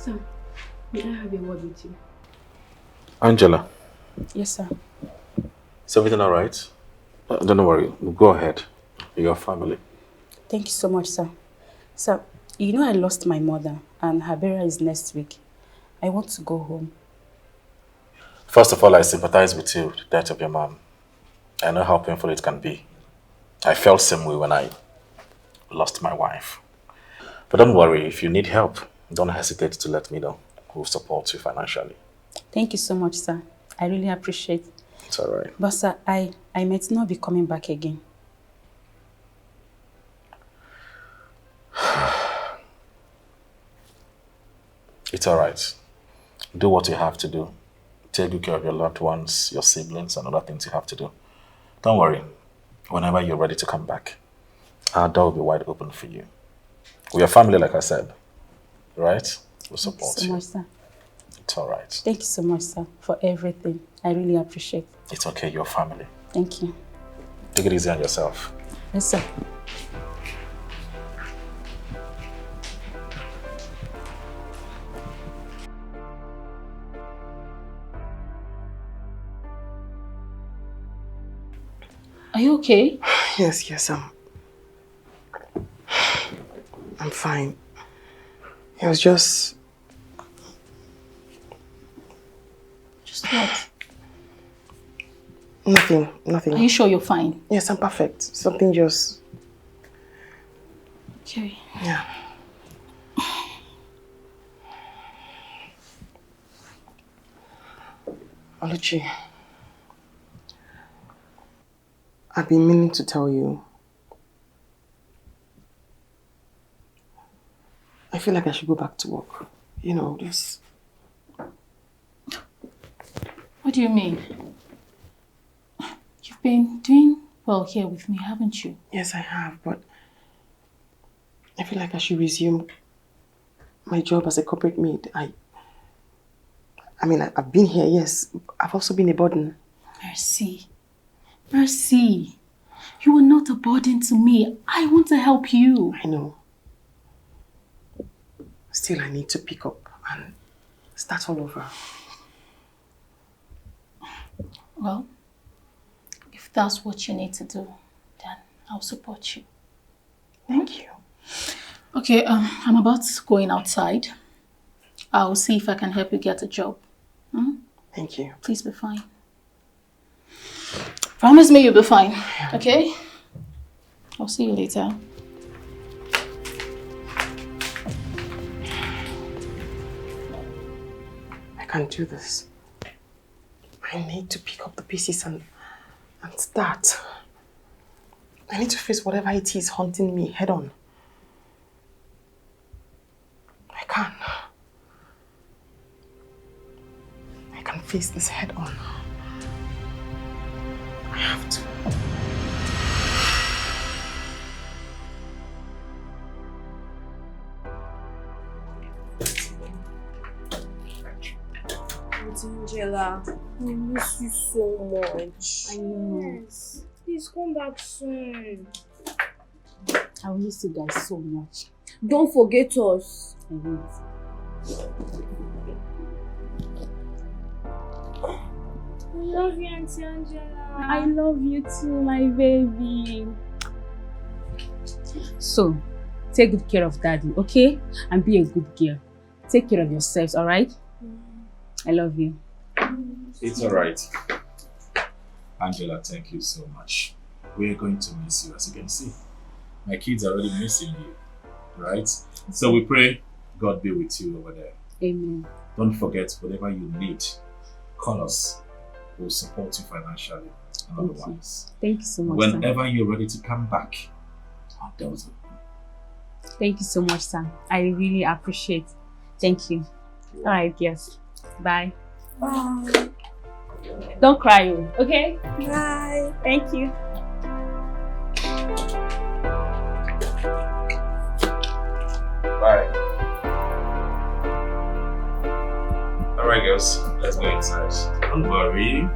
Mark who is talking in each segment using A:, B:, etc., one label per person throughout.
A: Sir, may I have a word with you?
B: Angela.
A: Yes, sir.
B: Is everything all right? Don't worry. Go ahead. Your family.
A: Thank you so much, sir. Sir, you know I lost my mother and her burial is next week. I want to go home.
B: First of all, I sympathize with you, the death of your mom. I know how painful it can be. I felt the same way when I lost my wife. But don't worry, if you need help, don't hesitate to let me know. We'll support you financially.
A: Thank you so much, sir. I really appreciate it.
B: It's all right.
A: But sir, I might not be coming back again.
B: It's all right. Do what you have to do. Take good care of your loved ones, your siblings, and other things you have to do. Don't worry. Whenever you're ready to come back, our door will be wide open for you. We are family, like I said. Right? We'll support you.
A: Thank you so much, sir.
B: It's all right.
A: Thank you so much, sir, for everything. I really appreciate it.
B: It's okay, you're family.
A: Thank you.
B: Take it easy on yourself.
A: Yes, sir. Are you okay?
C: Yes, I'm fine. It was just...
D: Just what?
C: Nothing.
D: Are you sure you're fine?
C: Yes, I'm perfect. Something just...
D: Okay.
C: Yeah. Oluchi, I've been meaning to tell you. I feel like I should go back to work. You know, this...
D: What do you mean? You've been doing well here with me, haven't you?
C: Yes, I have, but I feel like I should resume my job as a corporate maid. I mean, I've been here, yes. I've also been a burden.
D: Mercy. You are not a burden to me. I want to help you.
C: I know. Still, I need to pick up and start all over.
D: Well, if that's what you need to do, then I'll support you.
C: Thank you.
D: Okay, I'm about going outside. I'll see if I can help you get a job.
C: Thank you.
D: Please be fine. Promise me you'll be fine, okay? I'll see you later.
C: I can't do this. I need to pick up the pieces and start. I need to face whatever it is haunting me head on. I can face this head on. I have to.
E: Angela, I miss you so much.
A: I know.
E: Yes. Please come back soon.
A: I will miss you guys so much.
E: Don't forget us.
A: I won't.
E: I love you, Auntie Angela.
A: I love you too, my baby. So, take good care of Daddy, okay? And be a good girl. Take care of yourselves, alright? I love you.
B: It's all right. Angela, thank you so much. We are going to miss you, as you can see. My kids are already missing you, right? So we pray God be with you over there.
A: Amen.
B: Don't forget, whatever you need, call us. We'll support you financially and otherwise.
A: Thank you so much,
B: Whenever
A: Sam.
B: you're ready to come back, our doors are open.
A: Thank you so much, Sam. I really appreciate it. Thank you. Alright, yes. Bye.
E: Bye.
A: Don't cry, okay?
E: Bye.
A: Thank you.
B: Bye. Alright, girls, let's go inside. Don't worry.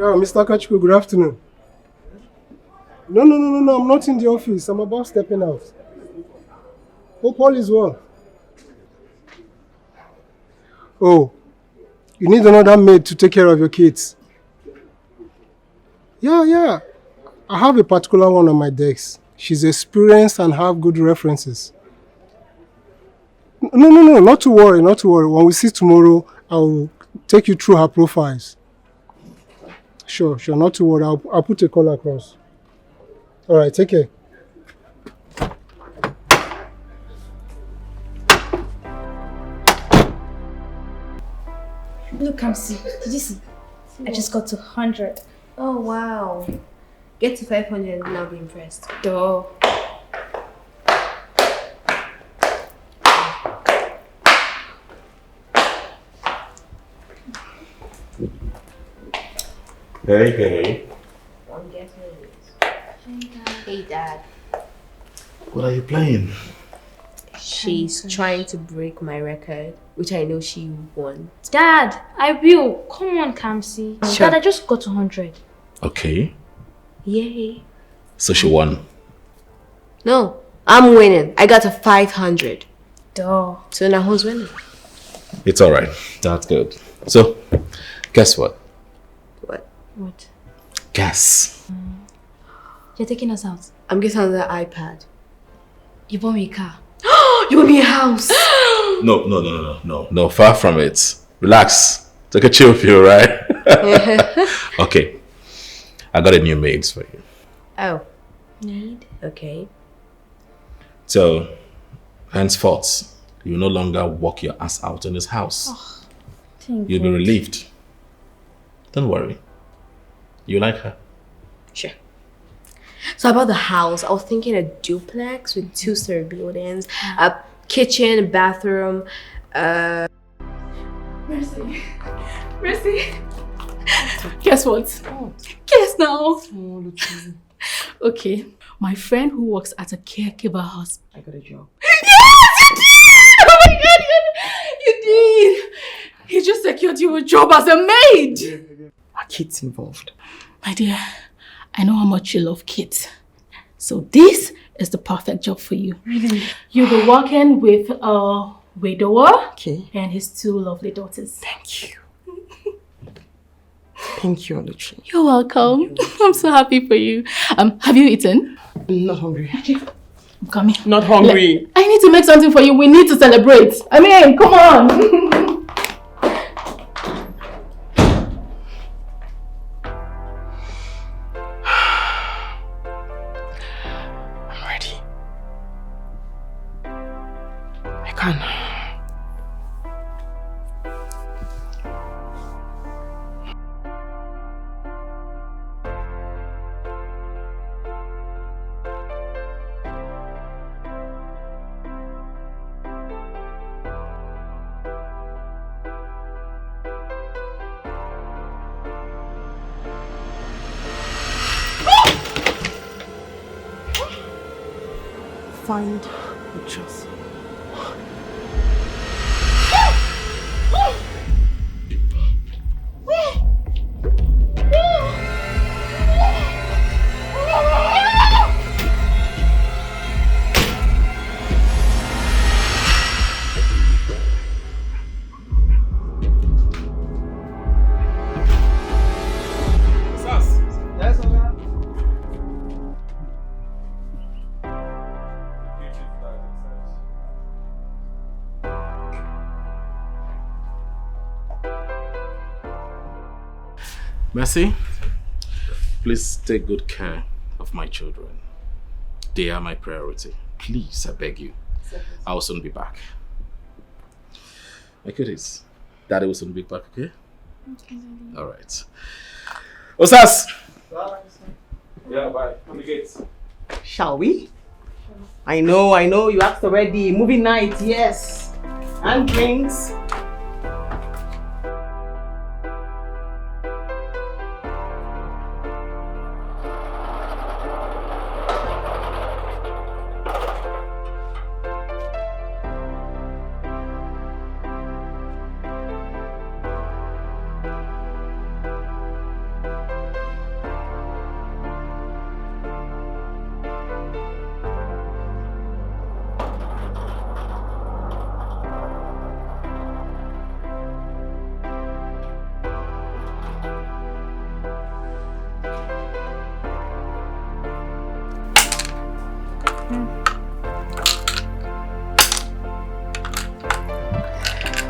F: Yeah, Mr. Kachiku, good afternoon. No, I'm not in the office. I'm about stepping out. Hope all is well. Oh, you need another maid to take care of your kids. Yeah. I have a particular one on my desk. She's experienced and have good references. No, not to worry. When we see tomorrow, I'll take you through her profiles. Sure, not to worry. I'll put a call across. All right, take care.
E: Look, Kamsi, did you see? I just got to 100.
G: Oh, wow. Get to 500 and I'll be impressed.
E: Duh.
B: Hey.
G: I'm guessing it is. Hey, Dad.
B: What are you playing?
G: She's trying to break my record, which I know she wants.
E: Dad, I will. Come on, Kamsi.
G: Sure.
E: Dad, I just got to 100.
B: Okay.
G: Yay.
B: So she won.
G: No, I'm winning. I got to 500.
E: Duh.
G: So now who's winning?
B: It's alright. That's good. So, guess what?
E: What?
B: Guess.
E: You're taking us out.
G: I'm getting on the iPad.
E: You bought me a car.
G: You want me a house?
B: No, far from it. Relax. Take a chill pill, right? Okay. I got a new maid for you.
G: Oh.
E: Maid?
G: Okay.
B: So, henceforth, you no longer walk your ass out in this house.
E: Oh, thank
B: You'll be
E: God.
B: relieved. Don't worry. You like her?
G: Sure. So about the house, I was thinking a duplex with 2-story buildings, a kitchen, a bathroom,
D: Mercy. Guess what? Guess now. Okay. My friend who works at a caregiver hospital.
C: I got a job.
D: Oh my God, you did. He just secured you a job as a maid.
C: Are kids involved?
D: My dear, I know how much you love kids. So this is the perfect job for you.
C: Really?
D: You'll be working with a widower
C: Okay.
D: and his 2 lovely daughters.
C: Thank you. Thank you, Oluchi.
D: You're welcome. I'm so happy for you. Have you eaten?
C: I'm not hungry.
D: I'm coming.
C: Not hungry.
D: I need to make something for you. We need to celebrate. I mean, come on.
C: I'm ready. I can. Find the truth.
B: Mercy, please take good care of my children. They are my priority. Please, I beg you. I will soon be back. My goodies. Daddy will soon be back, okay?
E: Okay, Daddy.
B: All right. Osas! Yeah, bye. On the gates.
C: Shall we? I know, you asked already. Movie night, yes. And drinks.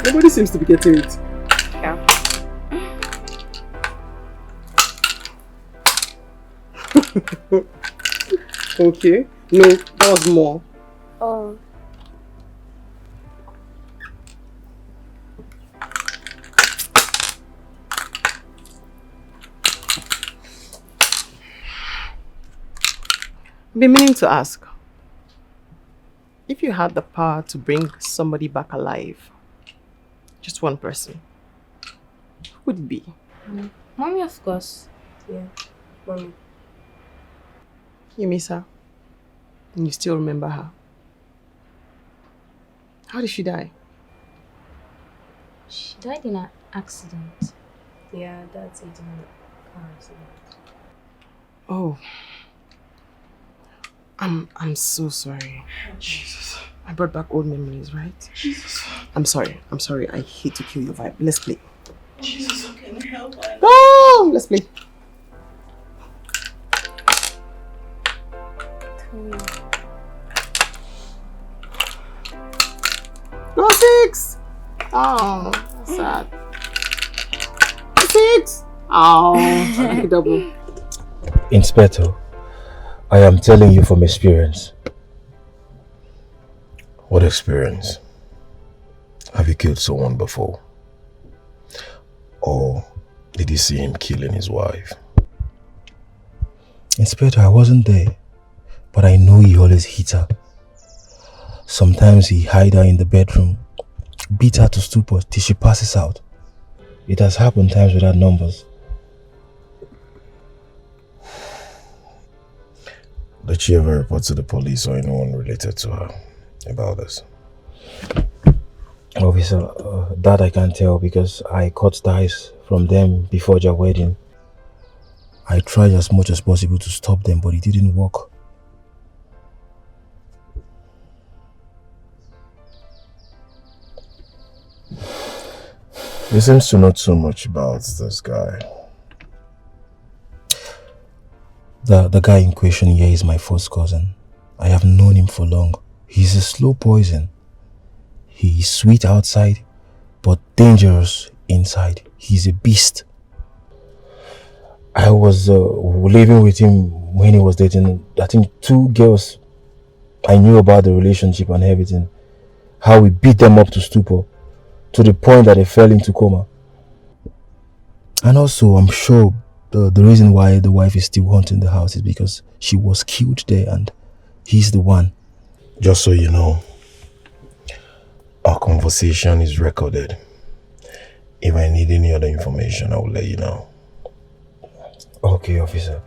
C: Nobody seems to be getting it.
E: Yeah.
C: Okay. No, that was more.
E: Oh.
C: I've been meaning to ask. If you had the power to bring somebody back alive, just one person, who would it be?
E: Mommy, of course.
G: Yeah, mommy.
C: You miss her? And you still remember her? How did she die?
E: She died in an accident.
G: Yeah, that's it in a car accident.
C: Oh. I'm so sorry. Jesus. I brought back old memories, right?
D: Jesus.
C: I'm sorry. I hate to kill your vibe. Let's play.
D: Jesus, how can I help?
C: Oh, let's play. No, 6. Oh, that's sad. 6. Oh, I like a double.
B: Inspector, I am telling you from experience.
H: What experience? Have you killed someone before? Or did you see him killing his wife?
B: Inspector, I wasn't there, but I know he always hit her. Sometimes he hide her in the bedroom, beat her to stupor till she passes out. It has happened times without numbers.
H: Did she ever report to the police or anyone related to her about this?
B: Officer, that I can't tell because I caught ties from them before their wedding. I tried as much as possible to stop them, but it didn't work.
H: He seems to know too much about this guy.
B: The guy in question here is my first cousin. I have known him for long. He's a slow poison. He is sweet outside, but dangerous inside. He's a beast. I was living with him when he was dating, I think, 2 girls. I knew about the relationship and everything. How we beat them up to stupor, to the point that they fell into coma. And also, I'm sure the reason why the wife is still haunting the house is because she was killed there and he's the one.
H: Just so you know, our conversation is recorded. If I need any other information, I will let you know.
B: Okay, officer.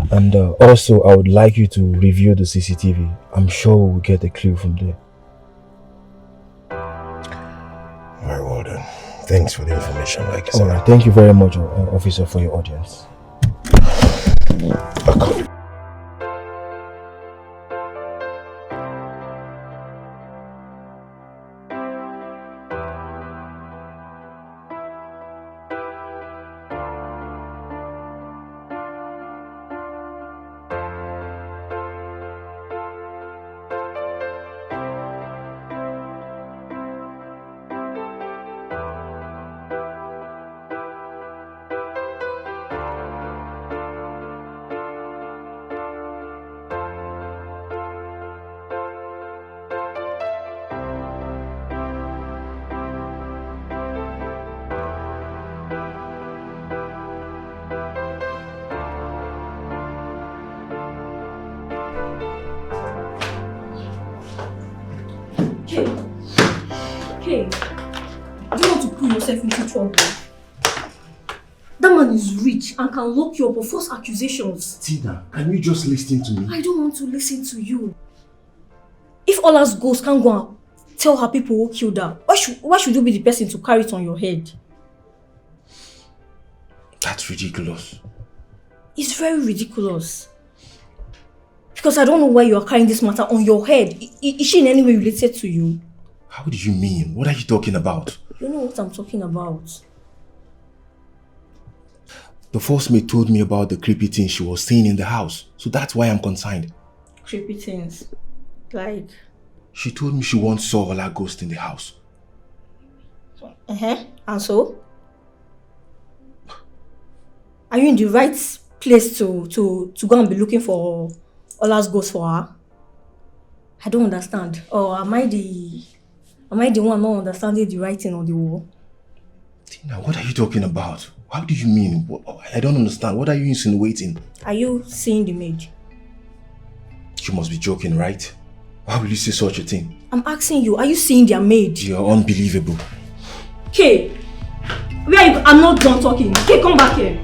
B: And also, I would like you to review the CCTV. I'm sure we'll get a clue from there.
H: Very well then. Thanks for the information, like I said.
B: Alright, thank you very much, officer, for your audience.
H: Okay.
G: Hey, I don't want to put yourself into trouble. That man is rich and can lock you up for false accusations.
H: Tina, can you just listen to me?
G: I don't want to listen to you. If Ola's ghost can't go and tell her people who killed her, why should you be the person to carry it on your head?
B: That's ridiculous.
G: It's very ridiculous. Because I don't know why you are carrying this matter on your head. Is she in any way related to you?
B: How do you mean? What are you talking about?
G: You know what I'm talking about.
B: The first maid told me about the creepy things she was seeing in the house, so that's why I'm concerned.
G: Creepy things? Like?
B: She told me she once saw Ola ghost in the house.
G: And so? Are you in the right place to go and be looking for Ola's ghost for her? I don't understand. Or am I the one not understanding the writing on the wall?
H: Tina, what are you talking about? How do you mean? I don't understand. What are you insinuating?
G: Are you seeing the maid?
H: You must be joking, right? Why will you say such a thing?
G: I'm asking you, are you seeing their maid?
H: You're unbelievable.
G: Okay. Where are you? I'm not done talking. Okay, come back here.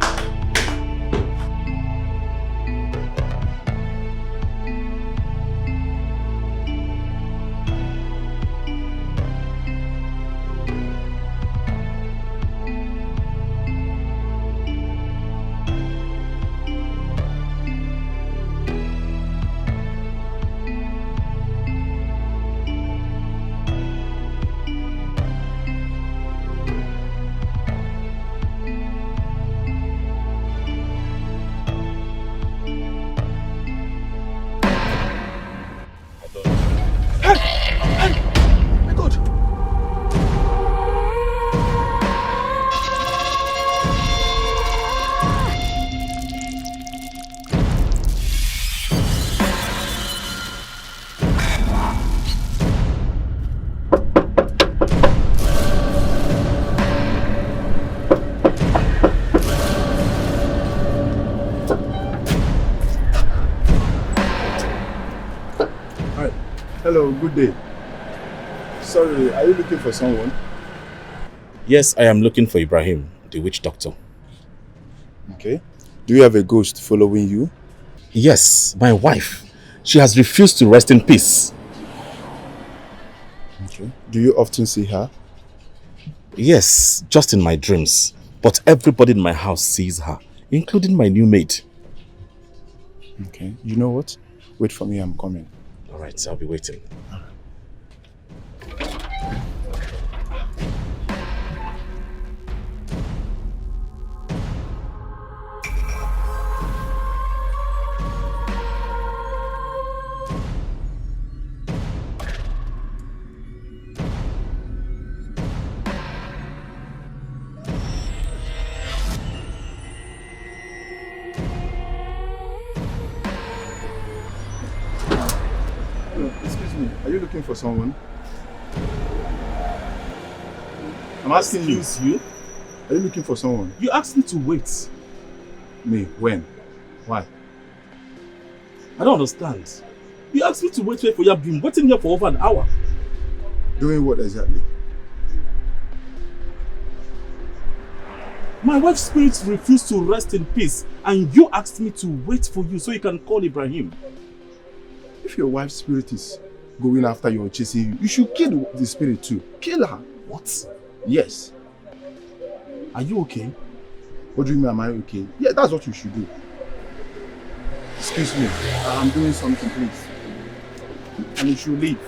I: Hello, good day. Sorry, are you looking for someone?
B: Yes, I am looking for Ibrahim, the witch doctor.
I: Okay. Do you have a ghost following you?
B: Yes, my wife. She has refused to rest in peace.
I: Okay. Do you often see her?
B: Yes, just in my dreams. But everybody in my house sees her, including my new maid.
I: Okay. You know what? Wait for me, I'm coming.
B: Alright, I'll be waiting.
I: Are you looking for someone? I'm asking you.
B: Excuse you?
I: Are you looking for someone?
B: You asked me to wait.
I: Me? When? Why?
B: I don't understand. You asked me to wait for you. I've been waiting here for over an hour.
I: Doing what exactly?
B: My wife's spirit refused to rest in peace, and you asked me to wait for you so you can call Ibrahim.
I: If your wife's spirit is going after you or chasing you, you should kill the spirit too. Kill her.
B: What?
I: Yes.
B: Are you okay?
I: What do you mean, am I okay? Yeah, that's what you should do. Excuse me, I'm doing something, please. And you should leave.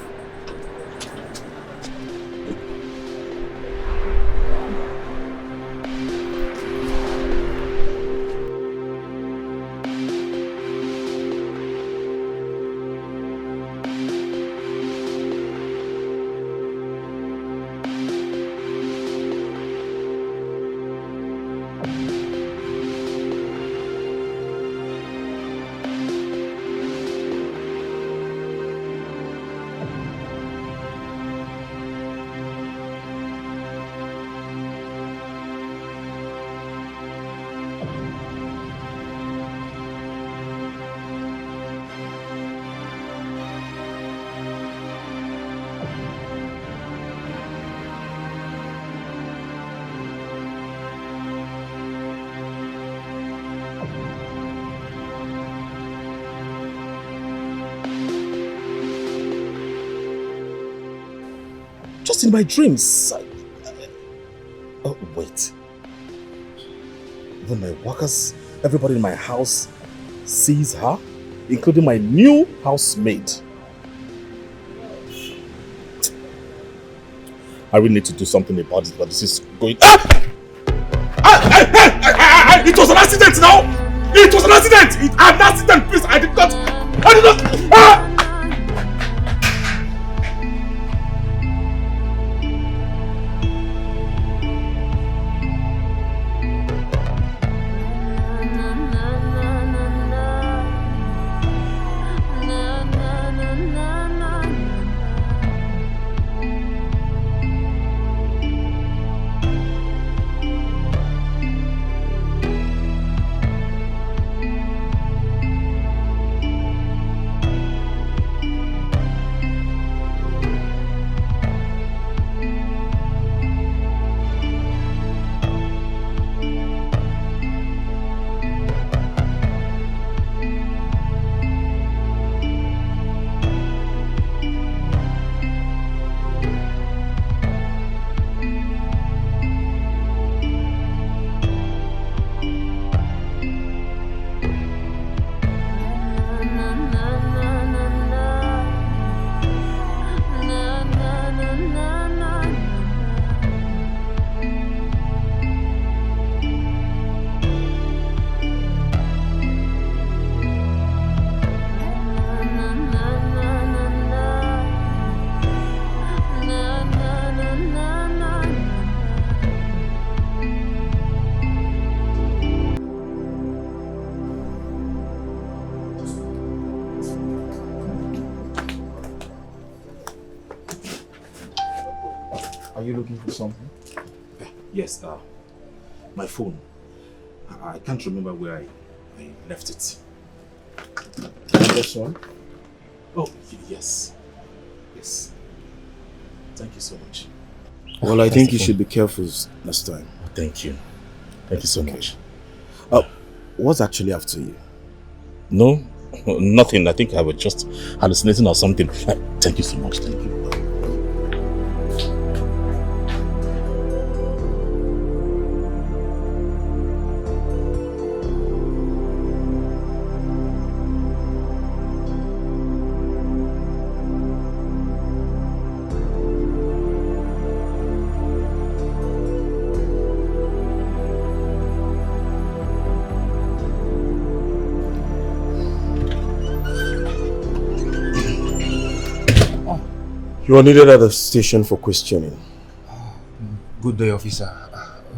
B: Just in my dreams. Oh, wait. When my workers, everybody in my house sees her, including my new housemaid. I really need to do something about it, but this is going... It was an accident now! It was an accident! An accident, please! I did not...
I: Are you looking for something?
B: Yes, my phone. I can't remember where I left it.
I: This one?
B: Oh, yes. Yes. Thank you so much.
I: Well, I think you should be careful next time.
B: Thank you. Thank you so much.
I: What's actually after you?
B: No, nothing. I think I was just hallucinating or something. Thank you so much. Thank you.
H: You are needed at the station for questioning.
J: Good day, officer.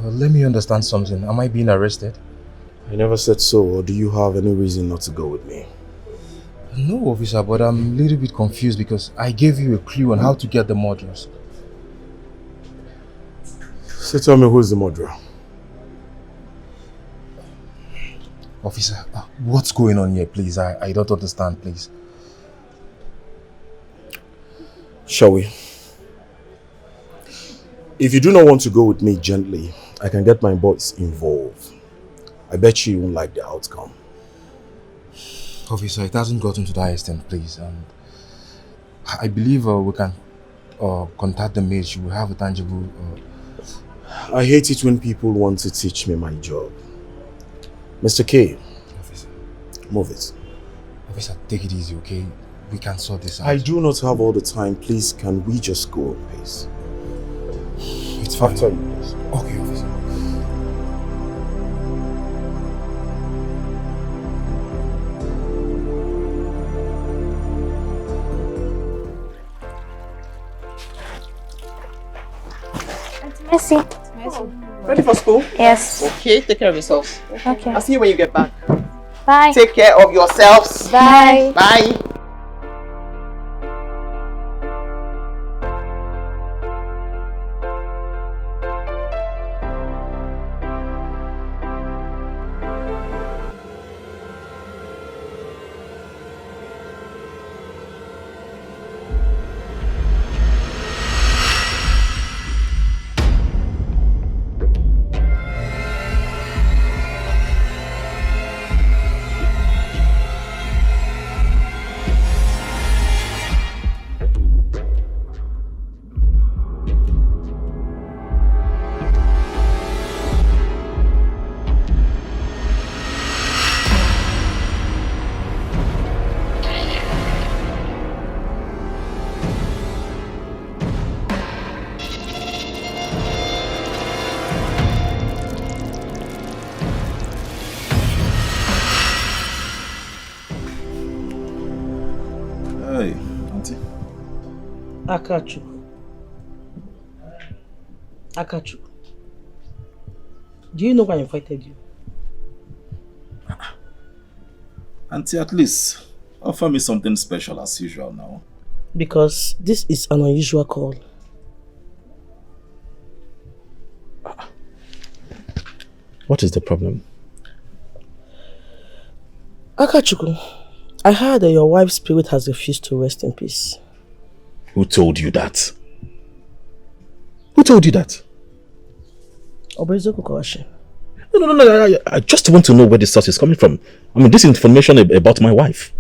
J: Let me understand something. Am I being arrested?
H: I never said so, or do you have any reason not to go with me?
J: No, officer, but I'm a little bit confused because I gave you a clue on how to get the murderers.
H: So tell me, who's the murderer?
J: Officer, what's going on here, please? I don't understand, please.
H: Shall we? If you do not want to go with me gently, I can get my boys involved. I bet you won't like the outcome.
J: Officer, it hasn't gotten to that extent, please. I believe we can contact the maid. She will have a tangible...
H: I hate it when people want to teach me my job. Mr. K.
J: Officer.
H: Move it.
J: Officer, take it easy, okay? We can sort this out.
H: I do not have all the time. Please, can we just go on pace?
J: It's fine.
H: After you, please.
J: Okay, officer.
K: Mercy.
C: Ready for school?
K: Yes.
C: Okay, take care of yourselves.
K: Okay.
C: I'll see you when you get back.
K: Bye.
C: Take care of yourselves.
K: Bye.
C: Bye. Akachu. Do you know why I invited you?
B: Auntie, at least offer me something special as usual now.
C: Because this is an unusual call.
B: What is the problem?
C: Akachuku, I heard that your wife's spirit has refused to rest in peace.
B: Who told you that? Who told you that?
C: Obezoku Kawashi.
B: No. I just want to know where the source is coming from. I mean, this information about my wife.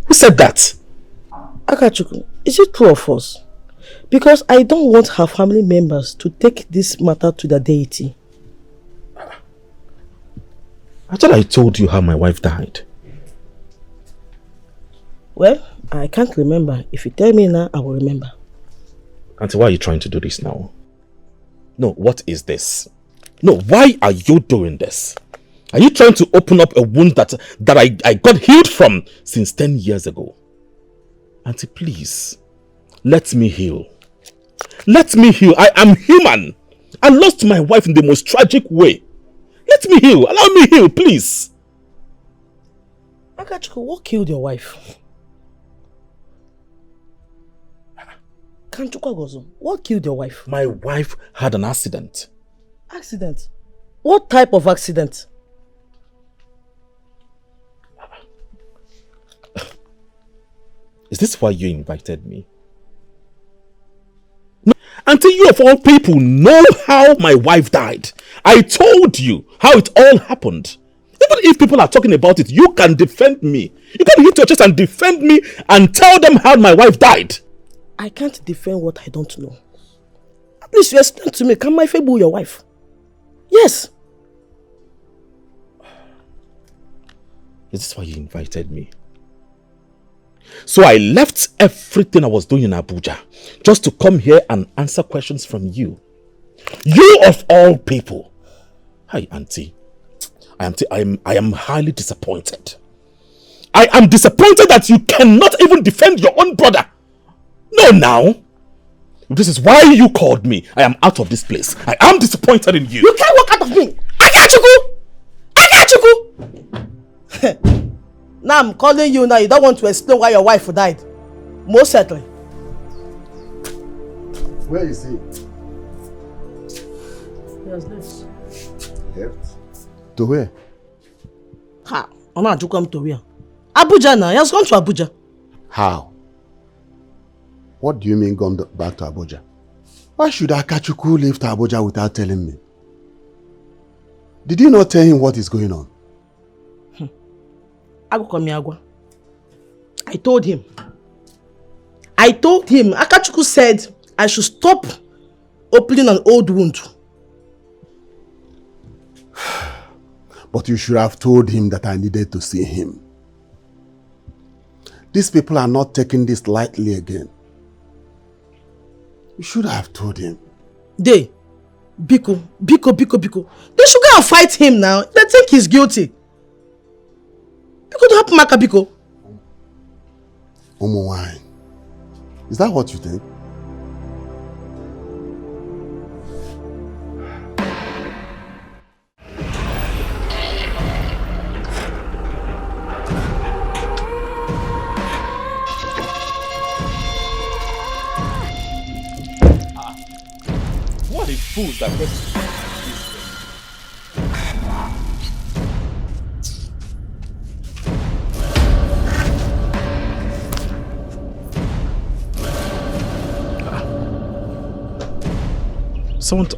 B: Who said that?
C: Akachuku, is it true or false? Because I don't want her family members to take this matter to the deity.
B: I thought I told you how my wife died.
C: Well, I can't remember. If you tell me now, I will remember.
B: Auntie, why are you trying to do this now? No, what is this? No, why are you doing this? Are you trying to open up a wound that I got healed from since 10 years ago? Auntie, please, let me heal. Let me heal. I am human. I lost my wife in the most tragic way. Let me heal. Allow me heal, please.
C: Akachuku, what killed your wife?
L: What killed your wife?
B: My wife had an accident.
L: Accident? What type of accident?
B: Is this why you invited me? No, until you of all people know how my wife died. I told you how it all happened. Even if people are talking about it, you can defend me. You can hit your chest and defend me and tell them how my wife died.
L: I can't defend what I don't know. At least you explain to me, can my wife be your wife? Yes.
B: Is this why you invited me? So I left everything I was doing in Abuja just to come here and answer questions from you. You of all people. Hi, Auntie. I am highly disappointed. I am disappointed that you cannot even defend your own brother. No, now. This is why you called me. I am out of this place. I am disappointed in you.
L: You can't walk out of me. I can't you. Now I'm calling you now. You don't want to explain why your wife died. Most certainly.
I: Where is he?
L: Yes, this.
I: Left? To where?
L: Ha! I'm not to come to where? Abuja now. He has gone to Abuja.
I: How? What do you mean gone back to Abuja? Why should Akachuku leave to Abuja without telling me? Did you not tell him what is going on?
L: I told him. Akachuku said I should stop opening an old wound.
I: But you should have told him that I needed to see him. These people are not taking this lightly again. You should have told him.
L: Biko. They should go and fight him now. They think he's guilty. Biko, help Maka, Biko.
I: Omo wine. Is that what you think?
B: What a fool that person. Someone.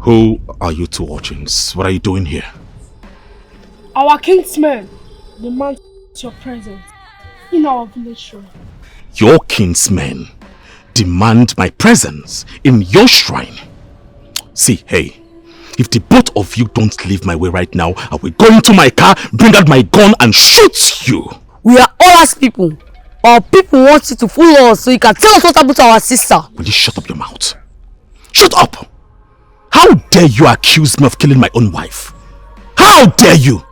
B: Who are you two urchins? What are you doing here?
E: Our kinsmen demand your presence in our village shrine.
B: Your kinsmen demand my presence in your shrine. See, hey, if the both of you don't leave my way right now, I will go into my car, bring out my gun and shoot you.
M: We are all as people. Our people want you to fool us so you can tell us what happened to our sister.
B: Will you shut up your mouth? Shut up! How dare you accuse me of killing my own wife? How dare you?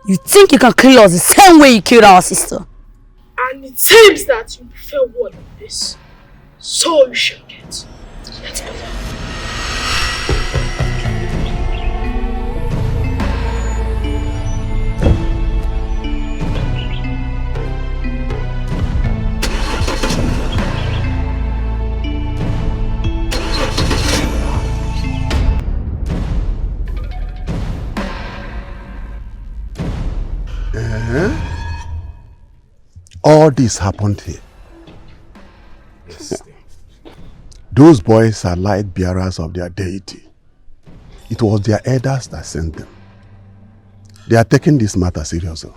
M: You think you can kill us the same way you killed our sister?
E: And it seems that you prefer war than this. So you shall get. Let's go.
I: All this happened here. Those boys are light bearers of their deity. It was their elders that sent them. They are taking this matter seriously.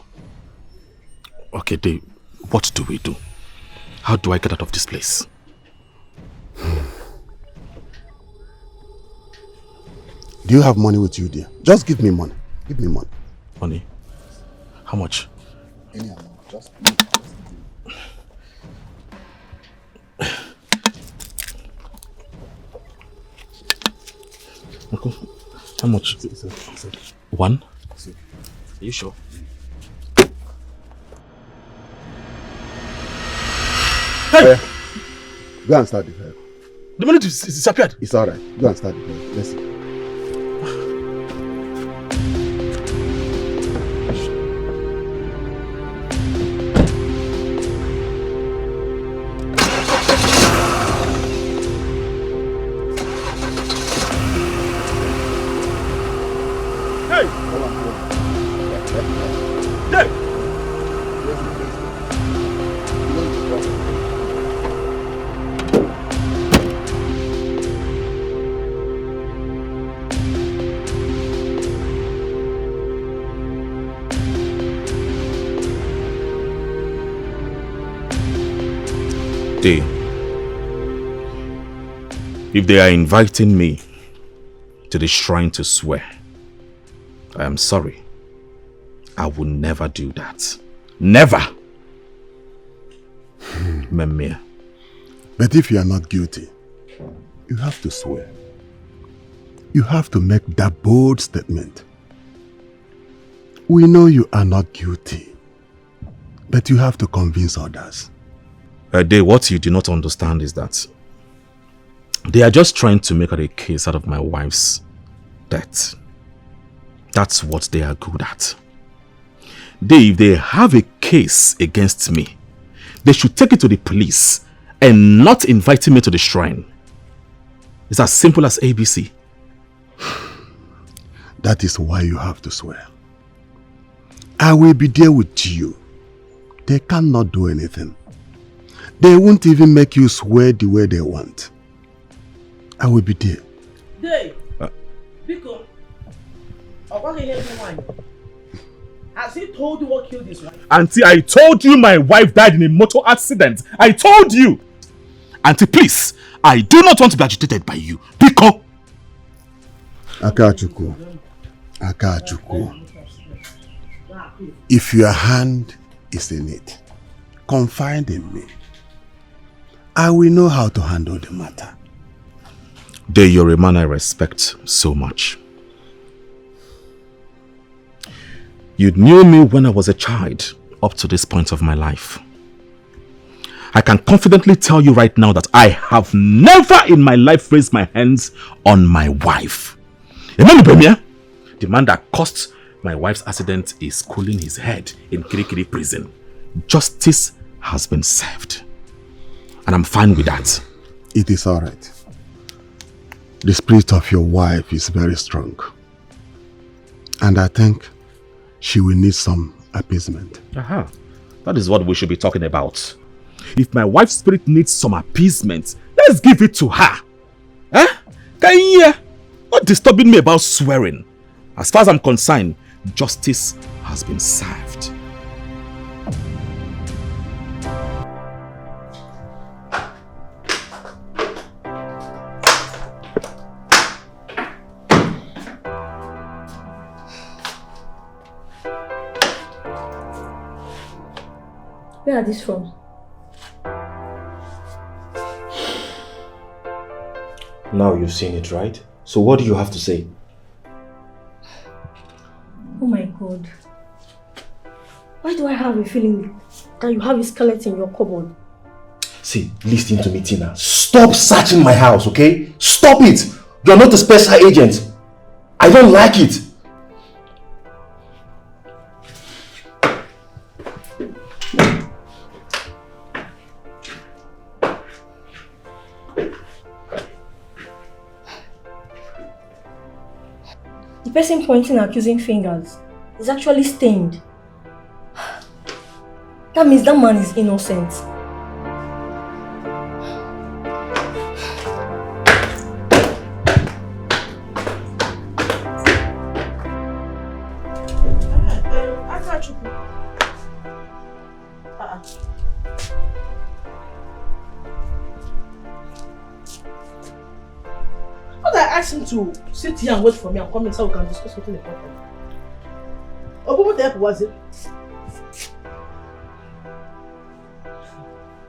B: Okay, Dave, what do we do? How do I get out of this place?
I: Do you have money with you, dear? Just give me money. Give me money.
B: Money? How much?
I: Any amount. Just
B: Uncle, how much? One? Are you sure?
I: Hey! Go and start the fire.
B: The money disappeared.
I: It's alright. Go and start the fire. Let's see.
B: Day, if they are inviting me to the shrine to swear, I am sorry. I will never do that. Never! Memia.
I: But if you are not guilty, you have to swear. You have to make that bold statement. We know you are not guilty, but you have to convince others.
B: Day, what you do not understand is that they are just trying to make out a case out of my wife's death. That's what they are good at. If they have a case against me, they should take it to the police and not inviting me to the shrine. It's as simple as ABC.
I: That is why you have to swear. I will be there with you. They cannot do anything. They won't even make you swear the way they want. I will be there.
L: Day, Biko, has he told you what killed his wife?
B: Auntie, I told you my wife died in a motor accident. I told you. Auntie, please, I do not want to be agitated by you. Biko.
I: Akachuku. If your hand is in it, confide in me. I will know how to handle the matter.
B: Day, you're a man I respect so much. You knew me when I was a child, up to this point of my life. I can confidently tell you right now that I have never in my life raised my hands on my wife. The man that caused my wife's accident is cooling his head in Kirikiri prison. Justice has been served. And I'm fine with that.
I: It is alright. The spirit of your wife is very strong. And I think she will need some appeasement.
B: That is what we should be talking about. If my wife's spirit needs some appeasement, let's give it to her. Can you hear? Not disturbing me about swearing. As far as I'm concerned, justice has been served.
G: Where are these from?
J: Now you've seen it, right? So what do you have to say?
G: Oh my God. Why do I have a feeling that you have a skeleton in your cupboard?
J: See, listen to me, Tina. Stop searching my house, okay? Stop it! You're not a special agent. I don't like it.
G: The person pointing and accusing fingers is actually stained. That means that man is innocent.
L: I asked him to sit here and wait for me and come in so we can discuss something important. Oh, what the help was it?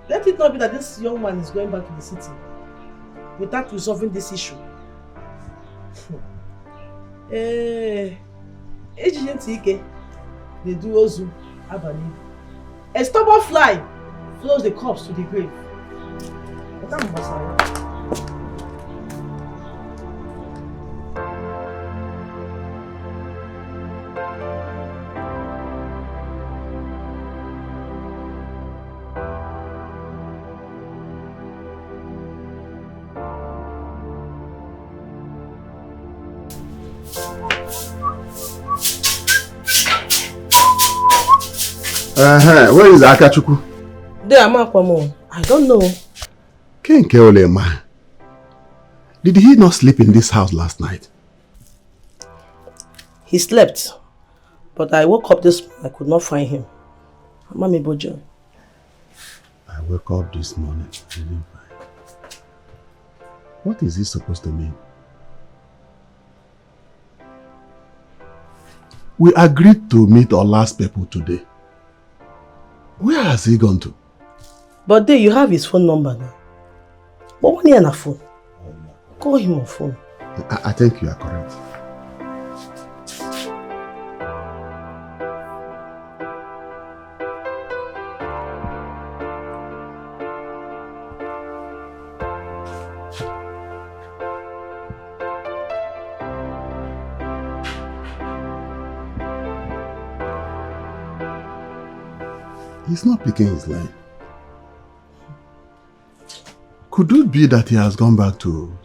L: Let it not be that this young man is going back to the city without resolving this issue. Agent Dikeh, they do Ozu, Abani. A stubborn fly flows the corpse to the grave. But I'm Masara.
I: Where is Akachuku?
L: There, Amakwamo. I don't know.
I: Kenke Olema. Did he not sleep in this house last night?
L: He slept. But I woke up this morning, I could not find him. Mami Bojo.
I: I woke up this morning, I didn't find. What is this supposed to mean? We agreed to meet our last people today. Where has he gone to?
L: But there you have his phone number now. But when he on a phone, call him on phone.
I: I think you are correct. He's not picking his line. Could it be that he has gone back to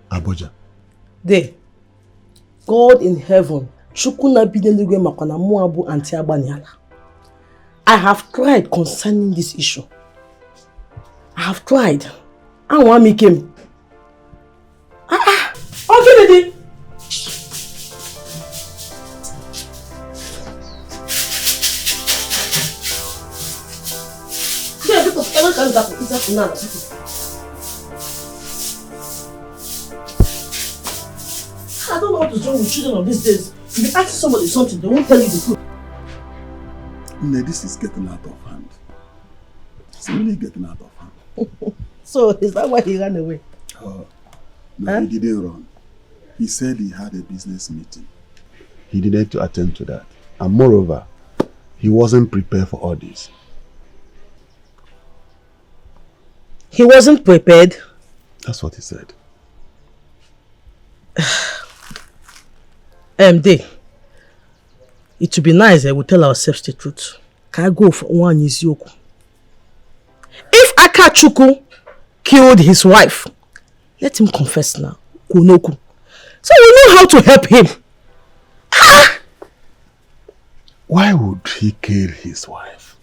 I: Abuja?
L: There. God in heaven. I have tried concerning this issue. I have tried. I want to make him. Okay, lady. I don't know what is wrong with children of these days. If you ask somebody something, they won't tell you the truth.
I: No, this is getting out of hand. It's really getting out of hand.
L: So, is that why he ran away?
I: No, he didn't run. He said he had a business meeting. He needed to attend to that. And moreover, he wasn't prepared for all this.
L: He wasn't prepared?
I: That's what he said.
L: MD, it would be nice I would tell ourselves the truth. Can I go for one Izioku? If Akachuku killed his wife, let him confess now. Kunoku. So we know how to help him.
I: Why would he kill his wife?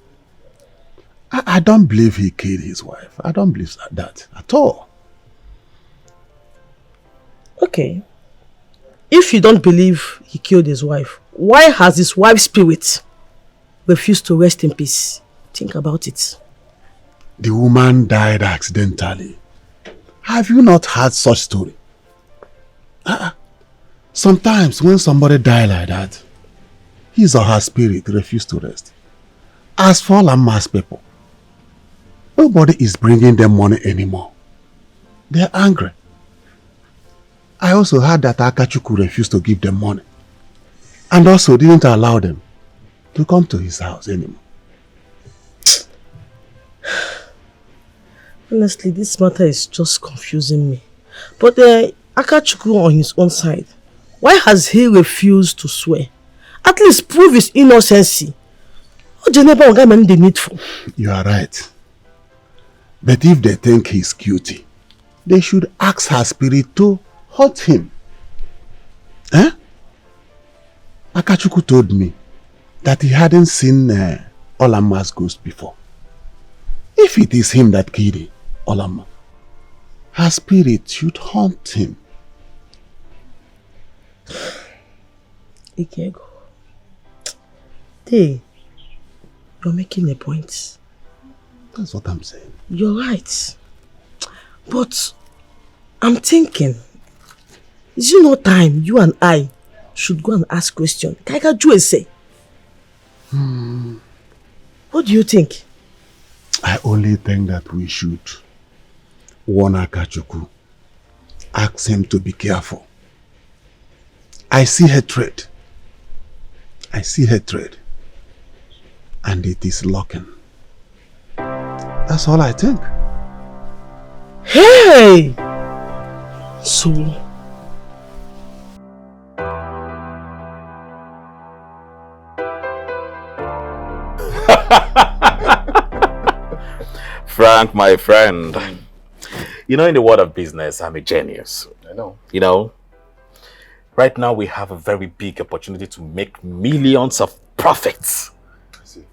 I: I don't believe he killed his wife. I don't believe that at all.
L: Okay. If you don't believe he killed his wife, why has his wife's spirit refused to rest in peace? Think about it.
I: The woman died accidentally. Have you not heard such story? Sometimes when somebody dies like that, his or her spirit refuses to rest. As for Lama's people, nobody is bringing them money anymore. They are angry. I also heard that Akachuku refused to give them money and also didn't allow them to come to his house anymore.
L: Honestly, this matter is just confusing me. But Akachuku on his own side, why has he refused to swear? At least prove his innocency.
I: You are right. But if they think he's guilty, they should ask her spirit to hurt him. Akachuku told me that he hadn't seen Olama's ghost before. If it is him that killed Olama, her spirit should haunt him.
L: Ikego. Hey, you're making a point.
I: That's what I'm saying.
L: You're right. But I'm thinking, is it not time you and I should go and ask questions? Kaika say. What do you think?
I: I only think that we should warn Akachuku. Ask him to be careful. I see hatred. I see hatred. And it is lurking. That's all I think.
L: Hey! So...
B: Frank, my friend. You know, in the world of business, I'm a genius.
J: I know.
B: You know, right now we have a very big opportunity to make millions of profits.
J: I see.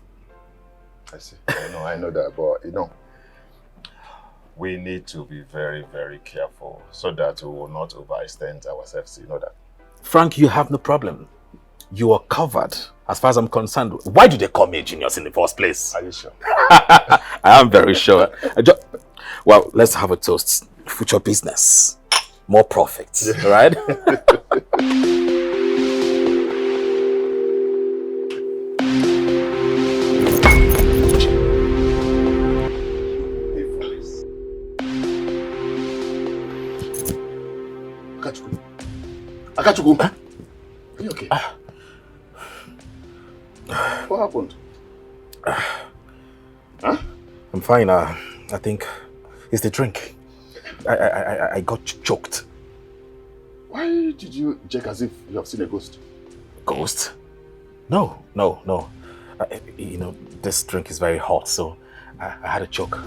J: I see. I know that, but we need to be very, very careful so that we will not overextend ourselves. You know that.
B: Frank, you have no problem. You are covered. As far as I'm concerned, why do they call me a genius in the first place?
J: Are you sure?
B: I am very sure. Well, let's have a toast. Future business. More profits, right?
J: Akachuku, are you okay? What happened?
B: Huh? I'm fine. I think it's the drink. I got choked.
J: Why did you check as if you have seen a ghost?
B: Ghost? No. This drink is very hot, so I had a choke.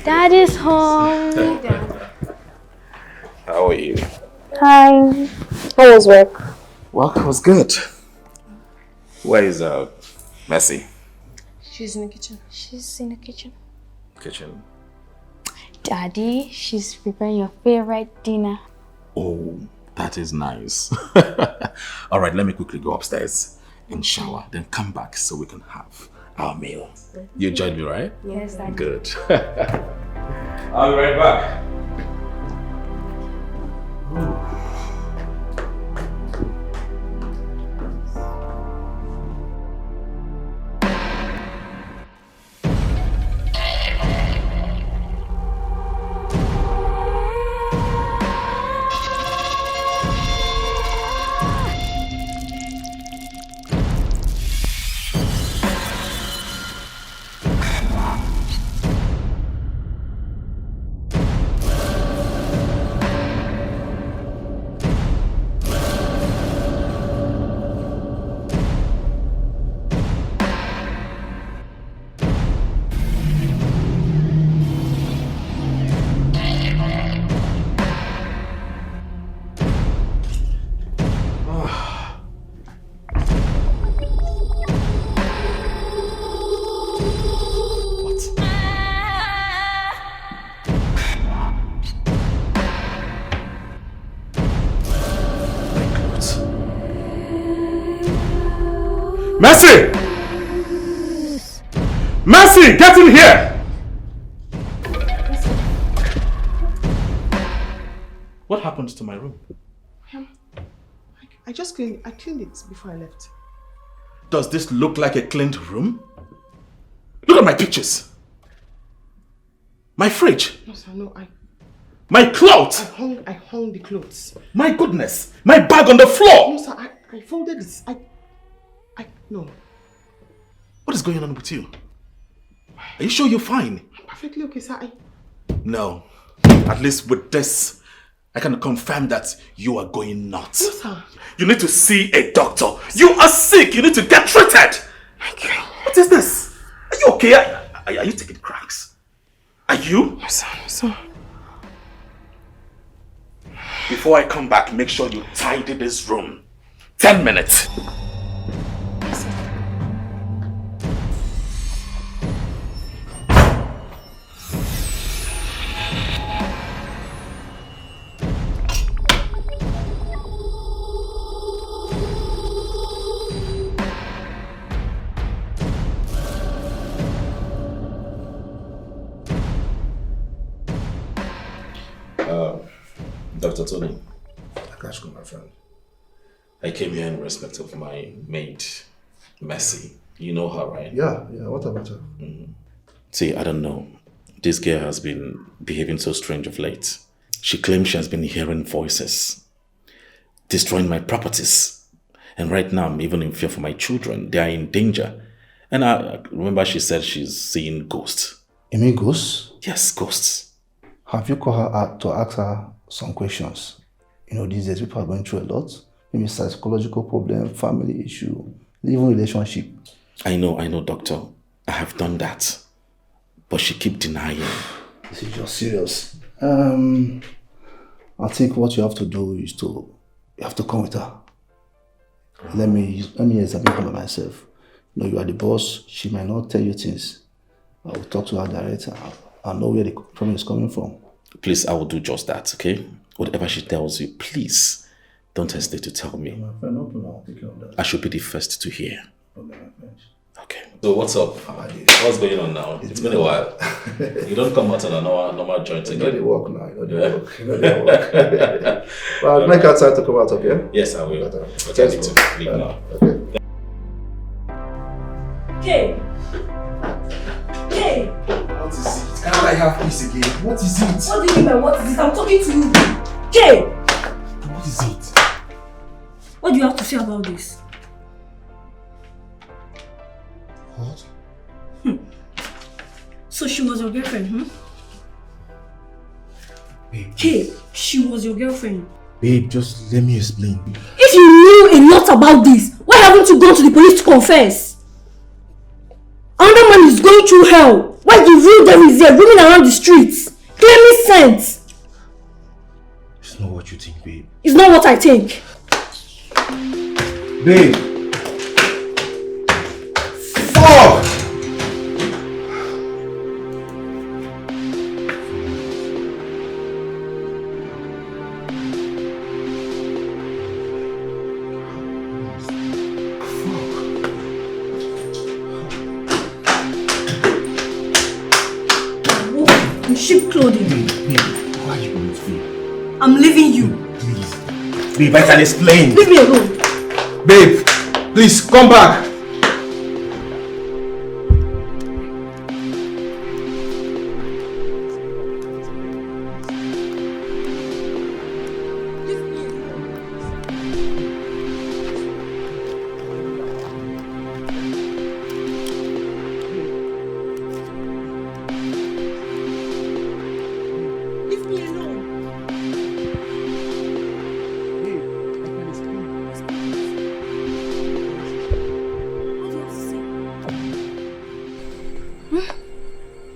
K: Dad is home.
B: How are you?
K: Hi. How was work?
B: Work was good. Where is Mercy?
C: She's in the kitchen.
K: She's in the kitchen.
B: Kitchen.
K: Daddy, she's preparing your favorite dinner.
B: Oh, that is nice. All right, let me quickly go upstairs and shower, then come back so we can have our meal. You joined me, right?
K: Yes, Daddy.
B: Good. I'll be right back.
J: Mercy! Mercy, get in here!
B: What happened to my room?
C: I just cleaned it before I left.
B: Does this look like a cleaned room? Look at my pictures. My fridge.
C: No, sir, no,
B: my clothes.
C: I hung the clothes.
B: My goodness. My bag on the floor.
C: No, sir, I folded it. No.
B: What is going on with you? Are you sure you're fine?
C: I'm perfectly okay, sir.
B: No. At least with this, I can confirm that you are going nuts.
C: No, sir.
B: You need to see a doctor. You are sick. You need to get treated.
C: Okay.
B: What is this? Are you okay? Are you taking cracks? Are you?
C: No, sir. No, sir.
B: Before I come back, make sure you tidy this room. 10 minutes. Dr. Tony.
H: Akashko, my friend.
B: I came here in respect of my maid, Mercy. You know her, right?
H: Yeah, what about her?
B: See, I don't know. This girl has been behaving so strange of late. She claims she has been hearing voices, destroying my properties. And right now, I'm even in fear for my children. They are in danger. And I remember she said she's seeing ghosts.
H: You mean ghosts?
B: Yes, ghosts.
H: Have you called her out to ask her some questions? You know, these days people are going through a lot. Maybe psychological problem, family issue, even relationship.
B: I know, doctor. I have done that. But she keeps denying.
H: This is just serious. I think what you have to do is you have to come with her. Let me examine her by myself. You know, you are the boss. She might not tell you things. I will talk to her directly. I know where the problem is coming from.
B: Please, I will do just that, okay? Whatever she tells you, please don't hesitate to tell me.
H: My friend, no problem. I'll take care of that.
B: I should be the first to hear.
H: Okay, my friend.
B: Okay. So what's up? What's going on now? It's been a while. You don't come out on a normal joint again.
H: You know the work now. You know the work. Well, I'll make outside to come out, okay?
B: Yes, I will. But I need to leave now.
H: Okay.
G: Hey!
H: What is it? Can't I have peace again? What is it?
G: What do you mean by what is it? I'm talking to you. Hey!
H: What is it?
G: What do you have to say about this?
H: What?
G: So she was your girlfriend,
H: Babe.
G: Hey, she was your girlfriend.
H: Babe, just let me explain.
G: If you knew a lot about this, why haven't you gone to the police to confess? Another man is going through hell. Why the real devil is there roaming around the streets? Clearly sent.
H: It's not what you think, babe.
G: It's not what I think.
H: Babe! Fuck!
G: cheap clothing.
J: Babe, why are you going to me?
G: I'm leaving you.
J: Please. Babe, I can explain.
G: Leave me alone.
J: Babe, please come back.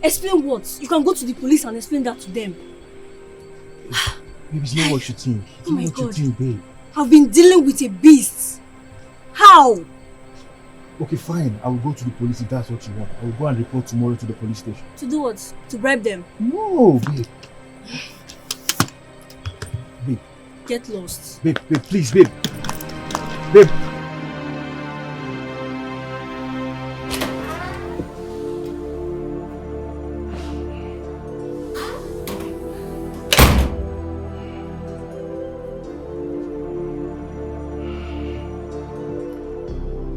G: Explain what? You can go to the police and explain that to them.
J: Babe, it's not what you think. It's
G: Oh
J: not
G: my
J: what you
G: God.
J: think, babe.
G: I've been dealing with a beast. How?
J: Okay, fine. I will go to the police if that's what you want. I will go and report tomorrow to the police station.
G: To do what? To bribe them?
J: No, babe. Babe.
G: Get lost.
J: Babe, please, babe. Babe.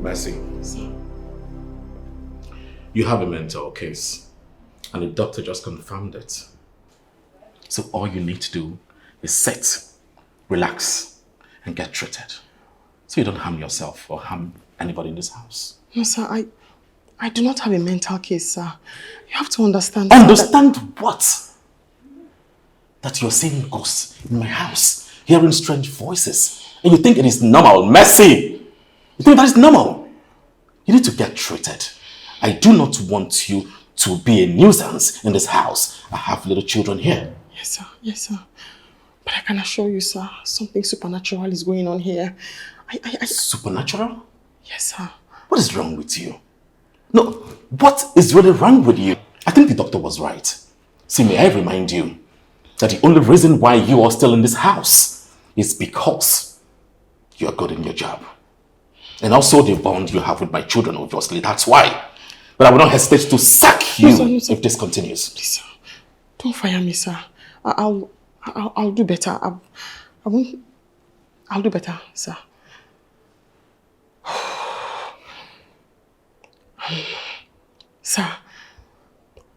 B: Mercy. You have a mental case, and the doctor just confirmed it. So all you need to do is sit, relax, and get treated. So you don't harm yourself or harm anybody in this house.
C: No, sir, I do not have a mental case, sir. You have to understand.
B: Understand what? That you're seeing ghosts in my house, hearing strange voices, and you think it is normal. Mercy! You think that is normal? You need to get treated. I do not want you to be a nuisance in this house. I have little children here.
C: Yes, sir. Yes, sir. But I can assure you, sir, something supernatural is going on here.
B: Supernatural?
C: Yes, sir.
B: What is wrong with you? No, what is really wrong with you? I think the doctor was right. See, may I remind you that the only reason why you are still in this house is because you are good in your job. And also the bond you have with my children, obviously. That's why. But I will not hesitate to sack you if this continues.
C: Please, sir. Don't fire me, sir. I'll do better. I'll do better, sir. Sir,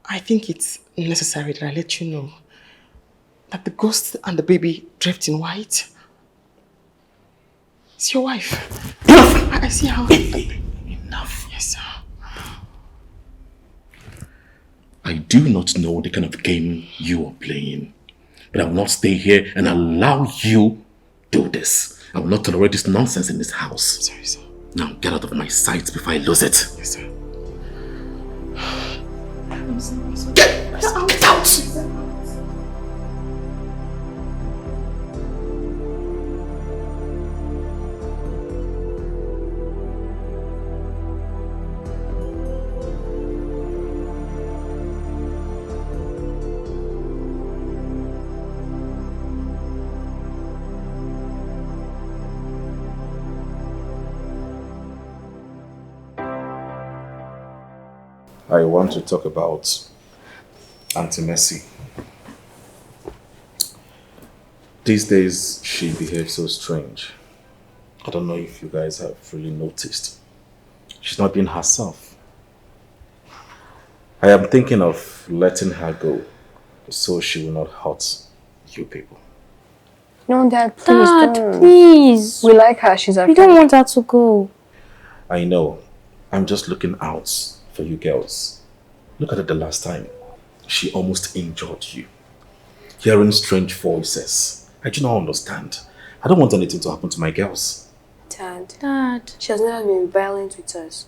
C: I think it's necessary that I let you know that the ghost and the baby draped in white, it's your wife.
B: Enough!
C: I see how...
B: Enough.
C: Yes, sir.
B: I do not know the kind of game you are playing, but I will not stay here and allow you do this. I will not tolerate this nonsense in this house.
C: Sorry, sir.
B: Now get out of my sight before I lose it.
C: Yes, sir.
B: Get out! I want to talk about Auntie Mercy. These days, she behaves so strange. I don't know if you guys have really noticed. She's not being herself. I am thinking of letting her go so she will not hurt you people.
N: No, Dad, please
K: Dad,
N: don't.
K: please.
N: We like her. She's our
K: We
N: friend.
K: don't want her to go.
B: I know. I'm just looking out for you girls. Look at it the last time. She almost injured you. Hearing strange voices. I do not understand. I don't want anything to happen to my girls.
N: Dad, she has never been violent with us.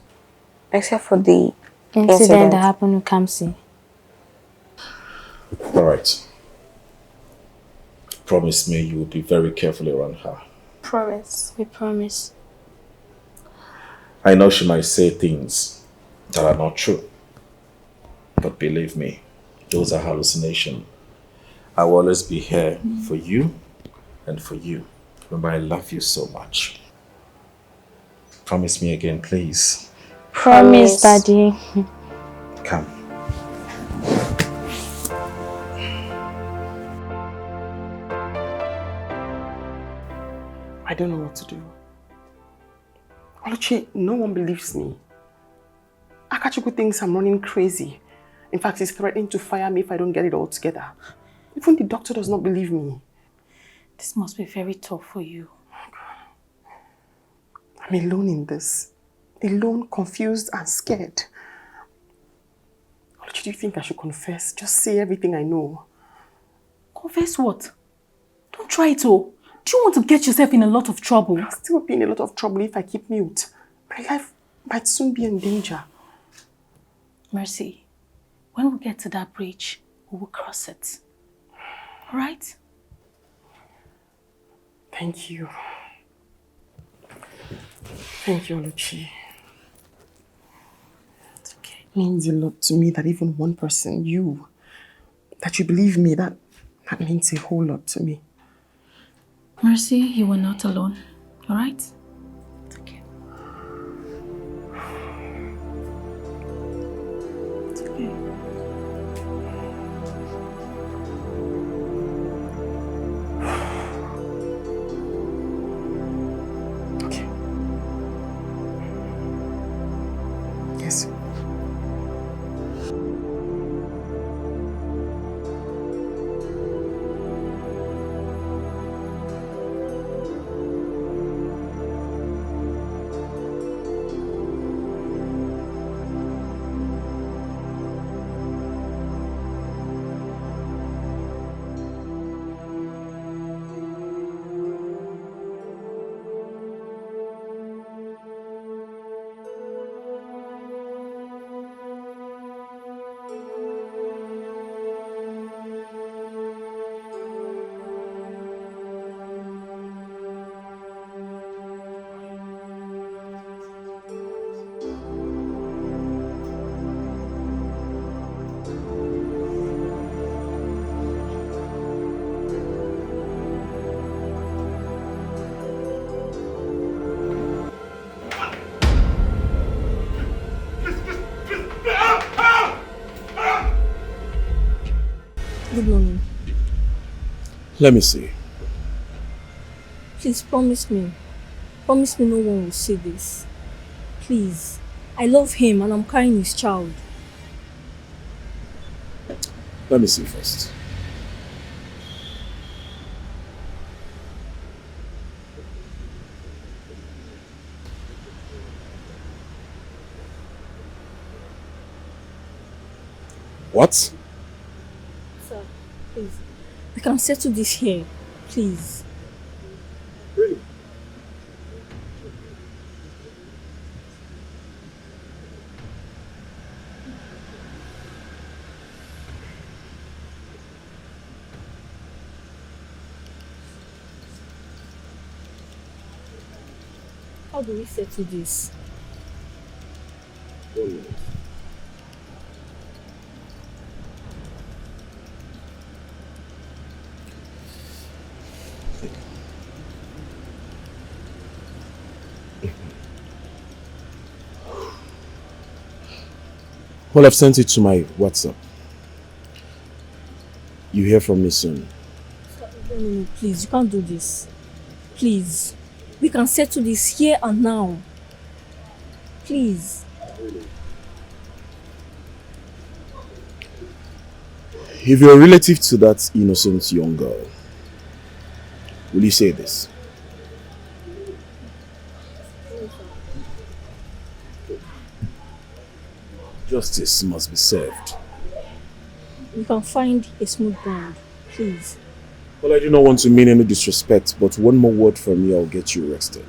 N: Except for the
K: Incident that happened with Kamsi.
B: Alright. Promise me you will be very careful around her.
N: Promise.
K: We promise.
B: I know she might say things that are not true. But believe me, those are hallucinations. I will always be here for you and for you. Remember, I love you so much. Promise me again, please.
K: Promise, Daddy.
B: Come.
C: don't know what to do. Oluchi, no one believes me. Akachuku thinks I'm running crazy. In fact, he's threatening to fire me if I don't get it all together. Even the doctor does not believe me.
D: This must be very tough for you.
C: I'm alone in this. Alone, confused and scared. Oluchi, do you think I should confess? Just say everything I know.
D: Confess what? Don't try it, oh. Do you want to get yourself in a lot of trouble?
C: I'll still be in a lot of trouble if I keep mute. My life might soon be in danger.
D: Mercy, when we get to that bridge, we will cross it. All right?
C: Thank you. Thank you, Oluchi. It's okay. It means a lot to me that even one person, you, that you believe me, that means a whole lot to me.
D: Mercy, you were not alone. All right? It's okay. It's okay.
C: Okay. Yes.
G: Good morning.
J: Let me see.
G: Please promise me. Promise me no one will see this. Please. I love him and I'm carrying his child.
J: Let me see first. What?
G: Sir, please. We can settle this here. Please.
J: Really?
G: How do we settle this?
J: 1 minute. Well, I've sent it to my WhatsApp. You hear from me soon.
G: No, please, you can't do this. Please. We can settle this here and now. Please.
J: If you're a relative to that innocent young girl, will you say this? Justice must be served.
G: We can find a smooth ground. Please.
J: Well, I do not want to mean any disrespect, but one more word from you, I'll get you arrested.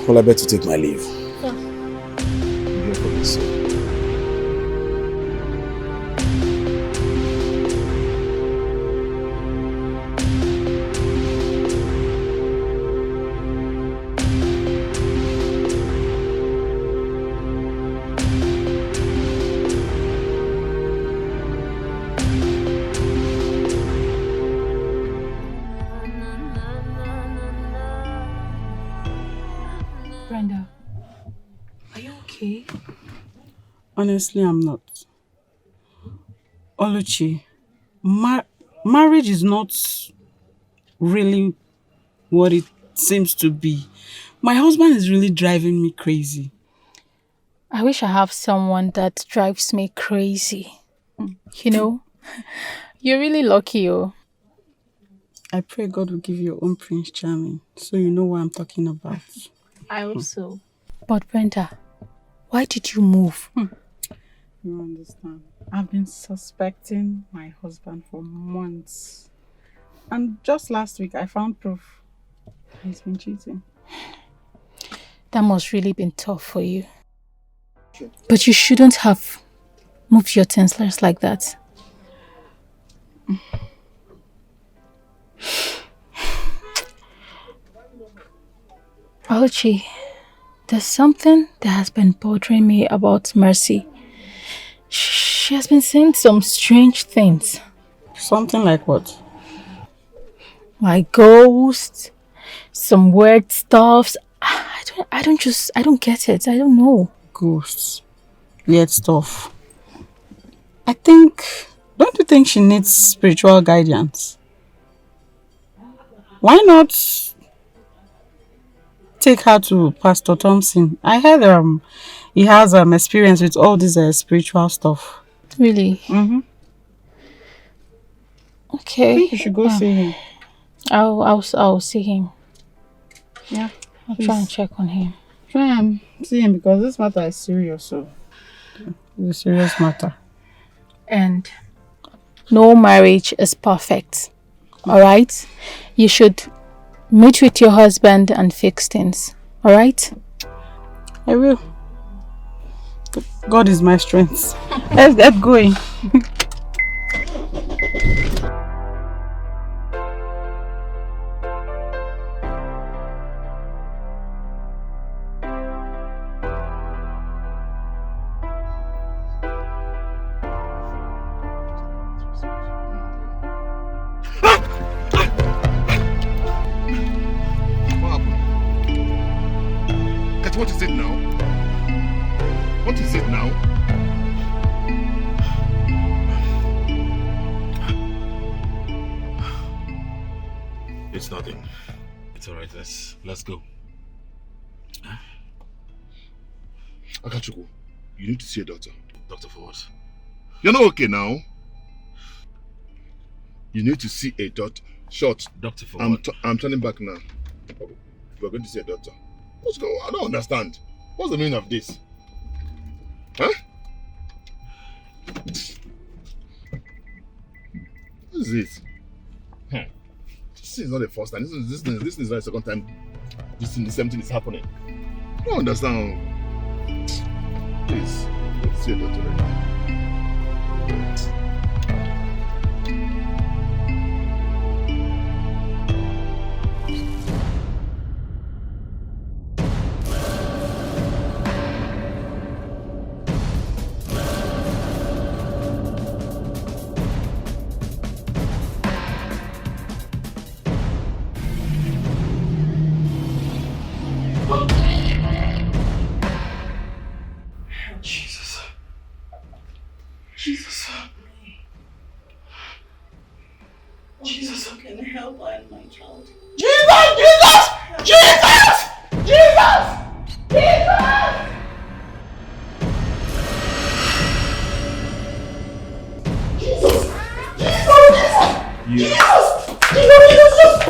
J: Well, I better take my leave.
G: Sir.
J: I'm here for this.
A: Brenda, are you okay? Honestly, I'm not. Oluchi,
O: marriage is not really what it seems to be. My husband is really driving me crazy.
P: I wish I have someone that drives me crazy. You know, you're really lucky, oh.
O: I pray God will give you your own Prince Charming, so you know what I'm talking about.
P: I hope so. But Brenda, why did you move?
O: You understand. I've been suspecting my husband for months. And just last week, I found proof he's been cheating.
P: That must really been tough for you. But you shouldn't have moved your tenslers like that. Ochi, there's something that has been bothering me about Mercy. She has been saying some strange things.
O: Something like what?
P: Like ghosts, some weird stuffs. I don't get it. I don't know.
O: Ghosts, weird stuff. Don't you think she needs spiritual guidance? Why not take her to Pastor Thompson? I heard he has experience with all this spiritual stuff.
P: Really?
O: Mm-hmm.
P: Okay.
O: I think you should go see him.
P: I'll see him.
O: Yeah.
P: I'll try and check on him.
O: Try and see him because this matter is serious. So it's a serious matter.
P: And no marriage is perfect. Alright? You should meet with your husband and fix things. Alright?
O: I will. God is my strength. Let's get going.
I: What is it now? What is it now?
B: It's nothing. It's alright, let's go.
I: Akachuku, you need to see a doctor.
B: Doctor for what?
I: You're not okay now. You need to see a doctor. Short.
B: Doctor for what?
I: I'm turning back now. We're going to see a doctor. What's going on? I don't understand. What's the meaning of this? Huh? What is it? This is not the first time. This is not the second time the same thing is happening. I don't understand. Please, let's see a doctor right now.
L: Jesus, can I help my child?
I: Jesus!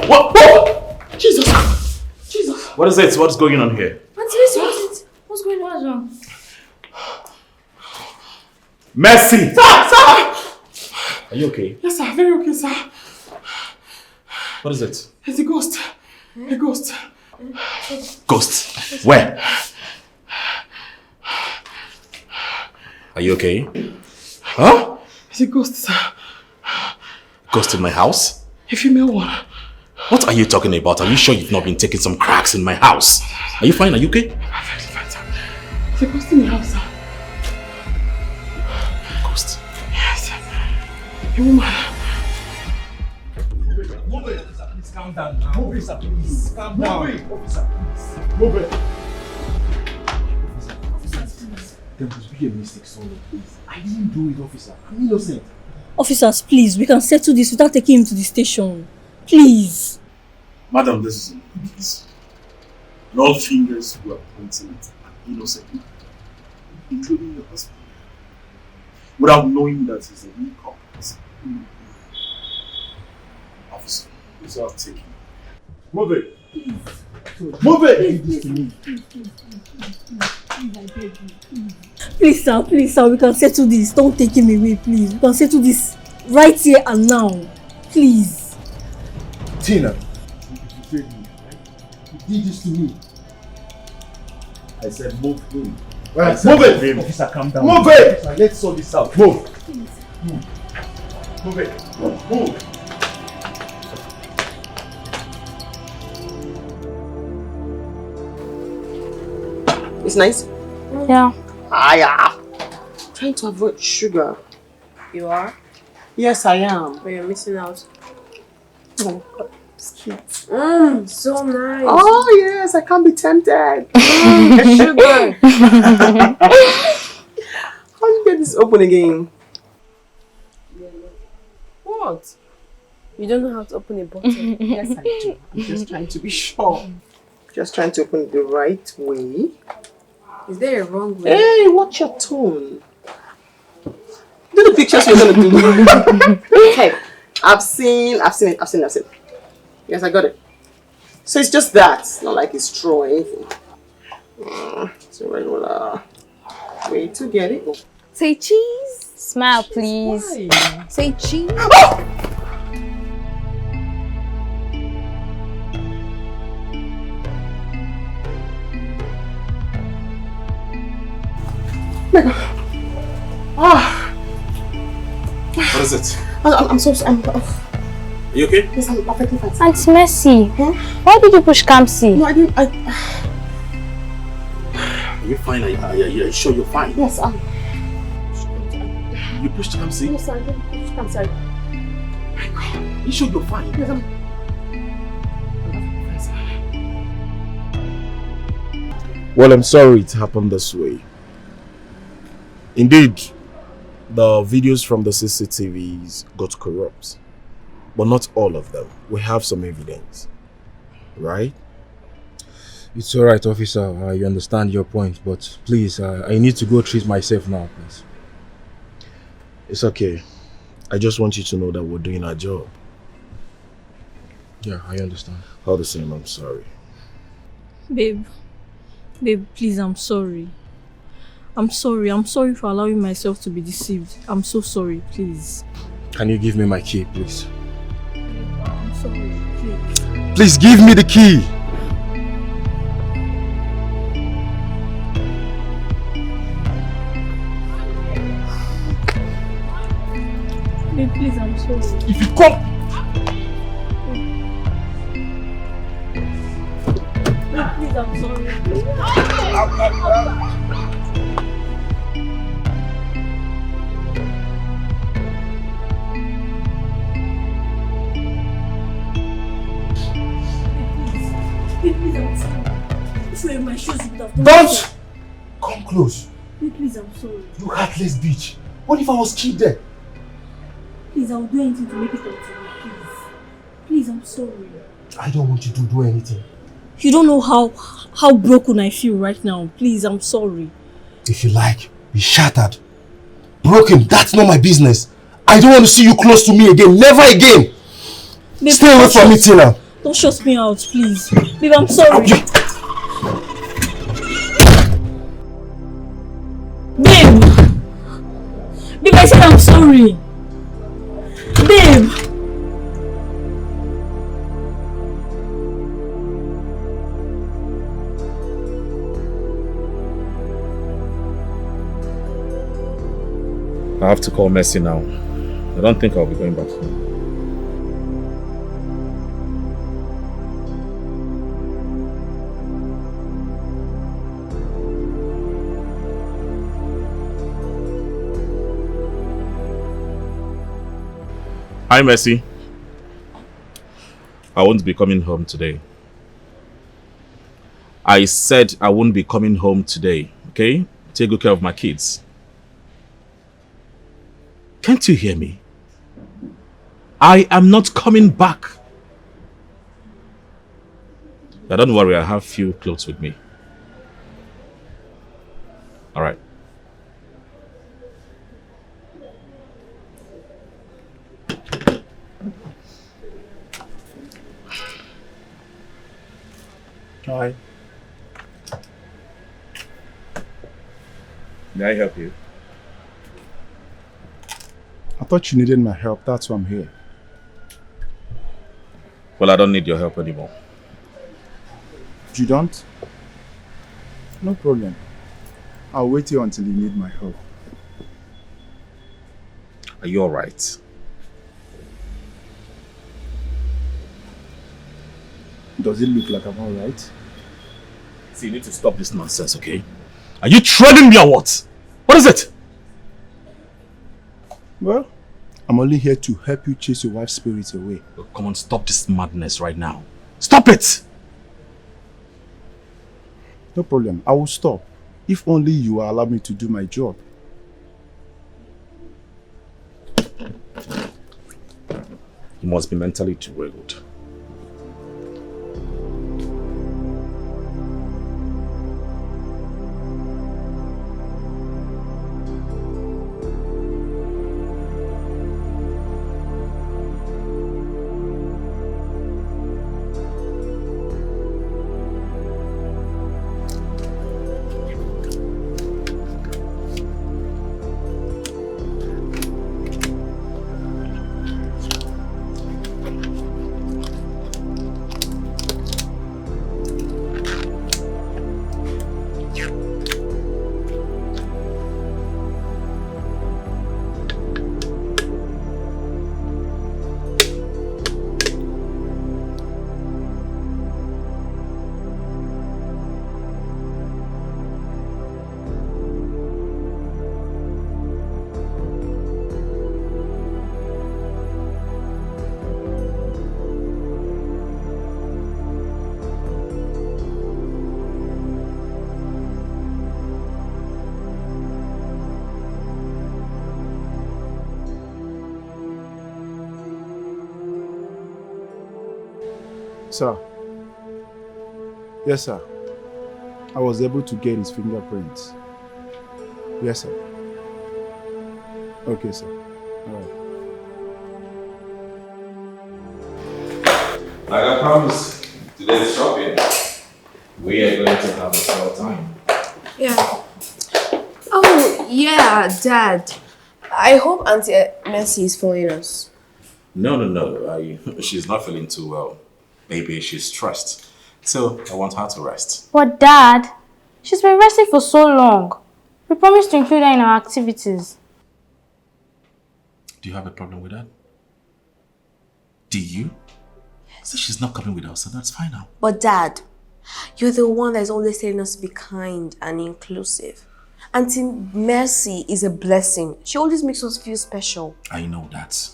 B: What?
L: Jesus!
B: What is it? What's going on here?
L: What's going on? What's wrong?
B: Mercy!
L: Sir!
B: Are you okay?
L: Yes, sir. Very okay, sir.
B: What is it?
L: It's a ghost. A ghost.
B: Ghost? Where? Are you okay? Huh?
L: It's a ghost, sir.
B: Ghost in my house?
L: A female one.
B: What are you talking about? Are you sure you've not been taking some cracks in my house? Are you fine? Are you okay?
L: Perfectly fine, sir. It's a ghost in the house, sir.
B: Ghost?
L: Yes. A woman.
Q: Please calm down now. Officer, please. Calm down. Officer, please.
I: Move it.
Q: Officer, please. There must be a mistake somewhere, please. I didn't do it, officer. I'm innocent.
G: Officers, please, we can settle this without taking him to the station. Please.
J: Madam, this is please. And all fingers who are pointing at an innocent man, including your husband, without knowing that he's a weak cause. Officer, please I'll take him. Move it! Move it!
G: Please, sir, we can settle this. Don't take him away, please. We can settle this right here and now. Please.
J: Tina!
I: You did this to me.
J: I said move him.
I: Right,
J: move it!
I: Officer, calm down.
J: Move it!
I: Officer, let's sort this out.
J: Move!
I: Move it. Move.
C: It's nice?
K: Yeah.
C: Yeah. Trying to avoid sugar.
N: You are?
C: Yes, I am.
N: But you're missing out.
C: Oh, God. It's cute.
N: So nice.
C: Oh, yes, I can't be tempted.
N: Sugar.
C: How do you get this open again?
N: What? You don't know how to open a bottle?
C: Yes, I do. I'm just trying to be sure. Just trying to open it the right way.
N: Is there a wrong way?
C: Hey, watch your tone. Do the pictures you're gonna do. Okay, I've seen it. Yes, I got it. So it's just that. It's not like it's straw or anything. It's a regular way to get it.
K: Say cheese. Smile, please.
C: Why?
K: Say cheese.
J: What is it?
C: I'm so sorry.
J: Are you okay?
C: Yes, I'm perfectly fine.
K: Aunt Mercy, why did you push Kamsi?
C: No, I didn't.
J: Are you fine? Are you sure you're fine?
C: Yes,
J: You pushed Kamsi?
C: Yes, I didn't push Kamsi.
J: Are you sure you're fine?
C: Yes,
J: Well, I'm sorry it happened this way. Indeed, the videos from the CCTVs got corrupt. But not all of them. We have some evidence. Right?
Q: It's alright, officer. I understand your point, but please, I need to go treat myself now, please.
J: It's okay. I just want you to know that we're doing our job.
Q: Yeah, I understand.
J: All the same, I'm sorry.
G: Babe, please, I'm sorry. I'm sorry for allowing myself to be deceived. I'm so sorry, please.
Q: Can you give me my key, please?
G: I'm sorry, please.
Q: Please give me the key!
G: Babe, please, I'm sorry.
Q: If you come!
G: Babe, please, I'm sorry. My shoes would have done.
J: Don't come close.
G: Please, I'm sorry.
J: You heartless bitch. What if I was killed there?
G: Please, I'll do anything to make it up to you. Please. Please, I'm sorry.
J: I don't want you to do anything.
G: You don't know how broken I feel right now. Please, I'm sorry.
J: If you like, be shattered. Broken, that's not my business. I don't want to see you close to me again. Never again.
G: Babe,
J: stay away from me, Tina.
G: Don't shut me out, please. Babe, I'm sorry. Babe! Babe, I said I'm sorry. Babe!
B: I have to call Mercy now. I don't think I'll be going back home. Hi, Mercy. I won't be coming home today. I said I won't be coming home today, okay? Take good care of my kids. Can't you hear me? I am not coming back. Now don't worry, I have few clothes with me. All right.
F: Hi.
B: May I help you?
F: I thought you needed my help. That's why I'm here.
B: Well, I don't need your help anymore.
F: You don't? No problem. I'll wait here until you need my help.
B: Are you all right?
F: Does it look like I'm all right?
B: See, you need to stop this nonsense, okay? Are you threatening me or what? What is it?
F: Well, I'm only here to help you chase your wife's spirits away.
B: Well, come on, stop this madness right now. Stop it!
F: No problem. I will stop. If only you will allow me to do my job.
B: You must be mentally derailed.
F: Sir. Yes, sir. I was able to get his fingerprints. Yes, sir. Okay, sir. All right.
B: Like I promised, today's shopping. We are going to have a swell time.
N: Yeah. Oh, yeah, Dad. I hope Auntie Mercy is following us.
B: No. She's not feeling too well. Maybe she's stressed. So I want her to rest.
K: But Dad, she's been resting for so long. We promised to include her in our activities.
B: Do you have a problem with that? Do you? So she's not coming with us, so that's fine now.
N: But Dad, you're the one that's always telling us to be kind and inclusive. Auntie Mercy is a blessing. She always makes us feel special.
B: I know that.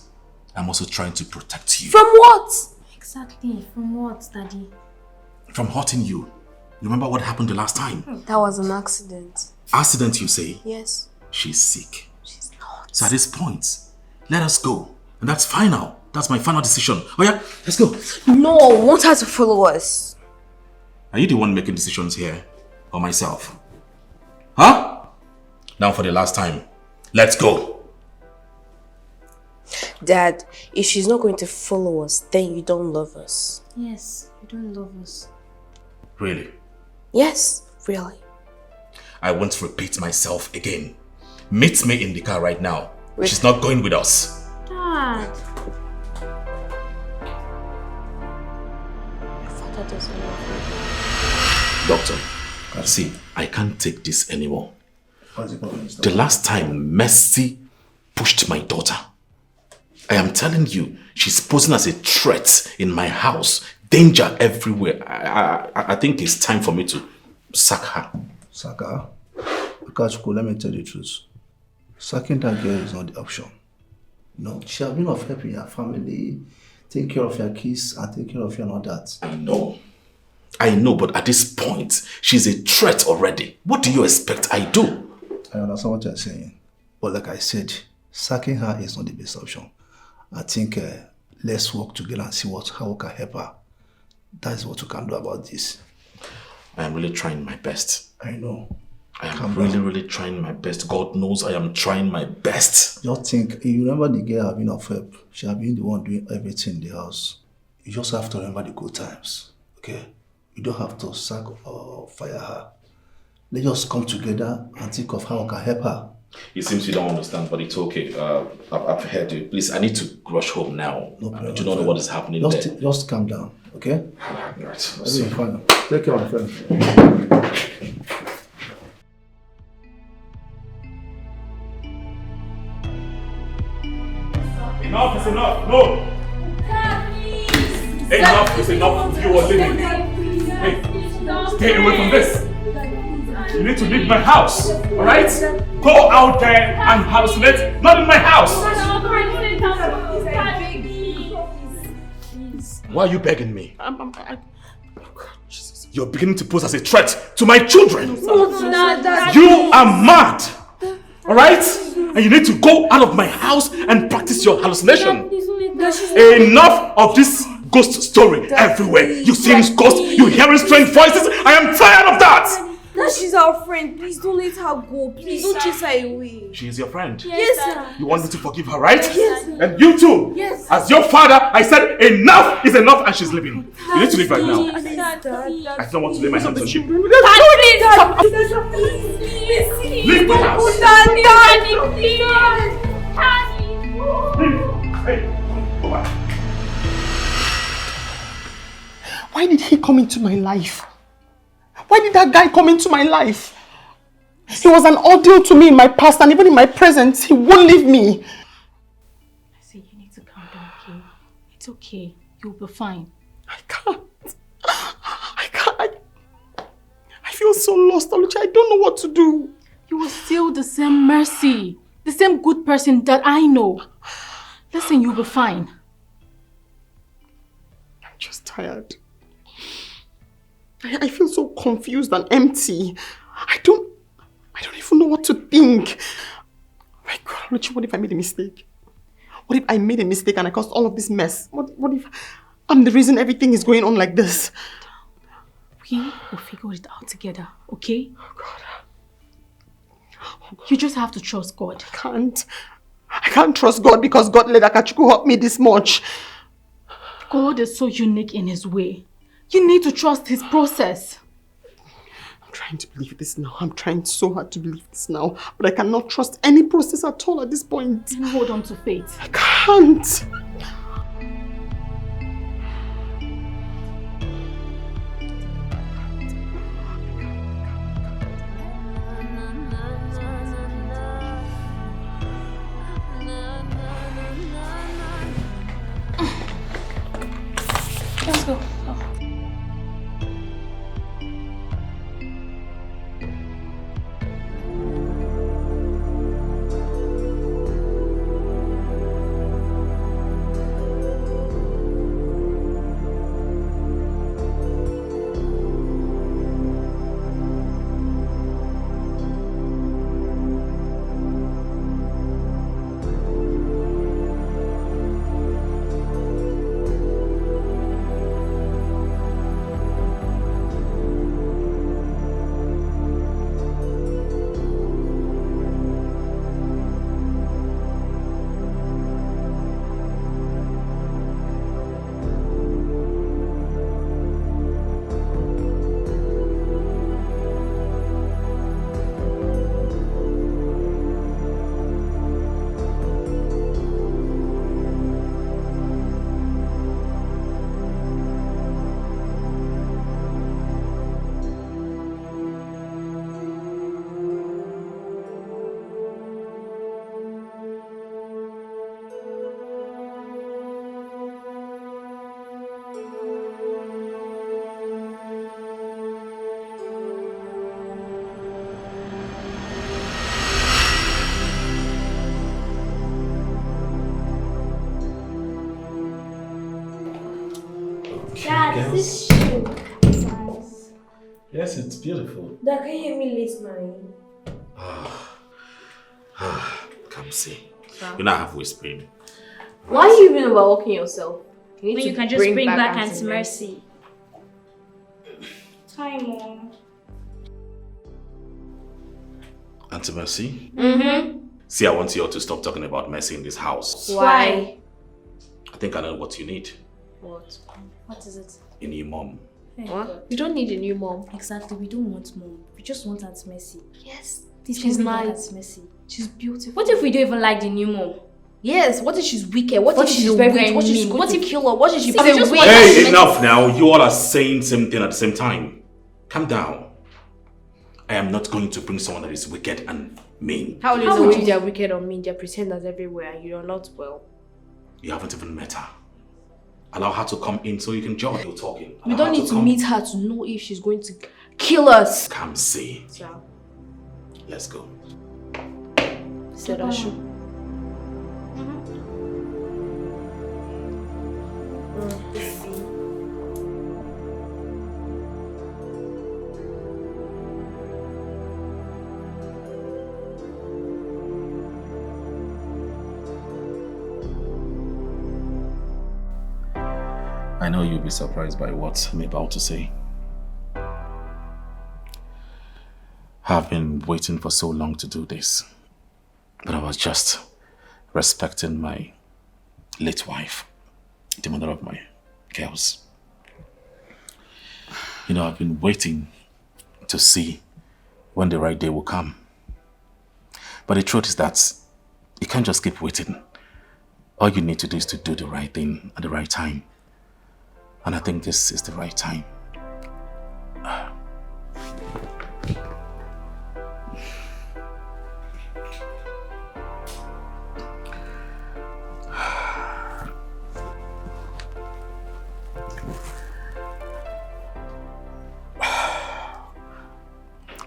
B: I'm also trying to protect you.
N: From what?
K: Exactly. From what, Daddy?
B: From hurting you. Remember what happened the last time?
N: That was an accident.
B: Accident, you say?
N: Yes.
B: She's sick.
N: She's not.
B: So at this point, let us go. And that's final. That's my final decision. Oh yeah, let's go.
N: No, I want her to follow us.
B: Are you the one making decisions here? Or myself? Huh? Now for the last time. Let's go.
N: Dad, if she's not going to follow us, then you don't love us.
K: Yes, you don't love us.
B: Really?
N: Yes, really.
B: I won't repeat myself again. Meet me in the car right now.
N: Wait.
B: She's not going with us.
K: Dad.
N: My father doesn't love me.
B: Doctor, see, I can't take this anymore.
H: What's the problem?
B: The last time Mercy pushed my daughter, I am telling you, she's posing as a threat in my house. Danger everywhere. I think it's time for me to sack her.
H: Sack her? Akachuku, let me tell you the truth. Sacking that girl is not the option. No, she has been of help in your family, take care of your kids, and take care of you and all that.
B: I know, but at this point, she's a threat already. What do you expect I do?
H: I understand what you're saying. But like I said, sacking her is not the best option. I think let's work together and see how we can help her. That is what we can do about this.
B: I am really trying my best.
H: I know.
B: I am really trying my best. God knows I am trying my best.
H: Just think, you remember the girl having of help. She has been the one doing everything in the house. You just have to remember the good times, okay? You don't have to sack or fire her. Let's just come together and think of how we can help her.
B: It seems you don't understand, but it's okay. I've heard you. Please, I need to rush home now.
H: No problem.
B: I do not know what is happening there.
H: Just calm down, okay?
B: Right.
H: Fine. Take care, my friend.
J: Enough is enough. No. Enough is enough. You are leaving. Hey, stay away from this. You need to leave my house. All right? Go out there and hallucinate. Not in my house. Why are you begging me? You're beginning to pose as a threat to my children. You are mad. Alright? And you need to go out of my house and practice your hallucination. Enough of this ghost story everywhere. You seeing ghosts, you hearing strange voices. I am tired of that.
N: That she's our friend. Please don't let her go. Please don't chase her away.
B: She is your friend.
N: Yes, sir.
B: You want me to forgive her, right?
N: Yes.
B: And you too. Yes. As your father, I said enough is enough and she's leaving. You need to leave right now. I don't want to lay my hands on you. Leave my house.
N: Daddy,
J: Hey, go back.
C: Why did he come into my life? Why did that guy come into my life? He was an ordeal to me in my past and even in my present. He won't leave me.
P: See, you need to calm down, okay? It's okay. You'll be fine.
C: I can't. I feel so lost, Oluchi. I don't know what to do.
P: You are still the same Mercy. The same good person that I know. Listen, you'll be fine.
C: I'm just tired. I feel so confused and empty. I don't even know what to think. My God, Oluchi, what if I made a mistake? What if I made a mistake and I caused all of this mess? What if I'm the reason everything is going on like this?
P: We will figure it out together, okay? Oh God. You just have to trust God.
C: I can't trust God because God let Akachuku help me this much.
P: God is so unique in his way. You need to trust his process.
C: I'm trying to believe this now. I'm trying so hard to believe this now. But I cannot trust any process at all at this point.
P: Then hold on to faith.
C: I can't.
P: Let's go.
N: Dad, this shoe. Nice.
B: Yes, it's beautiful.
N: Dad, can you hear me listening?
B: Come see. You know I have whispering.
N: Why are you even overworking yourself?
G: When you can just bring back Auntie Mercy. Hi, Mom.
B: Auntie Mercy?
N: Mm-hmm.
B: See, I want you all to stop talking about Mercy in this house.
N: Why?
B: I think I know what you need.
N: What?
G: What is it?
B: A new mom.
N: What? You don't need a new mom.
G: Exactly, we don't want mom. We just want Auntie Mercy.
N: Yes.
G: Please
N: She's
G: bring back
N: nice.
G: Auntie Mercy.
N: She's beautiful.
G: What if we don't even like the new mom?
N: Yes, what if she's wicked? What if she's
G: very,
N: a
G: very
N: witch? What if she's
G: mean?
N: going
G: What
N: to
G: if-
N: kill her? What if she's
G: See,
N: a
G: just
N: witch?
B: Hey, enough now. You all are saying same thing at the same time. Calm down. I am not going to bring someone that is wicked and mean.
N: How will you know if they're wicked or mean? They're pretenders everywhere and you're not well.
B: You haven't even met her. Allow her to come in so you can join. You're talking.
N: We
B: Allow
N: don't
B: her
N: need to
B: come.
N: meet her to know if she's going to kill us.
B: Come see.
N: Yeah.
B: Let's go.
N: Said I should.
B: I know you'll be surprised by what I'm about to say. I've been waiting for so long to do this, but I was just respecting my late wife, the mother of my girls. You know, I've been waiting to see when the right day will come. But the truth is that you can't just keep waiting. All you need to do is to do the right thing at the right time. And I think this is the right time.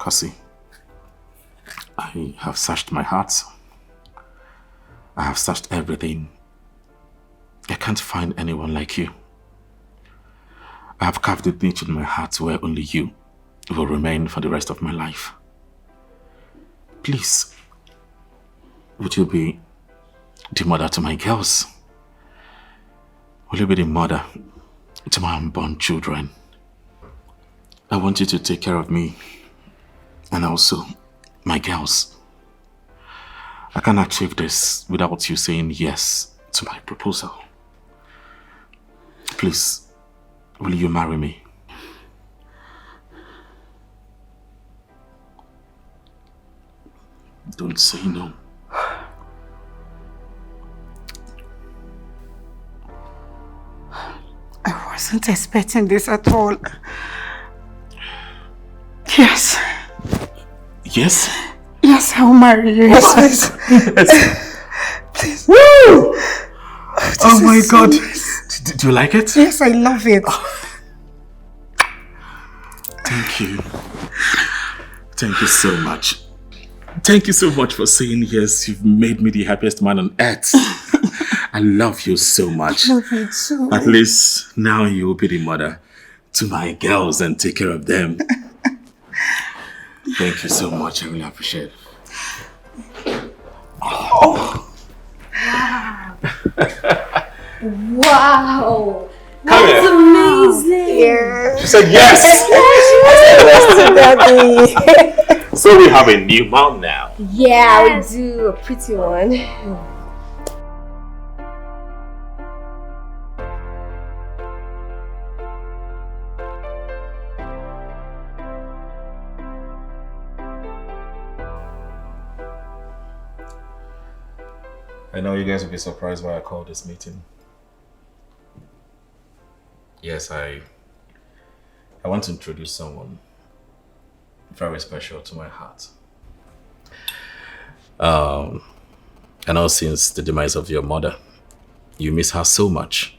B: Kasi, I have searched my heart. I have searched everything. I can't find anyone like you. I have carved a niche in my heart where only you will remain for the rest of my life. Please, would you be the mother to my girls? Will you be the mother to my unborn children? I want you to take care of me and also my girls. I can't achieve this without you saying yes to my proposal. Please, will you marry me? Don't say no.
O: I wasn't expecting this at all. Yes.
B: Yes?
O: Yes, I'll marry you.
B: Yes,
O: please. Please.
B: Woo! Oh my
O: is so
B: God.
O: nice.
B: Do you like it?
O: Yes, I love it.
B: Thank you. Thank you so much. Thank you so much for saying yes. You've made me the happiest man on earth. I love you so much.
O: I love you too.
B: At least now you will be the mother to my girls and take care of them. Thank you so much. I really appreciate it.
O: Oh.
G: Wow.
B: Come
G: That's
B: here.
G: amazing.
B: She said yes.
G: Daddy.
B: So we have a new mom now.
N: Yeah, we do. A pretty one.
B: I know you guys will be surprised why I called this meeting. Yes, I want to introduce someone very special to my heart. I know since the demise of your mother, you miss her so much.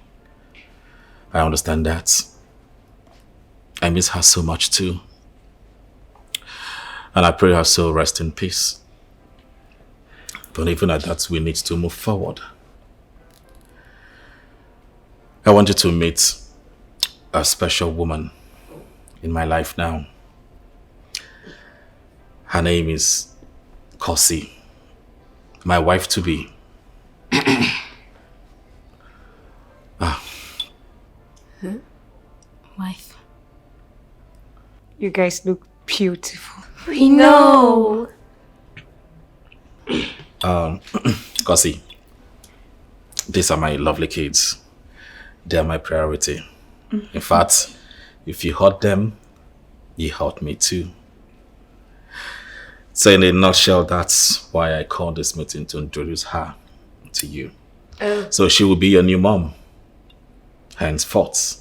B: I understand that. I miss her so much too. And I pray her soul rest in peace. But even at that, we need to move forward. I want you to meet a special woman in my life now. Her name is Kosi, my wife to be.
P: wife.
R: You guys look beautiful.
N: We know.
B: Kosi, these are my lovely kids. They are my priority. In fact, if you hurt them, you hurt me too. So in a nutshell, that's why I called this meeting to introduce her to you. So she will be your new mom. Henceforth,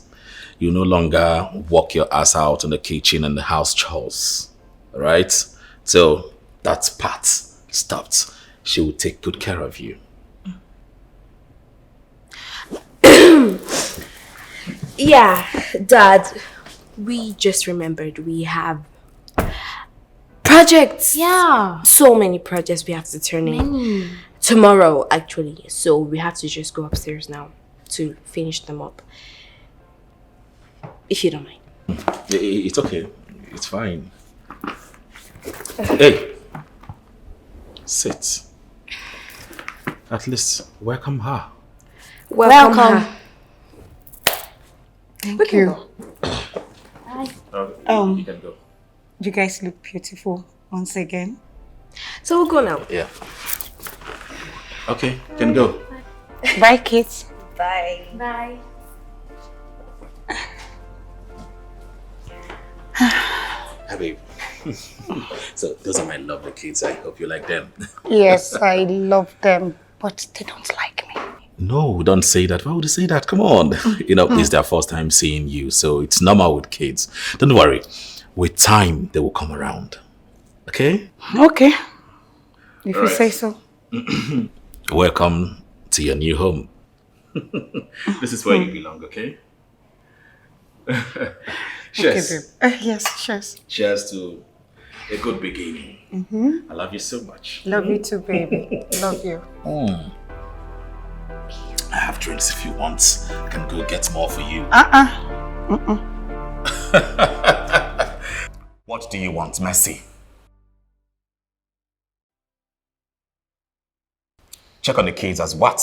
B: you no longer walk your ass out in the kitchen and the house chores. Alright? So that part stopped. She will take good care of you.
N: Yeah, Dad, we just remembered we have projects.
K: Yeah.
N: So many projects we have to turn in. Tomorrow, actually. So we have to just go upstairs now to finish them up. If you don't mind.
B: It's okay. It's fine. Hey. Sit. At least welcome her.
N: Welcome her.
R: Thank you.
B: You can go.
R: You guys look beautiful once again.
N: So we'll go now.
B: Yeah. Okay, can go.
R: Bye, kids.
N: Bye.
K: Bye.
B: Hi, babe. So those are my lovely kids. I hope you like them.
R: Yes, I love them, but they don't like me.
B: No, don't say that. Why would you say that? Come on. You know, it's their first time seeing you, so it's normal with kids. Don't worry. With time, they will come around. Okay?
R: Okay. If you
B: Right.
R: say so.
B: Welcome to your new home. This is where you belong, okay? Cheers.
R: Okay, babe. Yes, cheers.
B: Cheers to a good beginning. I love you so much.
R: Love you too, baby. Love you.
B: I have drinks if you want. I can go get more for you. What do you want, Mercy? Check on the kids as what?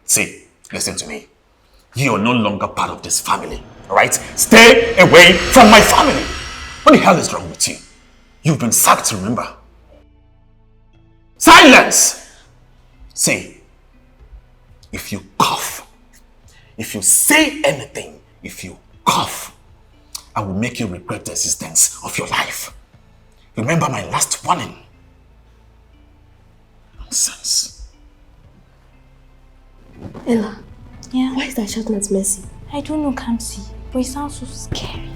B: See, listen to me. You are no longer part of this family, alright? Stay away from my family! What the hell is wrong with you? You've been sacked, remember? Silence! See, if you cough, if you say anything, if you cough, I will make you regret the existence of your life. Remember my last warning. Nonsense.
N: Ella.
K: Yeah?
N: Why is that shouting at Mercy?
K: I don't know, Kamsi, but it sounds so scary.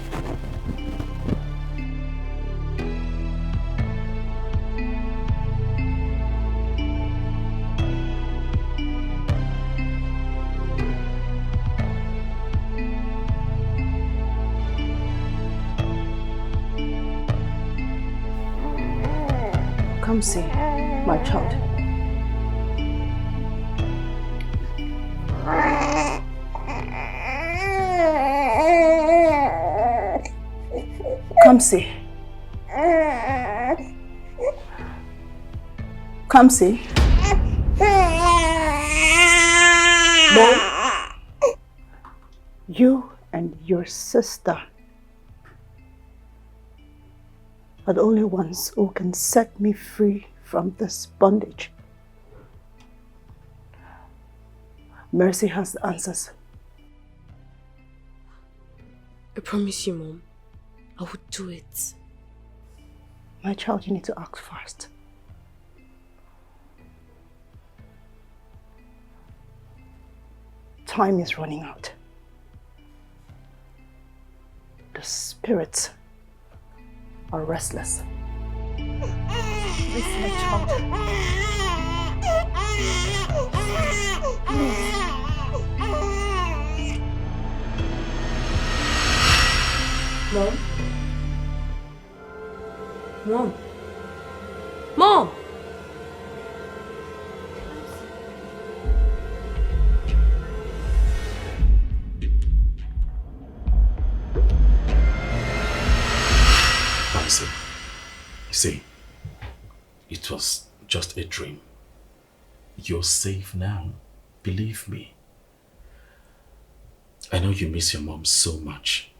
C: Come see, my child. Come see. Come see. Mom, you and your sister are the only ones who can set me free from this bondage. Mercy has the answers.
N: I promise you, Mom. I would do it.
C: My child, you need to act first. Time is running out. The spirits are restless. This is my child.
N: Mom? Mom? Mom!
B: Listen, you see, it was just a dream. You're safe now. Believe me. I know you miss your mom so much.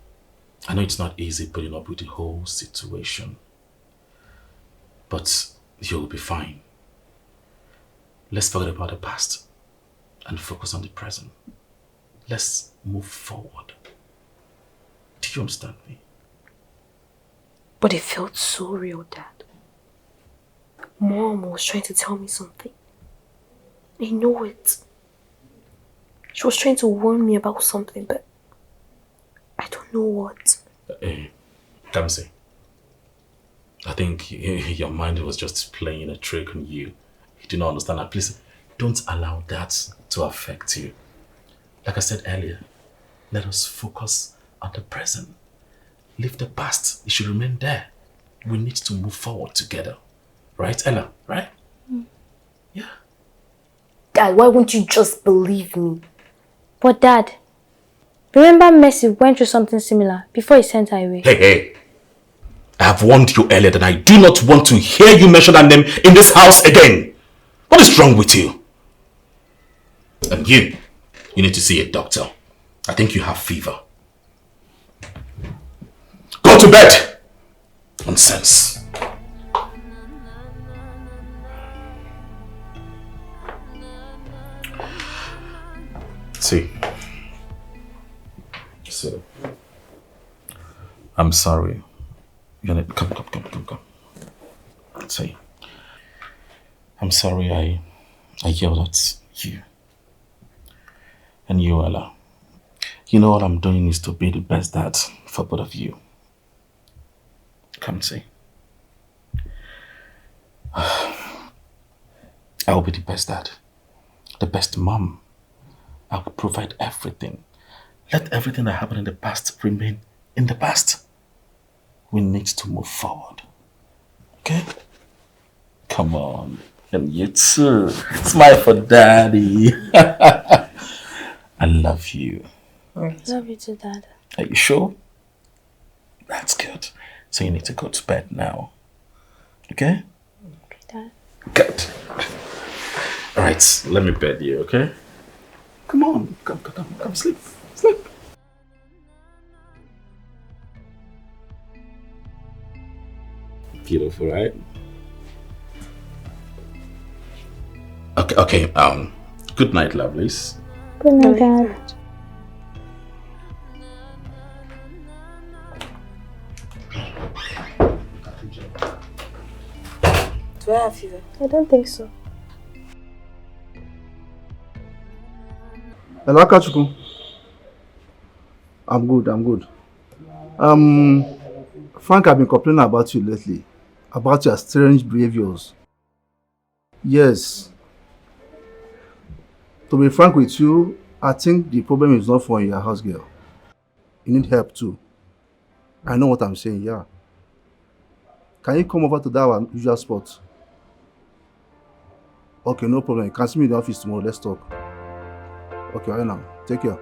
B: I know it's not easy putting up with the whole situation, but you'll be fine. Let's forget about the past and focus on the present. Let's move forward. Do you understand me?
N: But it felt so real, Dad. Mom was trying to tell me something. I know it. She was trying to warn me about something, but I don't know what.
B: Hey, Kamsi. I think your mind was just playing a trick on you. You do not understand that. Please, don't allow that to affect you. Like I said earlier, let us focus on the present. Leave the past. It should remain there. We need to move forward together. Right, Ella? Right? Yeah.
N: Dad, why won't you just believe me?
K: But Dad, remember Mercy went through something similar before he sent her away.
B: Hey. I have warned you earlier that I do not want to hear you mention that name in this house again. What is wrong with you? And you need to see a doctor. I think you have fever. Go to bed! Nonsense. See. So, I'm sorry. Come. See. I'm sorry I yelled at you. And you, Ella. You know all I'm doing is to be the best dad for both of you. Come see. I will be the best dad. The best mom. I will provide everything. Let everything that happened in the past remain in the past. We need to move forward. Okay? Come on. And you too. Smile for daddy. I love you.
K: Love you too, Dad.
B: Are you sure? That's good. So you need to go to bed now. Okay?
K: Okay, Dad.
B: Good. Alright, let me bed you, okay? Come on. Come sleep. Sleep. Beautiful, right? Okay, good night, lovelies.
K: Good night, Dad.
N: Do I have fever?
K: I don't think so.
H: Hello, Akachuku. I'm good. Frank, I've been complaining about you lately. About your strange behaviors. Yes. To be frank with you, I think the problem is not for your house girl. You need help too. I know what I'm saying, yeah. Can you come over to that our usual spot? Okay, no problem. You can see me in the office tomorrow. Let's talk. Okay, right now. Take care.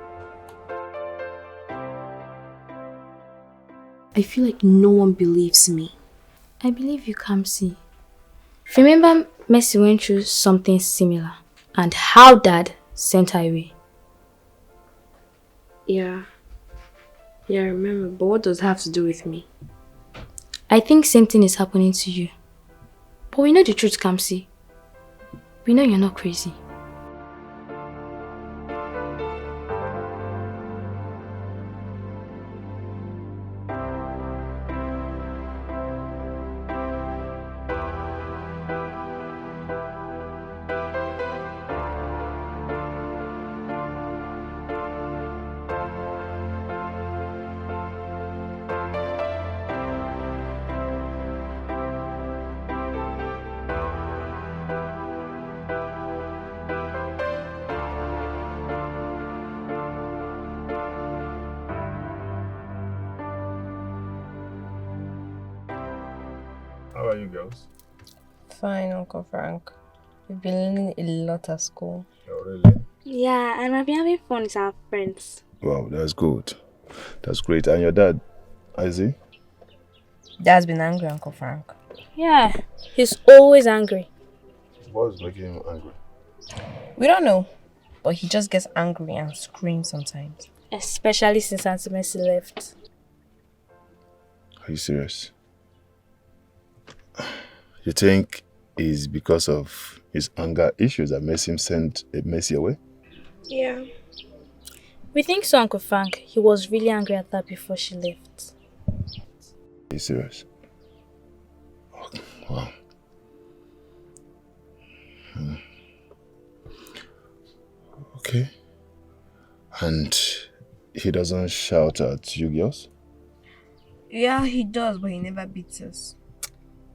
N: I feel like no one believes me.
K: I believe you, Kamsi. Remember Mercy went through something similar and how Dad sent her away.
N: Yeah, I remember. But what does that have to do with me?
K: I think same thing is happening to you. But we know the truth, Kamsi. We know you're not crazy.
Q: How are you girls?
S: Fine, Uncle Frank. We've been learning a lot at school.
Q: Oh, really?
K: Yeah, and I've been having fun with our friends.
Q: Wow, that's good. That's great. And your dad, is he?
S: Dad's been angry, Uncle Frank.
K: Yeah, he's always angry.
Q: What's making him angry?
S: We don't know, but he just gets angry and screams sometimes.
K: Especially since Auntie Mercy left.
I: Are you serious? You think it's because of his anger issues that makes him send Mercy away?
K: Yeah. We think so, Uncle Frank. He was really angry at her before she left.
I: Are you serious? Oh, wow. Okay. And he doesn't shout at you girls?
S: Yeah, he does, but he never beats us.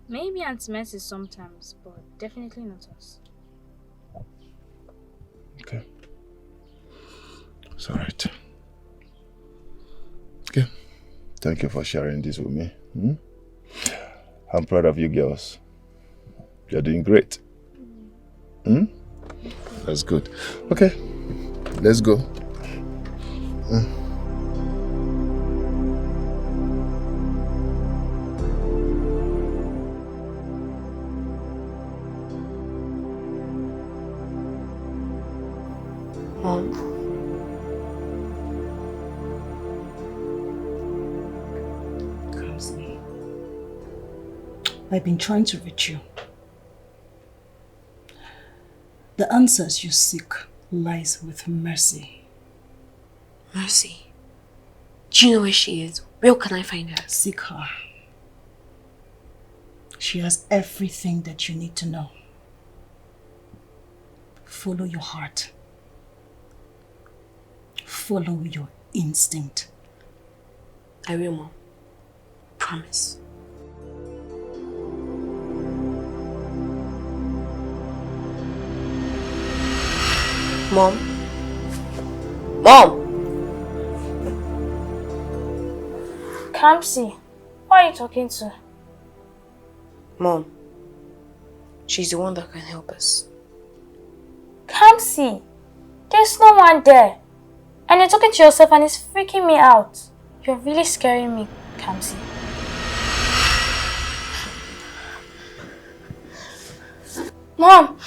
K: Maybe Aunt Mercy sometimes, but definitely not us.
I: Okay. It's alright. Okay. Thank you for sharing this with me. I'm proud of you girls. You're doing great. That's good. Okay. Let's go.
N: Mom?
T: Kamsi, I've been trying to reach you. The answers you seek lies with Mercy.
N: Mercy? Do you know where she is? Where can I find her?
T: Seek her. She has everything that you need to know. Follow your heart. Follow your instinct.
N: I will, Mom. Promise. Mom? Mom!
K: Kamsi, who are you talking to?
N: Mom. She's the one that can help us.
K: Kamsi, there's no one there. And you're talking to yourself and it's freaking me out. You're really scaring me, Kamsi. Mom!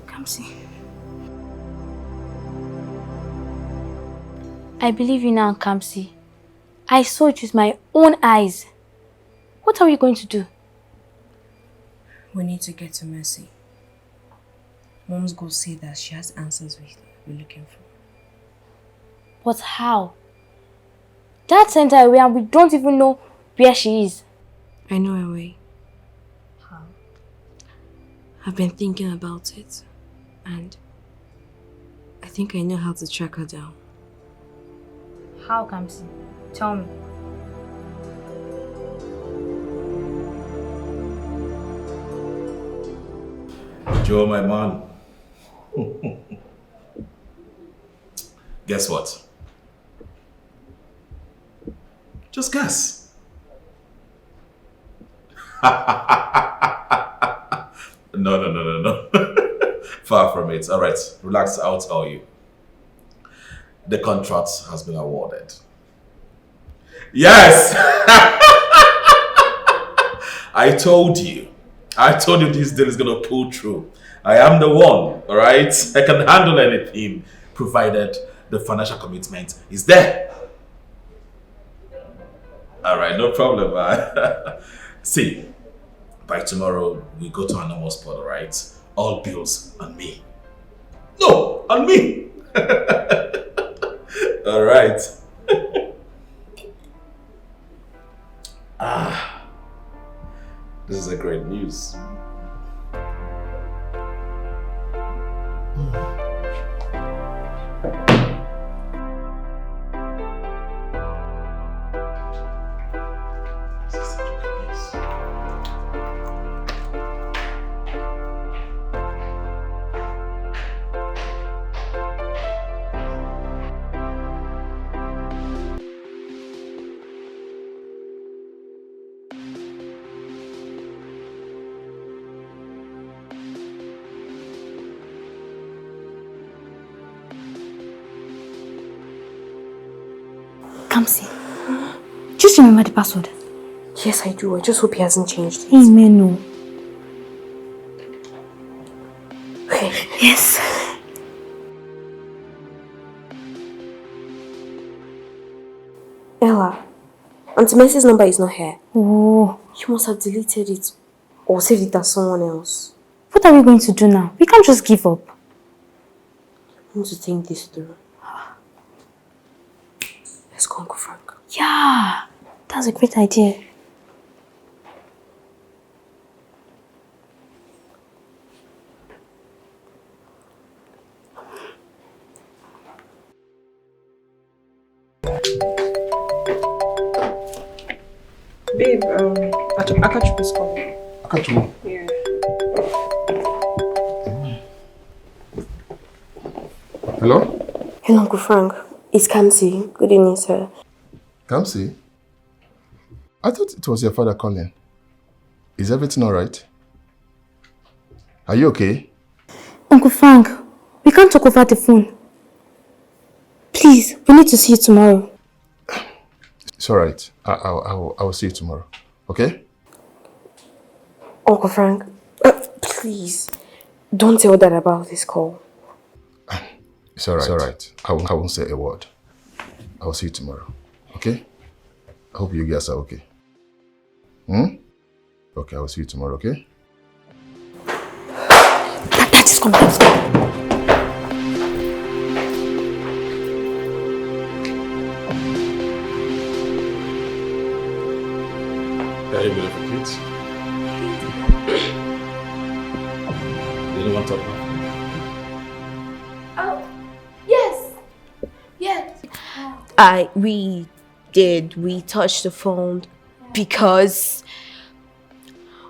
K: Kamsi. I believe you now, Kamsi. I saw it with my own eyes. What are we going to do?
S: We need to get to Mercy. Mom's go say that she has answers we're looking for.
K: But how? Dad sent her away and we don't even know where she is.
N: I know a way.
S: How?
N: I've been thinking about it, and I think I know how to track her down.
K: How, Kamsi? Tell me.
B: Joe, my man. Guess what? Just guess. No. Far from it. All right, relax. I'll tell you. The contract has been awarded. Yes! I told you this deal is gonna pull through. I am the one, all right? I can handle anything, provided the financial commitment is there. All right, no problem, man. See, by tomorrow, we go to our normal spot, all right? All bills on me. No, on me. All right. This is a great news.
K: Kamsi, just remember the password.
N: Yes, I do. I just hope he hasn't changed it.
K: Amen, no.
N: Okay.
K: Yes.
N: Auntie Mercy's number is not here.
K: Oh.
N: You must have deleted it or saved it as someone else.
K: What are we going to do now? We can't just give up.
N: I need to think this through. Let's go, Uncle Frank.
K: Yeah, that's a great idea.
S: Babe, Akachuku's coming.
H: Akachuku?
S: Yeah.
H: Hello?
N: Hello, Uncle Frank. It's Kamsi. Good evening, sir.
H: Kamsi? I thought it was your father calling. Is everything alright? Are you okay?
K: Uncle Frank, we can't talk over the phone. Please, we need to see you tomorrow.
H: It's alright. I will see you tomorrow. Okay?
N: Uncle Frank, please, don't tell Dad about this call.
H: It's alright. I won't say a word. I will see you tomorrow. Okay? I hope you guys are okay. Okay, I will see you tomorrow, okay?
N: That is coming.
B: Are you beautiful kids? You don't want to talk about it?
N: Oh, yes. We touched the phone because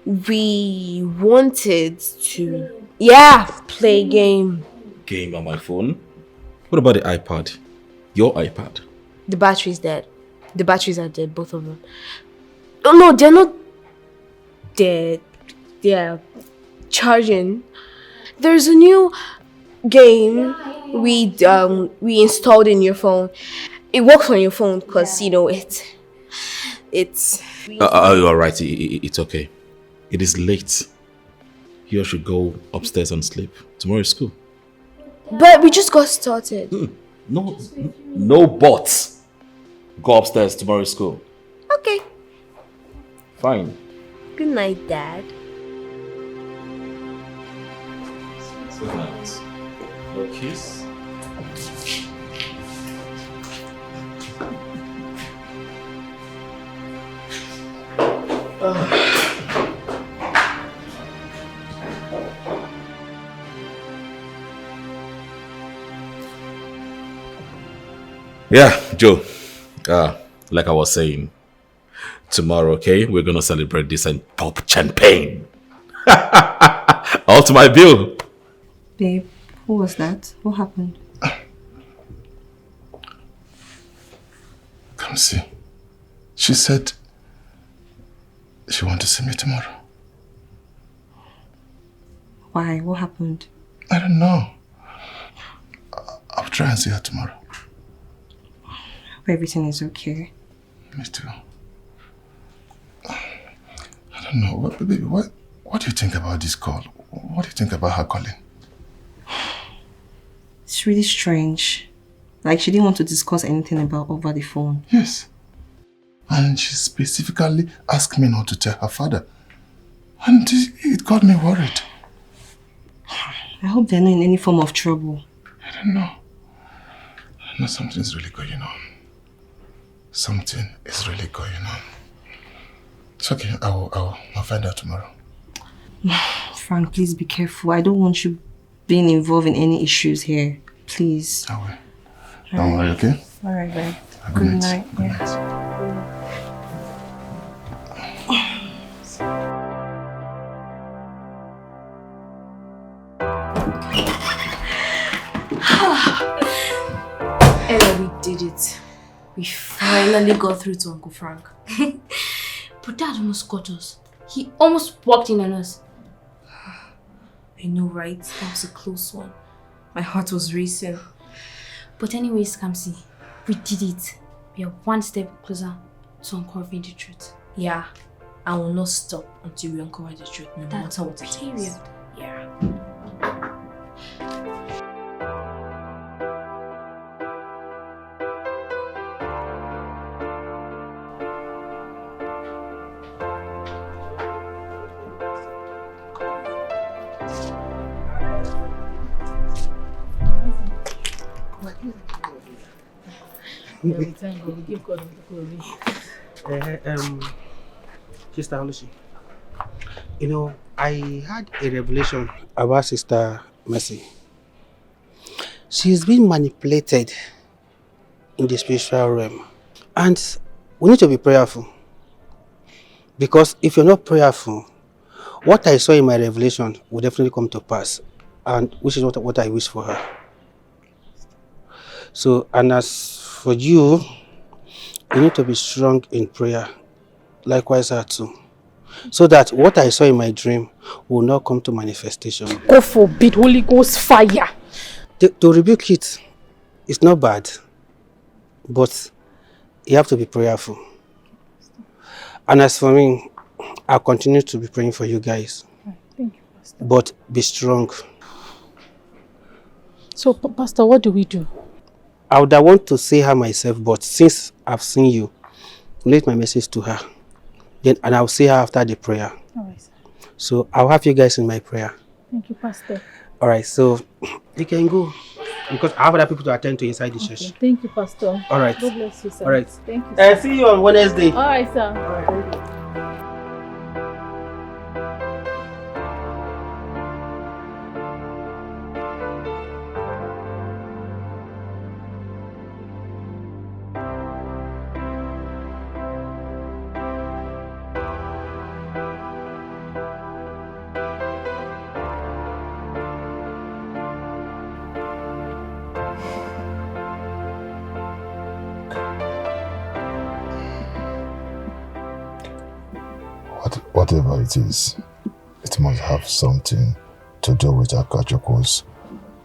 N: we wanted to, play a game.
B: Game on my phone? What about the iPad? Your iPad?
N: The battery's dead. The batteries are dead, both of them. Oh no, they're not dead. They're charging. There's a new game we installed in your phone. It works on your phone because it's.
B: You are right. It's okay. It is late. You should go upstairs and sleep. Tomorrow is school.
N: But we just got started.
B: No buts. Go upstairs. Tomorrow is school.
N: Okay.
B: Fine.
N: Good night, Dad.
B: Good night. No kiss. Yeah, Joe. Like I was saying, tomorrow, okay, we're gonna celebrate this and pop champagne. All to my bill.
S: Babe, who was that? What happened?
H: Come see. She said she wants to see me tomorrow.
S: Why? What happened?
H: I don't know. I'll try and see her tomorrow.
S: Hope everything is okay.
H: Me too. I don't know. Baby, what do you think about this call? What do you think about her calling?
S: It's really strange. Like she didn't want to discuss anything about over the phone.
H: Yes. And she specifically asked me not to tell her father. And it got me worried.
S: I hope they're not in any form of trouble.
H: I don't know. I know something's really going on. Something is really going on. It's okay. I'll find out tomorrow.
S: Frank, please be careful. I don't want you being involved in any issues here. Please.
H: I will. Don't worry, okay?
S: Alright, babe.
H: Good night.
S: Good night.
N: Ella, we did it. We finally got through to Uncle Frank.
K: But Dad almost got us. He almost walked in on us.
N: I know, right? That was a close one. My heart was racing.
K: But anyways, Kamsi, we did it. We are one step closer to uncovering the truth.
N: Yeah, I will not stop until we uncover the truth, no matter what it is. Yeah.
P: Yeah, we thank God. We give God all the glory.
U: Sister Olusi, you know, I had a revelation about Sister Mercy. She's been manipulated in the spiritual realm. And we need to be prayerful. Because if you're not prayerful, what I saw in my revelation will definitely come to pass. And which is what I wish for her. So, and as for you, you need to be strong in prayer. Likewise her too. So that what I saw in my dream will not come to manifestation.
P: God forbid, Holy Ghost fire.
U: To rebuke it, it's not bad. But you have to be prayerful. And as for me, I'll continue to be praying for you guys.
P: Thank you, Pastor.
U: But be strong.
P: So, Pastor, what do we do?
U: I would want to see her myself, but since I've seen you, relate my message to her. Then, and I'll see her after the prayer.
P: All right, sir.
U: So I'll have you guys in my prayer.
P: Thank you, Pastor.
U: All right, so you can go because I have other people to attend to inside the church.
P: Thank you, Pastor.
U: All right.
P: God bless you, sir.
U: All right.
P: Thank you, sir.
U: See you on Wednesday.
P: All right, sir.
U: All right, thank you.
I: Whatever it is, it must have something to do with Akajoko's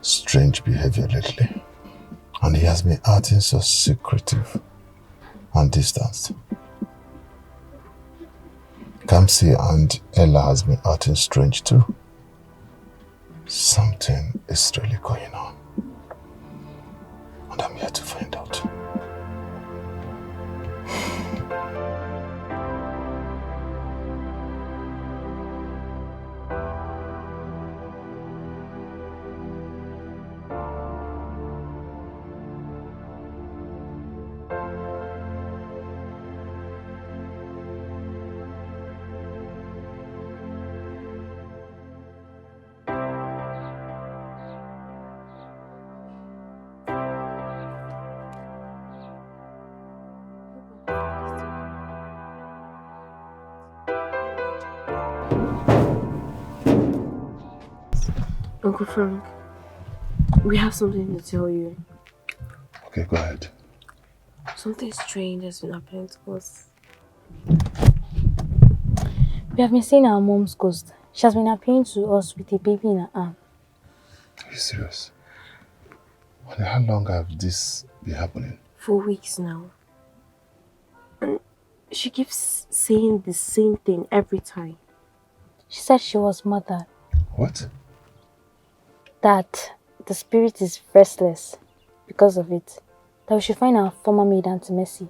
I: strange behavior lately. And he has been acting so secretive and distant. Kamsi and Ella has been acting strange too. Something is really going on. And I'm here to find out.
N: Uncle Frank, we have something to tell you.
I: Okay, go ahead.
N: Something strange has been happening to us.
K: We have been seeing our mom's ghost. She has been appearing to us with a baby in her arm.
I: Are you serious? And how long have this been happening?
N: 4 weeks now. And she keeps saying the same thing every time.
K: She said she was murdered.
I: What?
K: That the spirit is restless because of it. That we should find our former maid, Auntie Mercy.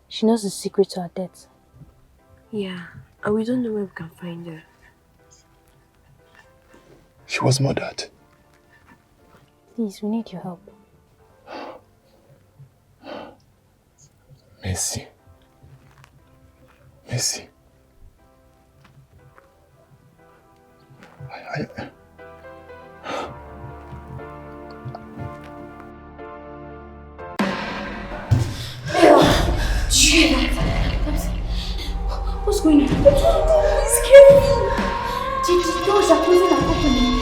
K: She knows the secret to her death.
N: Yeah, and we don't know where we can find her.
I: She was murdered.
K: Please, we need your help.
I: Mercy. Mercy.
D: Did you hear that? What's going on? It's scary. The doors are closing and opening.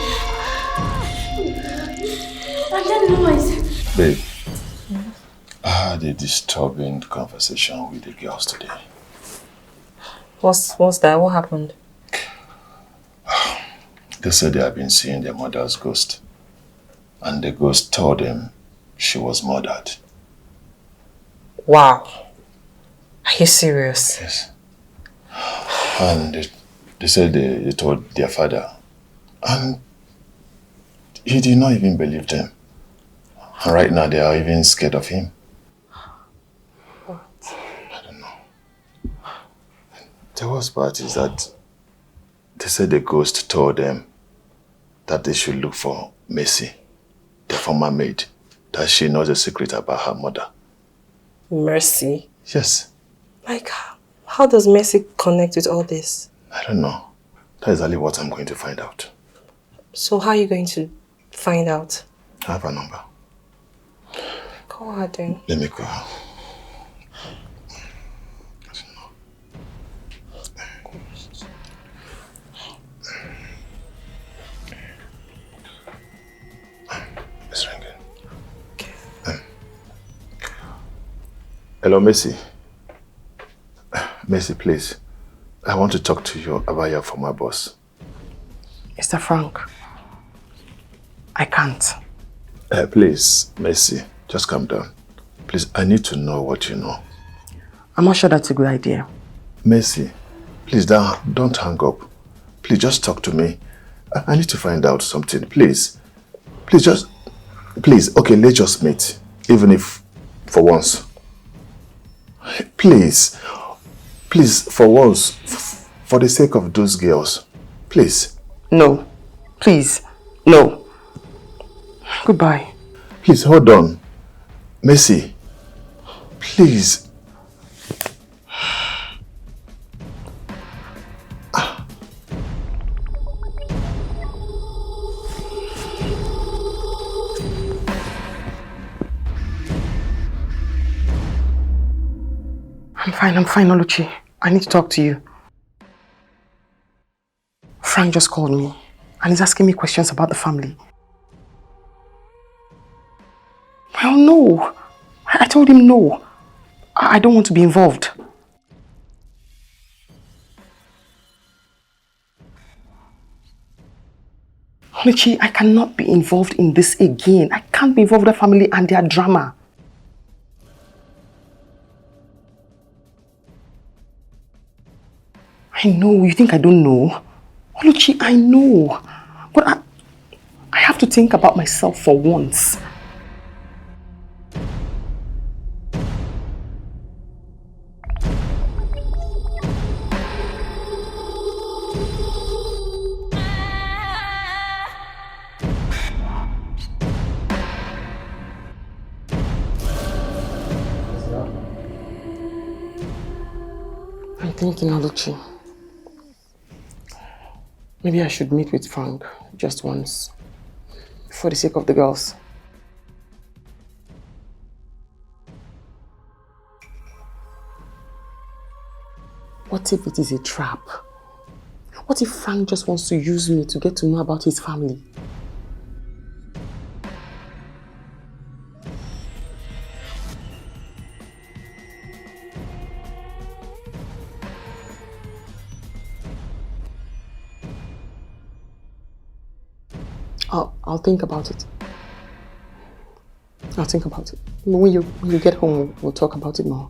D: And that noise.
B: Babe, I had a disturbing conversation with the girls today.
V: What's that? What happened?
B: They said they have been seeing their mother's ghost. And the ghost told them she was murdered.
V: Wow. Are you serious?
B: Yes. And they said they told their father. And he did not even believe them. And right now they are even scared of him.
V: What?
B: I don't know. The worst part is that they said the ghost told them that they should look for Mercy, their former maid. that she knows a secret about her mother.
V: Mercy?
B: Yes.
V: Like, how does Mercy connect with all this?
B: I don't know. That is only what I'm going to find out.
V: So how are you going to find out?
B: I have a number.
V: Go ahead then.
B: Let me go. It's ringing. Okay. Hello, Mercy. Mercy, please. I want to talk to you about your former boss.
U: Mr. Frank, I can't.
B: Please, Mercy, just calm down. Please, I need to know what you know.
U: I'm not sure that's a good idea.
B: Mercy, please don't hang up. Please just talk to me. I need to find out something, please. Please, okay, let's just meet. Even if for once. Please, for once, for the sake of those girls, please.
U: No, please, no. Goodbye.
B: Please, hold on. Mercy, please.
U: I'm fine, Oluchi. I need to talk to you. Frank just called me and he's asking me questions about the family. Well, no. I told him no. I don't want to be involved. Oluchi, I cannot be involved in this again. I can't be involved with the family and their drama. I know, you think I don't know? Oluchi, I know. But I have to think about myself for once. I'm thinking, Oluchi. Maybe I should meet with Frank just once, for the sake of the girls. What if it is a trap? What if Frank just wants to use me to get to know about his family? I'll think about it. I'll think about it. When you get home, we'll talk about it more.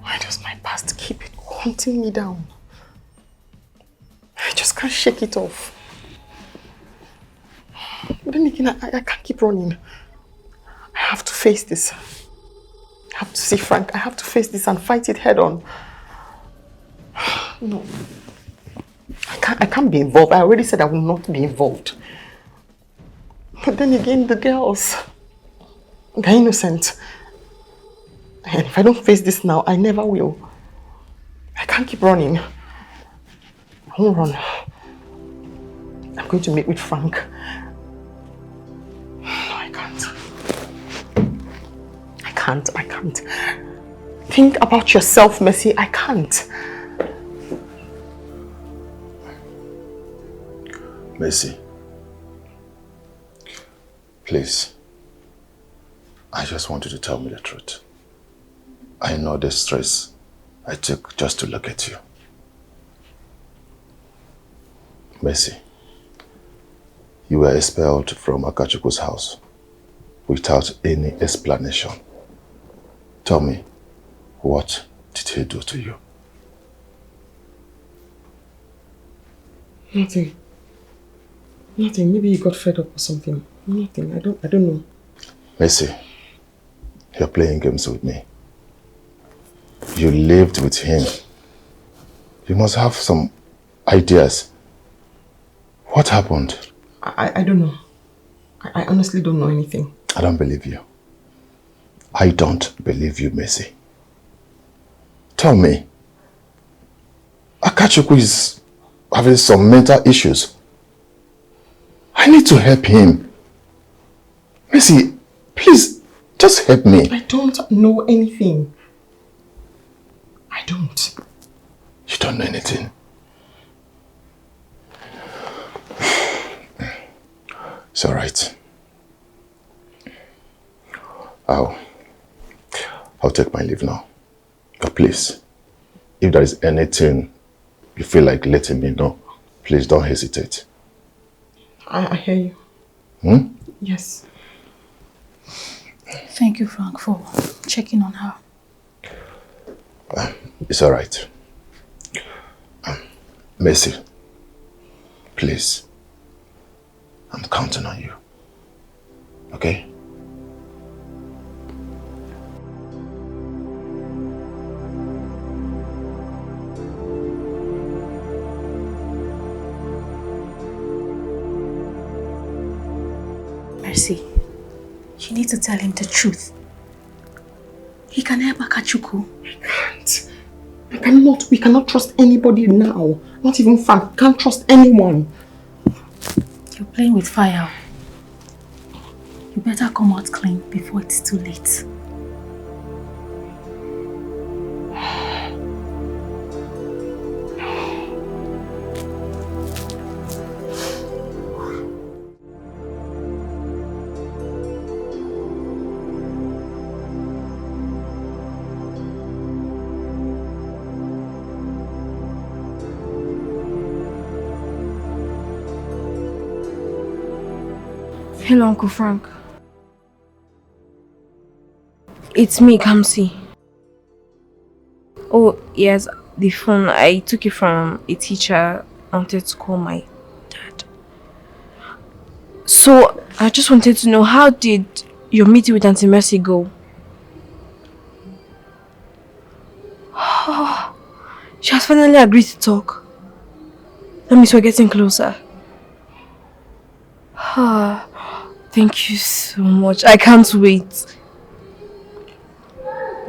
U: Why does my past keep hunting me down? I just can't shake it off. But then again, I can't keep running. I have to face this. I have to see Frank. I have to face this and fight it head on. No. I can't be involved. I already said I will not be involved. But then again, the girls, they're innocent. And if I don't face this now, I never will. I can't keep running. I won't run. I'm going to meet with Frank. No, I can't. I can't. Think about yourself, Mercy. I can't.
B: Mercy, please. I just want you to tell me the truth. I know the stress I took just to look at you. Mercy, you were expelled from Akachukwu's house without any explanation. Tell me, what did he do to you?
U: Nothing. Maybe he got fed up or something.
L: Anything. I don't know.
I: Mercy, you're playing games with me. You lived with him. You must have some ideas. What happened?
L: I don't know. I honestly don't know anything.
I: I don't believe you. I don't believe you, Mercy. Tell me. Akachukwu is having some mental issues. I need to help him. Mercy, please, just help me.
L: I don't know anything. I don't.
I: You don't know anything? It's all right. I'll take my leave now. But please, if there is anything you feel like letting me know, please don't hesitate.
L: I hear you.
I: Hmm?
L: Yes.
P: Thank you, Frank, for checking on her.
I: It's all right. Mercy, please. I'm counting on you. Okay?
P: Mercy, you need to tell him the truth. He can help Akachukwu.
L: I can't. We cannot trust anybody now. Not even Frank. Can't trust anyone.
P: You're playing with fire. You better come out clean before it's too late.
N: Hello, Uncle Frank. It's me, Kamsi. Oh, yes, the phone. I took it from a teacher. I wanted to call my dad. So, I just wanted to know, how did your meeting with Auntie Mercy go? Oh, she has finally agreed to talk. That means we're getting closer. Ah. Thank you so much. I can't wait.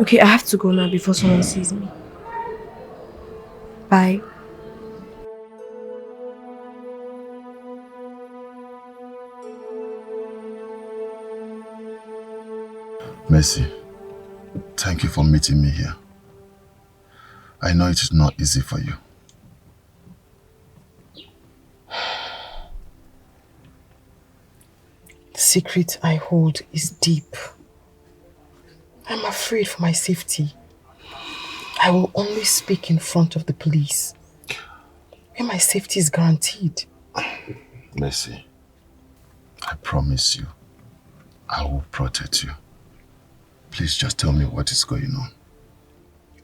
N: Okay, I have to go now before someone sees me. Bye.
I: Mercy, thank you for meeting me here. I know it is not easy for you.
L: The secret I hold is deep. I'm afraid for my safety. I will only speak in front of the police, where my safety is guaranteed.
I: Mercy, I promise you, I will protect you. Please just tell me what is going on.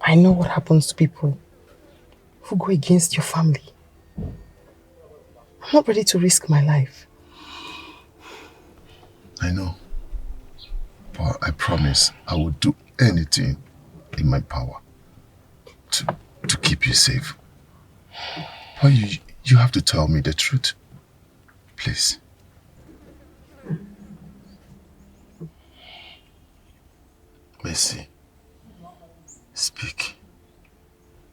L: I know what happens to people who go against your family. I'm not ready to risk my life.
I: I know. But I promise I will do anything in my power to keep you safe. But you have to tell me the truth. Please. Mercy, speak.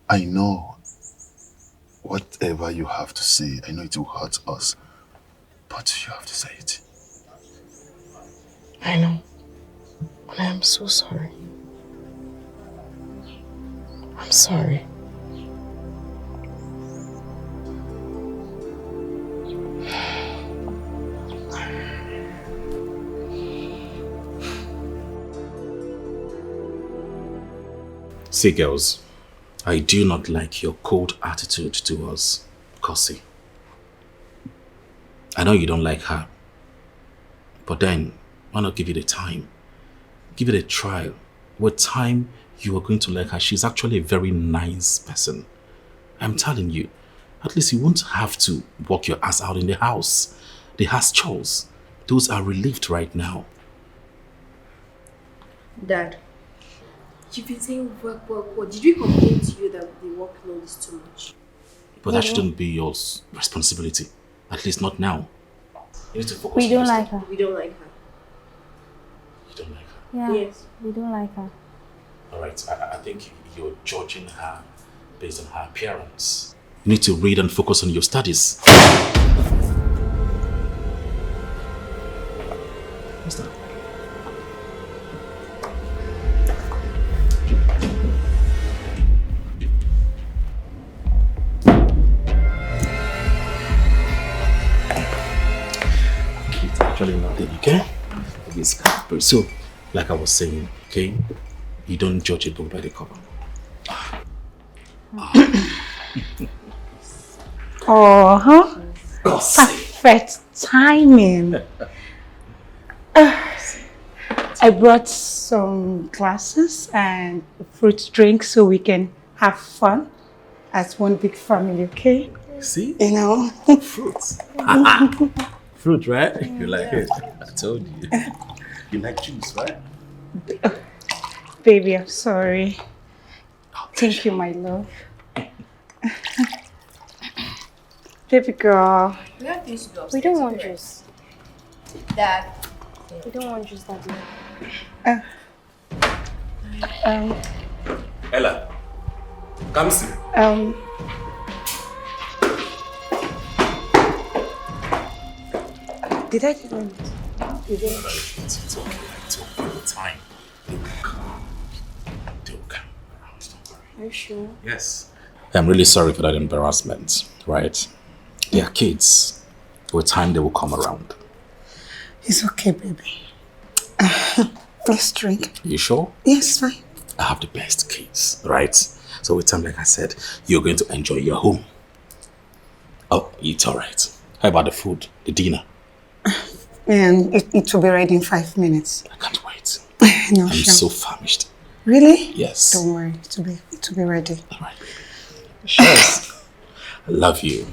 I: I know whatever you have to say, I know it will hurt us, but you have to say it.
L: I know. And I am so sorry. I'm sorry.
B: See, girls, I do not like your cold attitude towards Kosi. I know you don't like her, but then why not give it a time? Give it a trial. With time, you are going to like her. She's actually a very nice person. I'm telling you, at least you won't have to work your ass out in the house. The house chores. those are relieved right now.
N: Dad, you've been saying work. Did we complain to you that the workload is too much?
B: But that shouldn't be your responsibility. At least not now. You need to focus
K: We
B: on
K: don't
B: your
K: like
B: study.
K: her.
N: We don't like her.
B: You don't like her?
K: Yeah.
N: Yes.
K: We don't like her.
B: Alright, I think you're judging her based on her appearance. You need to read and focus on your studies. What's that? It's actually nothing, okay? It's good. So, like I was saying, okay? You don't judge a book by the cover.
T: Oh, perfect timing. I brought some glasses and fruit drinks so we can have fun as one big family, okay?
B: See?
T: You know?
B: Fruits. Fruit, right? You like it? I told you. You like juice, right?
T: Baby, I'm sorry. Thank you, my love. Baby girl.
N: We have things to do upstairs.
K: We don't want juice.
N: Dad.
K: We don't want juice, Daddy.
J: Ella, come see.
T: Did I do it? You did.
B: It's okay. It's okay. Over time. They will come. They will come around. Don't worry.
K: Are you sure?
B: Yes. I'm really sorry for that embarrassment, right? They are kids. Over time, they will come around.
T: It's okay, baby. Let's drink.
B: You sure?
T: Yes, fine.
B: I have the best kids, right? So with time, like I said, you're going to enjoy your home. Oh, it's all right. How about the food, the dinner?
T: And it will be ready in 5 minutes.
B: I can't wait.
T: No,
B: I'm
T: sure.
B: so famished.
T: Really?
B: Yes.
T: Don't worry, it will be ready.
B: All right. Cheers. I love you.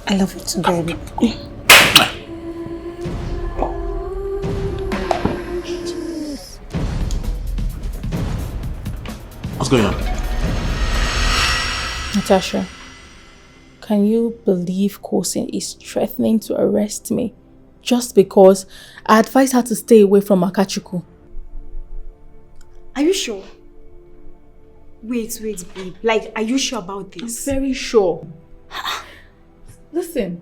T: I love you too, baby.
B: What's going on?
P: Natasha, can you believe Kosin is threatening to arrest me just because I advised her to stay away from Akachuku?
G: Are you sure? Wait, babe. Like, are you sure about this?
P: I'm very sure. Listen,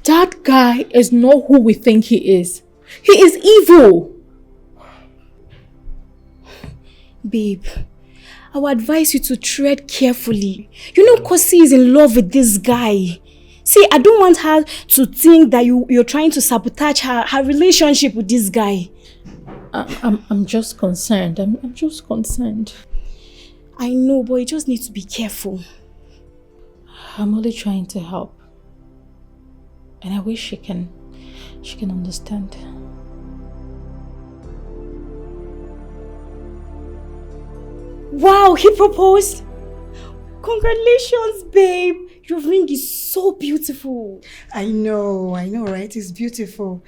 P: that guy is not who we think he is. He is evil.
G: Babe, I would advise you to tread carefully. You know Kosi is in love with this guy. See, I don't want her to think that you're trying to sabotage her relationship with this guy.
P: I'm just concerned. I'm just concerned.
G: I know, but you just need to be careful.
P: I'm only trying to help. And I wish she can understand.
G: Wow, he proposed? Congratulations, babe. Your ring is so beautiful.
T: I know, right? It's beautiful.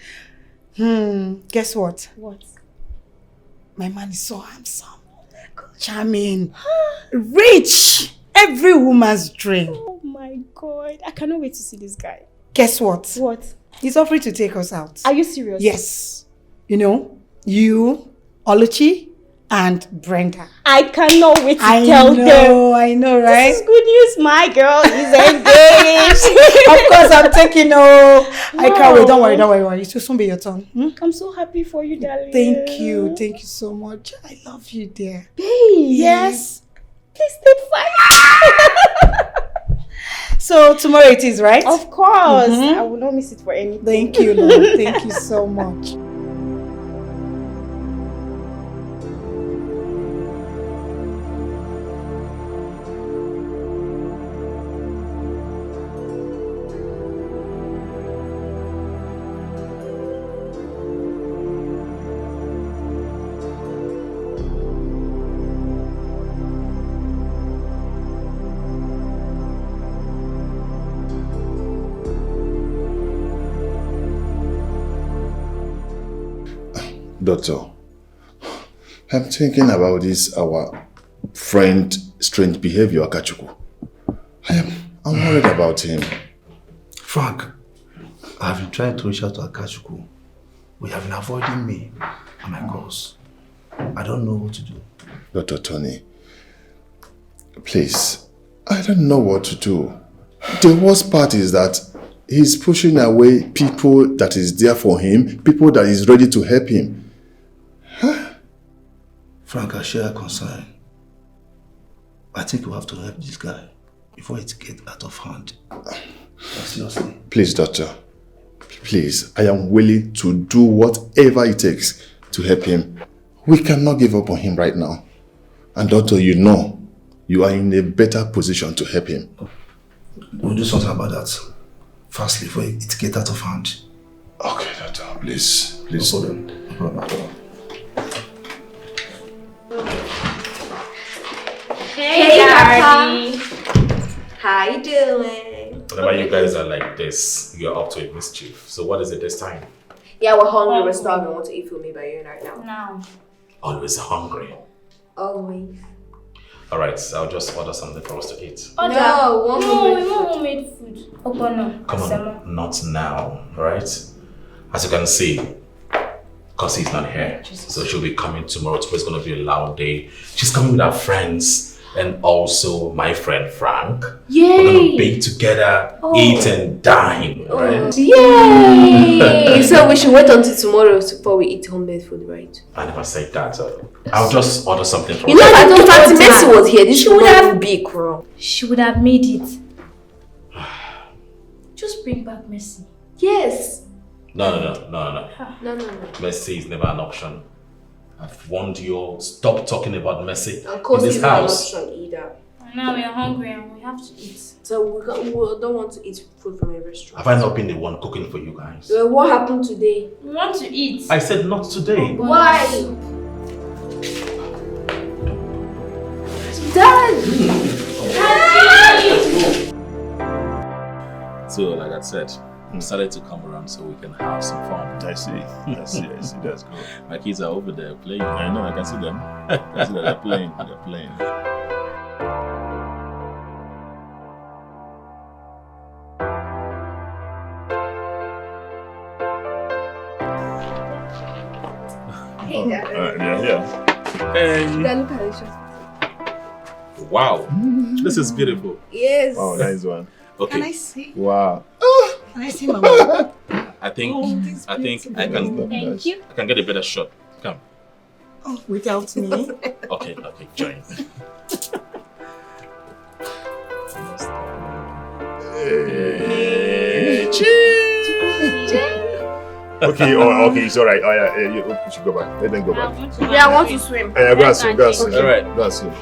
T: Guess what?
G: What?
T: My man is so handsome. Charming. Rich. Every woman's dream.
G: Oh my God. I cannot wait to see this guy.
T: Guess what?
G: What?
T: He's offering to take us out.
G: Are you serious?
T: Yes. You know, you, Oluchi, and Brenda.
G: I cannot wait to tell them.
T: I know, right?
G: This is good news. My girl is engaged.
T: Of course, I'm taking I can't wait. Don't worry. It will soon be your turn.
G: I'm so happy for you, darling.
T: Thank you so much. I love you, dear.
G: Babe.
T: Yes.
G: Please stay fine.
T: So tomorrow it is, right?
G: Of course. I will not miss it for anything.
T: Thank you, Lord. Thank you so much.
B: Doctor, I'm thinking about this, our friend strange behavior, Akachuku. I'm worried about him.
H: Frank, I've been trying to reach out to Akachuku. We have been avoiding me and my calls. I don't know what to do.
B: Dr. Tony, please, I don't know what to do. The worst part is that he's pushing away people that is there for him, people that is ready to help him.
H: Frank, I share a concern. I think we have to help this guy before it gets out of hand. Seriously.
B: Please, doctor. Please, I am willing to do whatever it takes to help him. We cannot give up on him right now. And doctor, you know, you are in a better position to help him.
H: We'll do something about that. Firstly, before it gets out of hand.
B: Okay, doctor, please. Please.
H: No problem. No problem.
E: Hey, Daddy. How you doing?
B: Whenever you guys are like this, you're up to a mischief. So what is it this time?
E: Yeah, we're hungry. We're starving. We want to eat food made by you right now.
P: No.
B: Always hungry.
E: Always.
B: Alright, so I'll just order something for us to eat.
P: Oh,
E: No,
P: we want homemade food. Oh, no.
B: Come on, not now, alright? As you can see, because he's not here, so she'll be coming tomorrow. Tomorrow's going to be a loud day. She's coming with her friends and also my friend Frank.
E: Yay!
B: We're going to bake together, eat and dine, right?
E: Yay! So we should wait until tomorrow before we eat homemade food, right?
B: I never said that. I'll just order something for
E: You know, if Auntie Mercy was here, this would have been big, bro.
P: She would have made it. Just bring back Mercy.
E: Yes.
B: No. Mercy is never an option. I've warned you, stop talking about Mercy in this house.
E: Not an option either.
P: Now we are hungry and we have to eat.
E: So we don't want to eat food from a restaurant.
B: Have I not been the one cooking for you guys?
E: Well, what happened today?
P: We want to eat.
B: I said not today.
E: Why? Daddy!
B: So, like I said, we decided to come around so we can have some fun.
J: I see. That's good.
B: My kids are over there playing.
J: I know, I can see them. I can see that they're playing.
E: Hey, Dad.
B: Yeah. Hey.
E: Dad, look at this.
B: Wow. This is beautiful.
E: Yes.
J: Oh, nice one.
B: Okay.
E: Can I see?
J: Wow.
E: Can I see Mama?
B: I think I can.
E: Thank you.
B: I can get a better shot. Come.
E: Oh, without me?
B: Okay, join.
J: Hey, cheers. Okay, it's alright. Oh yeah, you should go back. Let them go back.
E: Yeah, I want to swim.
J: Yeah, go and swim.
B: Okay. Alright.
J: Go and swim.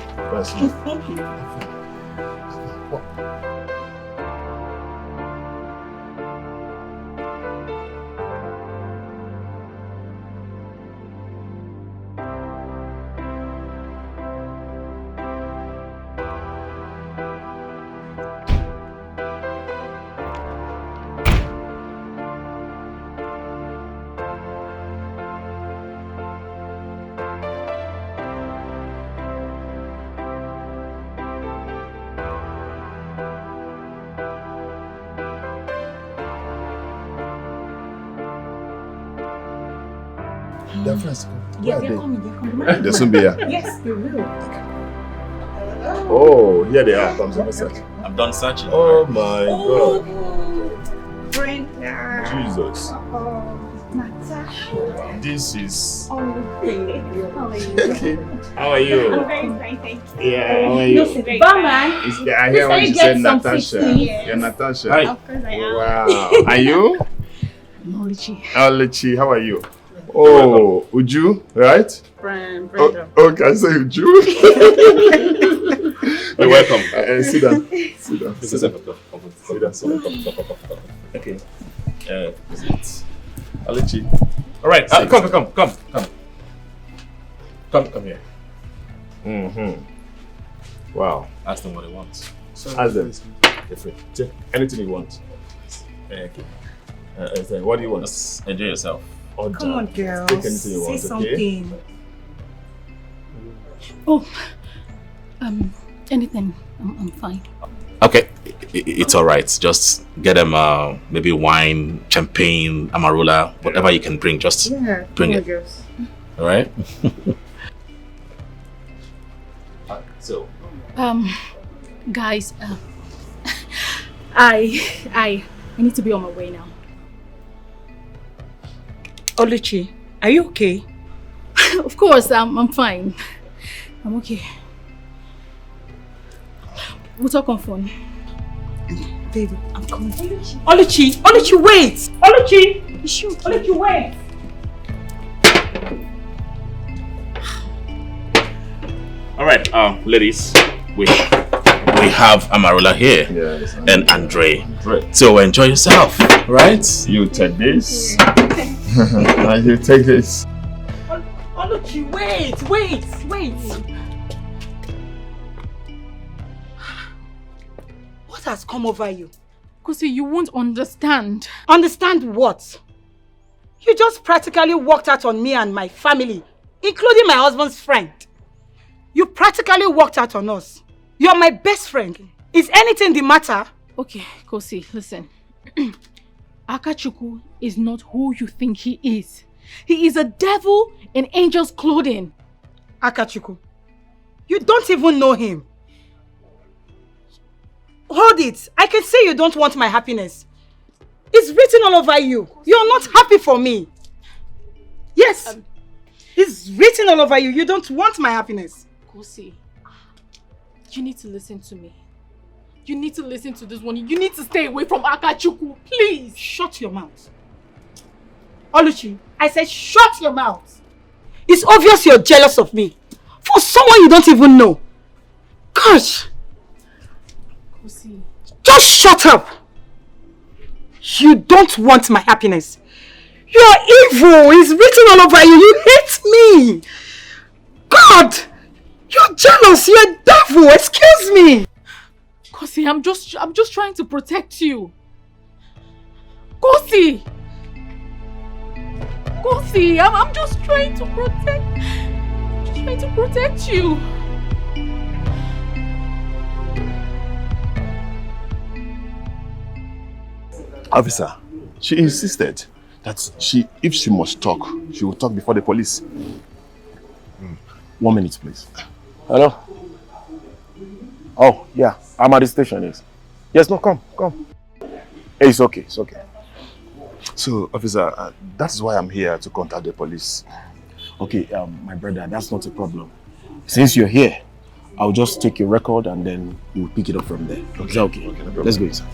B: Their friends come.
J: Yeah,
B: they're
J: coming. They'll soon be here.
E: Yes, they will.
J: Oh, here they are.
B: I'm done searching.
J: Oh my God.
E: Brenda.
J: Jesus.
E: Natasha.
J: This is.
E: Oh, thank you. How are you?
J: How are you?
E: I'm very fine, thank you.
J: Yeah, how are you?
E: Bye-bye.
J: I hear when you said Natasha. You're Natasha.
E: Hi. Of course I am.
J: Wow. Are you?
E: Nollywood.
J: Alechi, how are you? Oh, Uju, right?
O: Brenda.
J: Okay, so Uju.
B: You're welcome.
J: Sit down. Sit down.
B: Okay. Is it Alechi? All right. Come. Come here.
J: Wow.
B: Ask them what they want.
J: Ask them. Anything you want.
B: Okay.
J: What do you want?
B: Just enjoy yourself.
J: Or
T: Come on, girl.
J: Take anything you
T: Say
J: want,
T: something.
P: Oh, anything. I'm fine.
B: Okay, it's all right. Just get them maybe wine, champagne, amarula, whatever you can bring. Just bring it.
T: Girls.
B: All right. So,
P: guys, I need to be on my way now.
T: Oluchi, are you okay?
P: Of course, I'm fine. I'm okay. We'll talk on phone.
T: Baby, I'm coming. Oluchi, wait! Oluchi, wait!
B: all right, ladies, we have Amarula here and Andre. So enjoy yourself, right?
J: You take this. And you take this.
T: Oluchi, wait! What has come over you?
P: Kosi, you won't understand.
T: Understand what? You just practically walked out on me and my family, including my husband's friend. You practically walked out on us. You're my best friend. Is anything the matter?
P: Okay, Kosi, listen. Akachuku is not who you think he is. He is a devil in angel's clothing.
T: Akachuku, you don't even know him. Hold it. I can say you don't want my happiness. It's written all over you. You're not happy for me. Yes. It's written all over you. You don't want my happiness.
P: Kosi, you need to listen to me. You need to listen to this one. You need to stay away from Akachuku, please.
T: Shut your mouth. Oluchi, I said shut your mouth. It's obvious you're jealous of me. For someone you don't even know. Gosh.
P: Kosi.
T: Just shut up. You don't want my happiness. You're evil. It's written all over you. You hate me. God. You're jealous. You're a devil. Excuse me.
P: Kosi, I'm just trying to protect you. Kosi! Kosi, I'm just trying to protect you.
J: Officer, she insisted that if she must talk, she will talk before the police. 1 minute, please.
Q: Hello? Oh, yeah. I'm at the station, yes. Yes, no, come. Hey, it's okay.
J: So, officer, that is why I'm here to contact the police.
Q: Okay, my brother, that's not a problem. Since you're here, I'll just take your record and then we'll pick it up from there. Okay. Is that okay?
J: Okay, no problem.
Q: Let's go inside.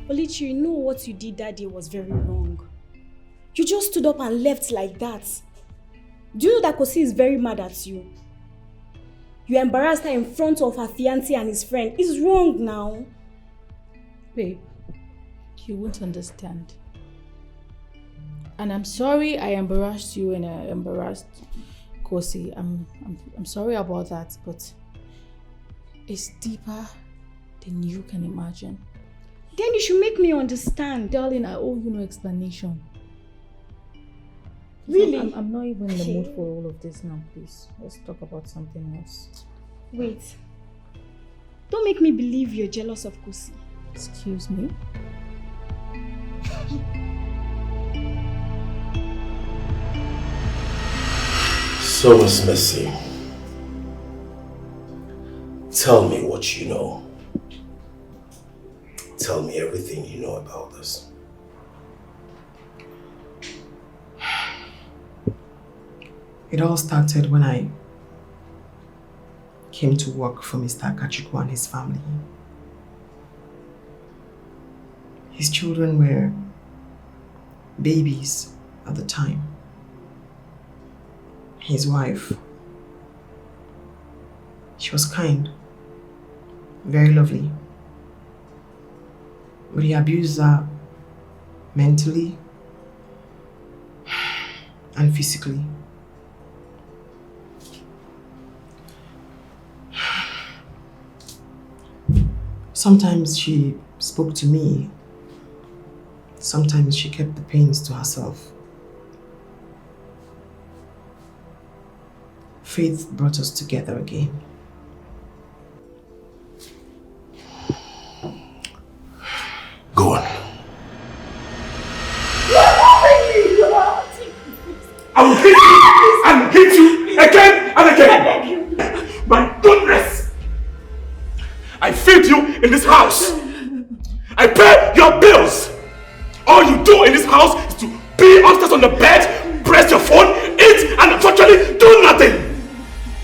G: Olichi, you know what you did that day was very wrong. You just stood up and left like that. Do you know that Kosi is very mad at you? You embarrassed her in front of her fiancé and his friend. It's wrong now.
P: Babe, you won't understand. And I'm sorry I embarrassed you and I embarrassed Kosi. I'm sorry about that, but it's deeper than you can imagine.
G: Then you should make me understand.
P: Darling, I owe you no explanation.
G: Really?
P: I'm not even in the mood for all of this now, please. Let's talk about something else.
G: Wait. Don't make me believe you're jealous of Kosi.
P: Excuse me?
B: So, Miss Mercy, tell me what you know. Tell me everything you know about this.
A: It all started when I came to work for Mr. Akachuku and his family. His children were babies at the time. His wife, she was kind, very lovely. But he abused her mentally and physically. Sometimes she spoke to me. Sometimes she kept the pains to herself. Faith brought us together again.
J: Go on. I will hit you and hit you again and again. My goodness! I feed you in this house. I pay your bills. All you do in this house is to be upstairs on the bed, press your phone, eat, and unfortunately do nothing.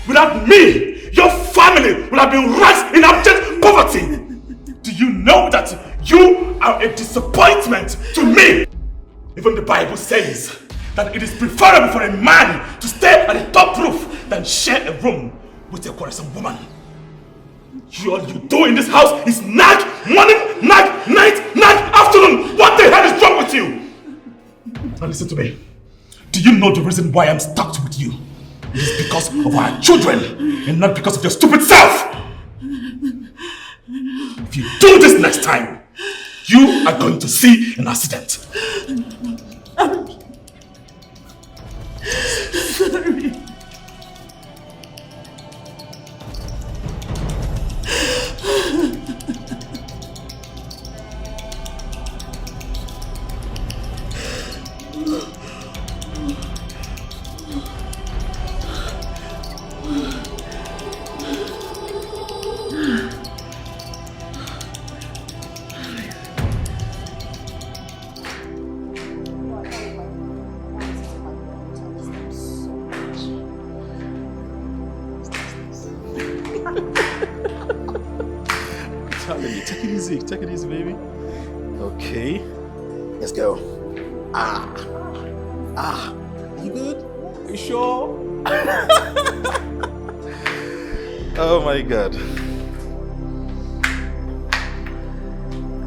J: Without me, your family would have been raised in abject poverty. Do you know that you are a disappointment to me? Even the Bible says that it is preferable for a man to stay at the top roof than share a room with a quarrelsome woman. All you do in this house is nag morning, nag night, nag afternoon. What the hell is wrong with you? Now listen to me. Do you know the reason why I'm stuck with you? It is because of our children and not because of your stupid self. If you do this next time, you are going to see an accident.
D: Sorry.
B: Take it easy, baby. Okay. Let's go. You good? You sure? Oh my God.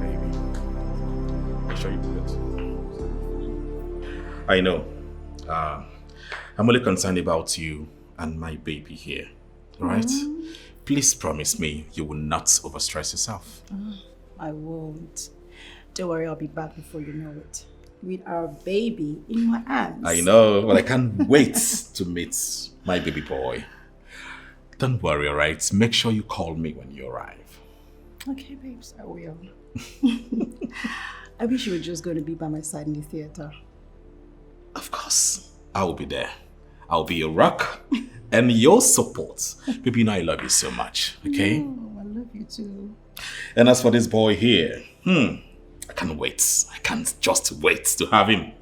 B: Baby. Make sure you do it. I know. I'm only concerned about you and my baby here. Alright? Please promise me you will not overstress yourself.
F: I won't. Don't worry, I'll be back before you know it. With our baby in my arms.
B: I know, but I can't wait to meet my baby boy. Don't worry, alright? Make sure you call me when you arrive.
F: Okay, babes, I will. I wish you were just going to be by my side in the theater.
B: Of course. I will be there. I'll be your rock and your support. Baby, you know I love you so much, okay?
F: Oh, I love you too.
B: And as for this boy here, I can't wait. I can't just wait to have him.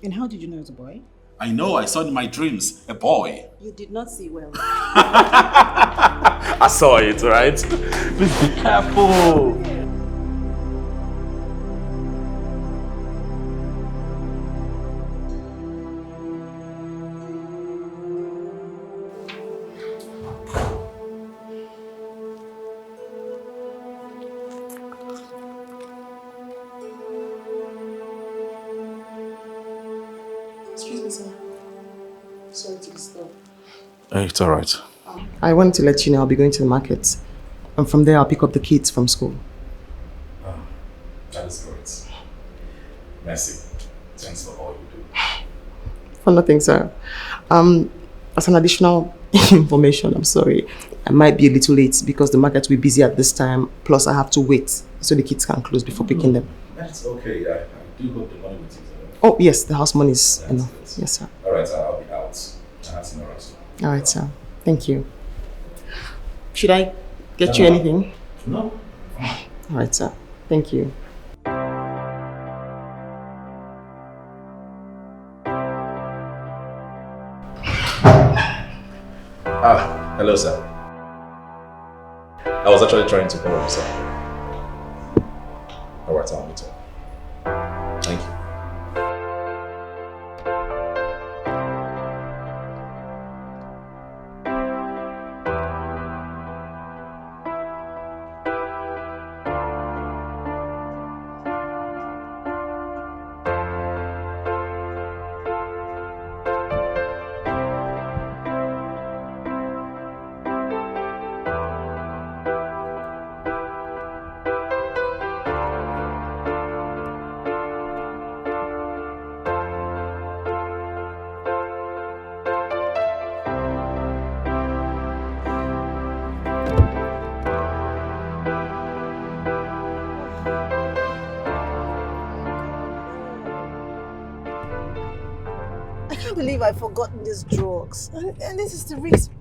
F: And how did you know it's a boy?
B: I know, I saw in my dreams a boy.
F: You did not see well.
B: I saw it, right? Please be careful.
C: Excuse me, sir. Sorry to disturb.
B: It's alright.
C: I wanted to let you know I'll be going to the market. And from there, I'll pick up the kids from school.
B: That is great. Merci. Thanks for all you do.
C: For nothing, sir. As an additional information, I'm sorry. I might be a little late because the market will be busy at this time. Plus, I have to wait so the kids can close before picking them.
B: That's okay. I do hope the money will take care.
C: Oh, yes, the house money is enough. Yes, sir.
B: Alright, I'll be out. I have to know right.
C: All right, sir. Thank you. Should I get you anything?
B: No.
C: All right, sir. Thank you.
B: Hello, sir. I was actually trying to borrow something. Alright, I'll meet you. Thank you.
F: believe I've forgotten these drugs. And this is the reason.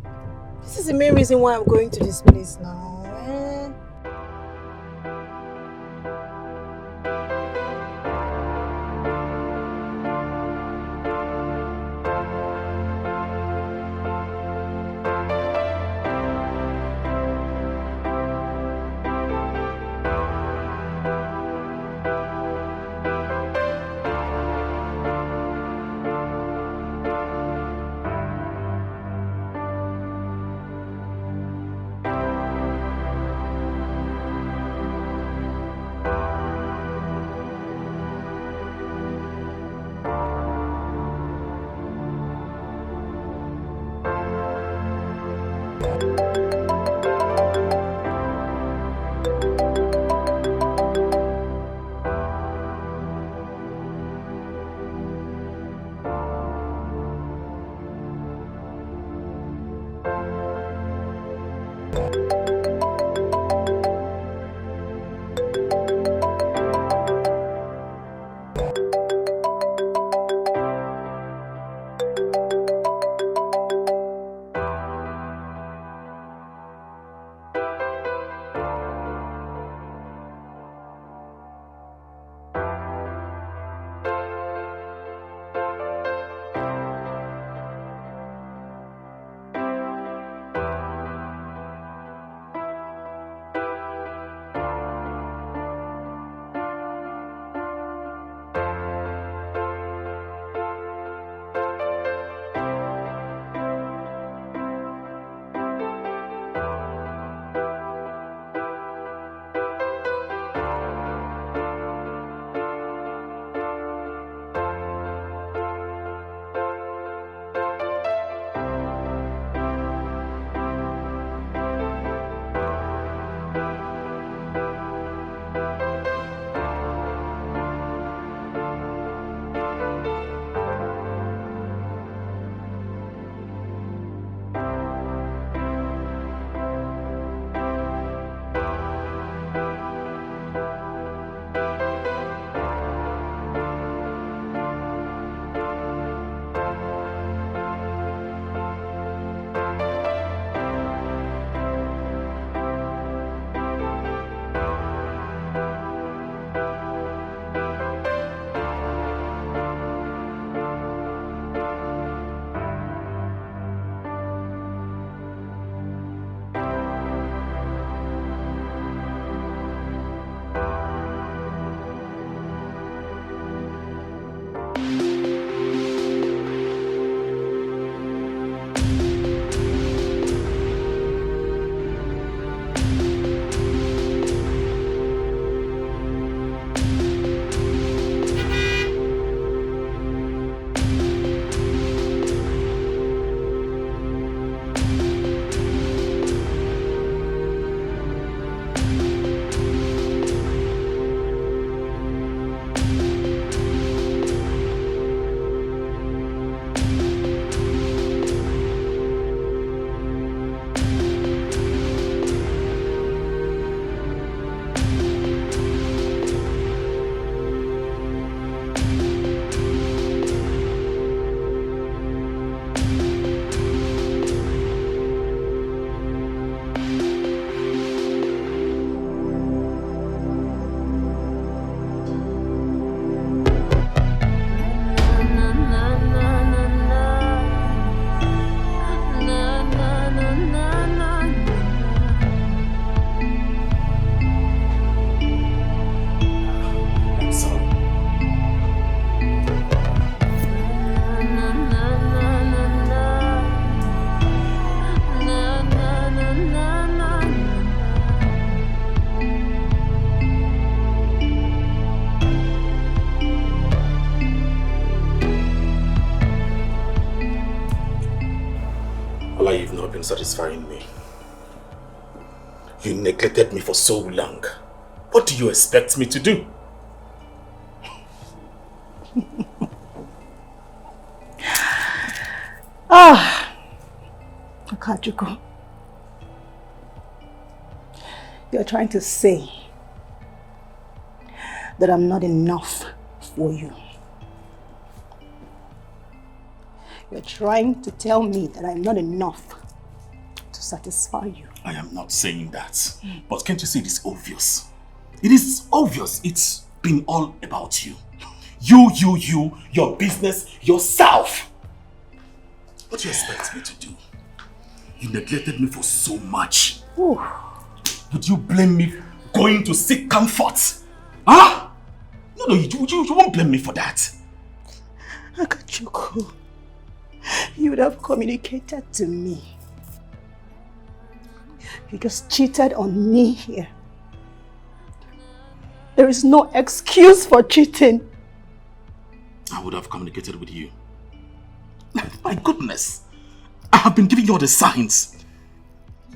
F: This is the main reason why I'm going to this place now.
B: Satisfying me. You neglected me for so long. What do you expect me to do?
F: Okajuko, you're trying to say that I'm not enough for you. You're trying to tell me that I'm not enough to satisfy you.
J: I am not saying that. But can't you see it is obvious? It is obvious. It's been all about you. You, your business, yourself. What do you expect me to do? You neglected me for so much.
F: Ooh.
J: Would you blame me for going to seek comfort? Huh? No, you won't blame me for that.
F: Akachuku, you would have communicated to me. You just cheated on me here. There is no excuse for cheating.
J: I would have communicated with you. My goodness. I have been giving you all the signs.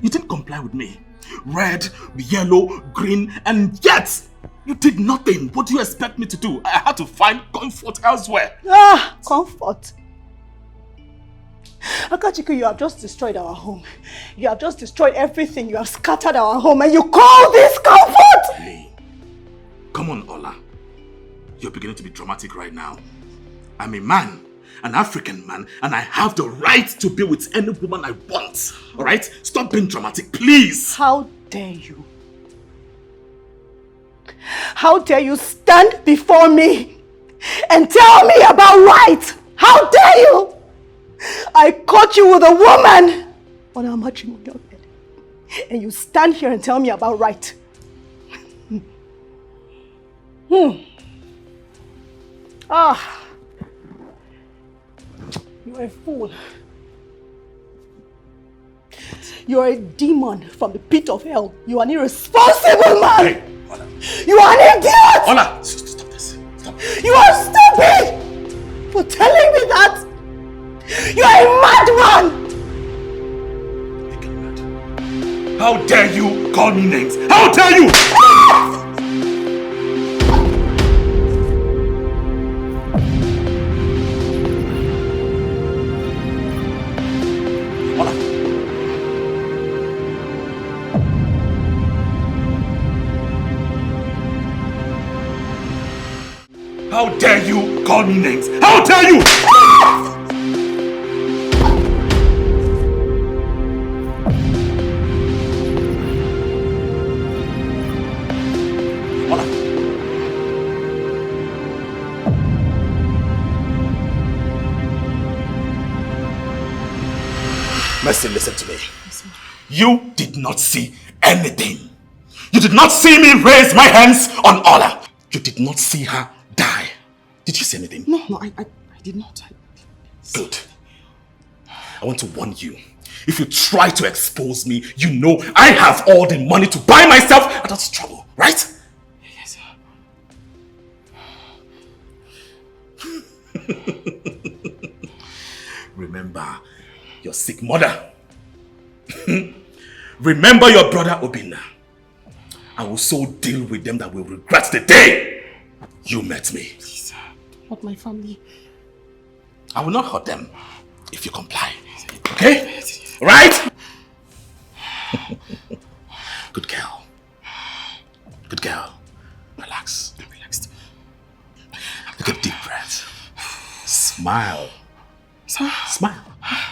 J: You didn't comply with me. Red, yellow, green, and yet you did nothing. What do you expect me to do? I had to find comfort elsewhere.
F: Ah, comfort. Akachuku, you have just destroyed our home. You have just destroyed everything. You have scattered our home and you call this comfort?
J: Hey, come on, Ola. You're beginning to be dramatic right now. I'm a man, an African man, and I have the right to be with any woman I want. Alright? Stop being dramatic, please.
F: How dare you? How dare you stand before me and tell me about right? How dare you? I caught you with a woman on our matrimonial bed, and you stand here and tell me about right. Ah, you are a fool. You are a demon from the pit of hell. You are an irresponsible man.
J: Hey, Ola.
F: You are an idiot.
J: Ola, stop this. Stop.
F: You are stupid for telling me that. You are a madman.
J: How dare you call me names? How dare you? How dare you call me names? How dare you? Mercy, listen to me. You did not see anything. You did not see me raise my hands on Ola. You did not see her die. Did you see anything?
F: No, I did not.
J: Good. I want to warn you. If you try to expose me, you know I have all the money to buy myself out of trouble, right?
F: Yes,
J: sir. Remember your sick mother. Remember your brother Obinna. I will so deal with them that will regret the day you met me.
F: Please, not my family.
J: I will not hurt them if you comply. Okay? Right? Good girl. Good girl. Relax. Relax. Take a deep breath. Smile. Smile.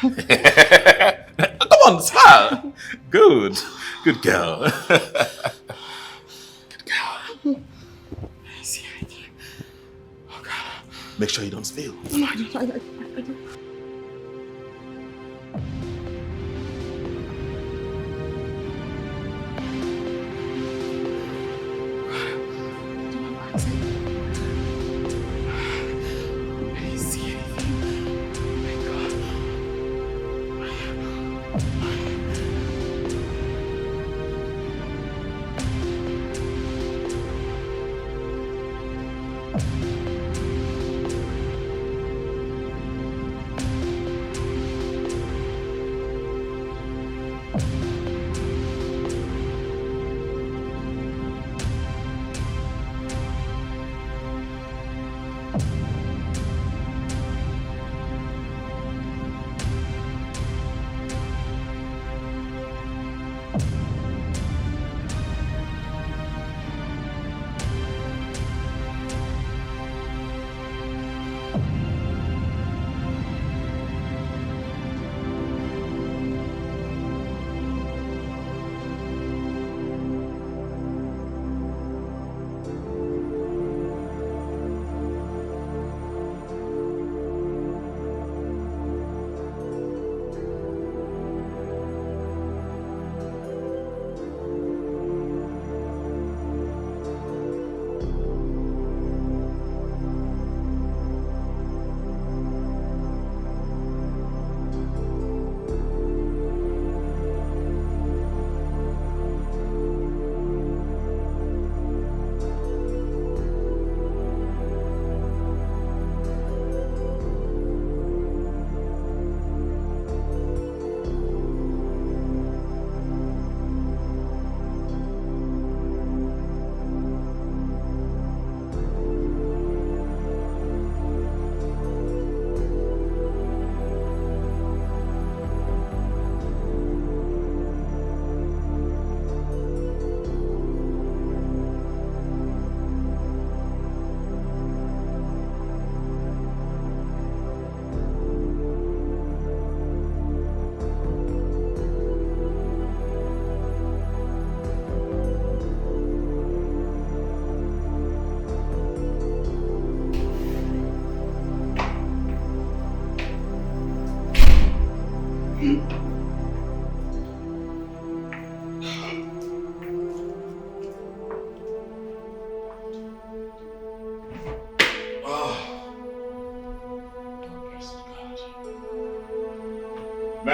J: Come on, smile. Good. Good girl. Good girl. Make sure you don't spill.
F: No, I don't.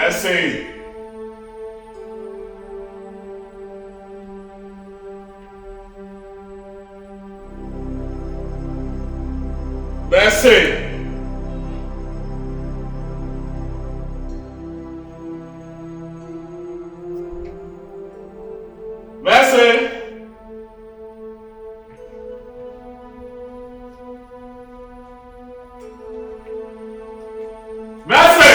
J: Mercy! Mercy! Mercy! Mercy!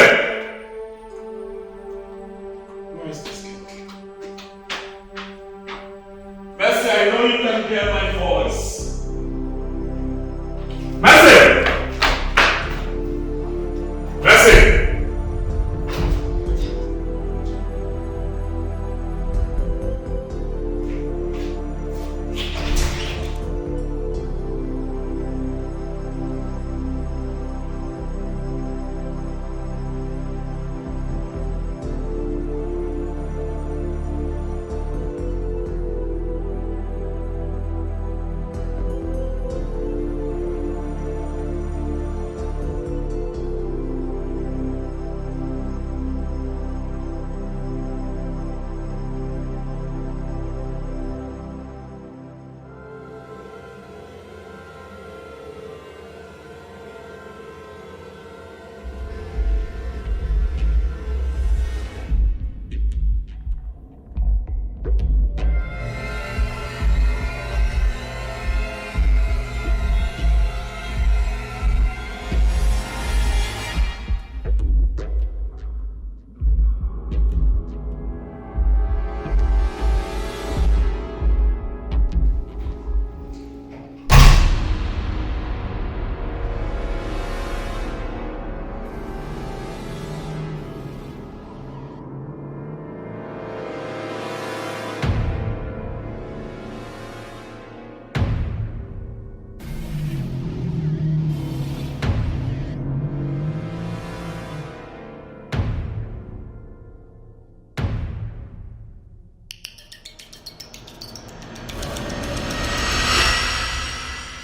J: Where is this kid? Mercy, I know you can hear my voice. Mercy! Mercy!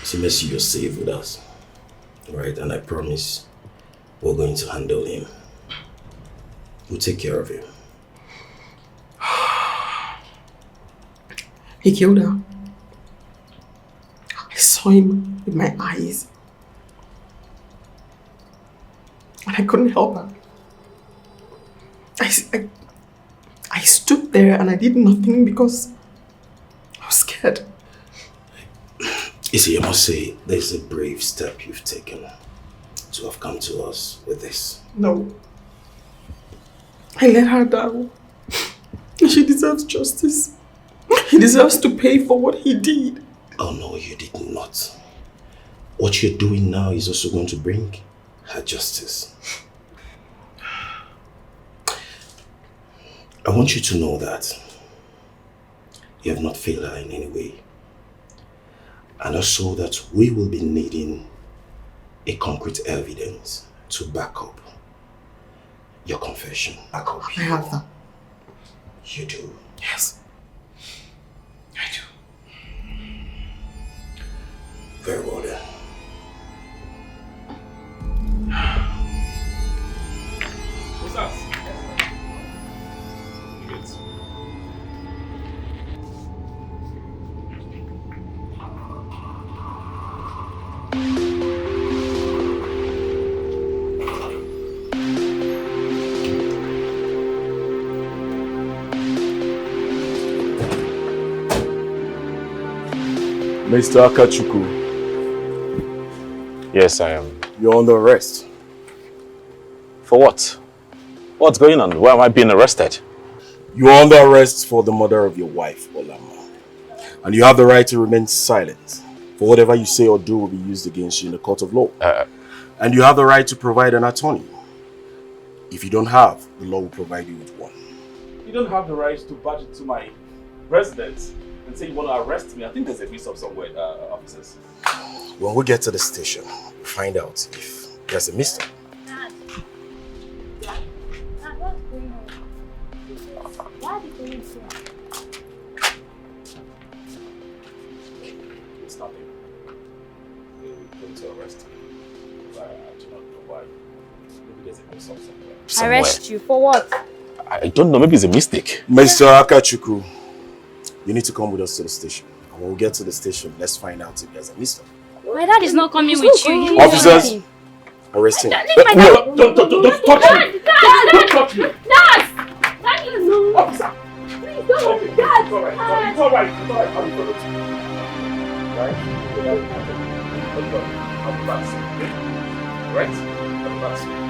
M: See, Mercy, you're safe with us, right? And I promise we're going to handle him. We'll take care of him.
C: He killed her. I saw him with my eyes. And I couldn't help her. I stood there and I did nothing because I was scared.
M: You see, I must say, there's a brave step you've taken to have come to us with this.
C: No. I let her down. She deserves justice. He deserves to pay for what he did.
M: Oh no, you did not. What you're doing now is also going to bring her justice. I want you to know that you have not failed her in any way. And also that we will be needing a concrete evidence to back up your confession.
C: I have that.
M: You do?
C: Yes. I do.
M: Very well then.
J: What's that?
Q: Mr. Akachuku.
B: Yes, I am.
Q: You're under arrest.
B: For what? What's going on? Why am I being arrested?
Q: You are under arrest for the murder of your wife, Olama. And you have the right to remain silent. For whatever you say or do will be used against you in the court of law. And you have the right to provide an attorney. If you don't have, the law will provide you with one.
J: You don't have the right to barge into my residence and say you want to arrest me. I think there's a mix-up somewhere, officers.
M: When we get to the station, we'll find out if there's a mistake.
K: Dad, what's going on? Why are the police here?
J: It's nothing. We're going to arrest me. I do not know why.
B: Maybe there's a mix-up somewhere.
K: Arrest you for what?
B: I don't know, maybe it's a mistake.
Q: Mr. Akachuku, you need to come with us to the station. And when we get to the station, let's find out if there's a mistake.
K: My dad is not coming with you.
Q: Officers, arrest him.
B: No, don't touch me.
K: Don't
B: touch me.
K: Dad! Dad, no.
B: Officer.
K: Please don't.
B: Okay,
K: Dad!
B: it's alright. It's alright. I'll be followed. Right? I'll be back soon. Okay? Right? I'll be back soon.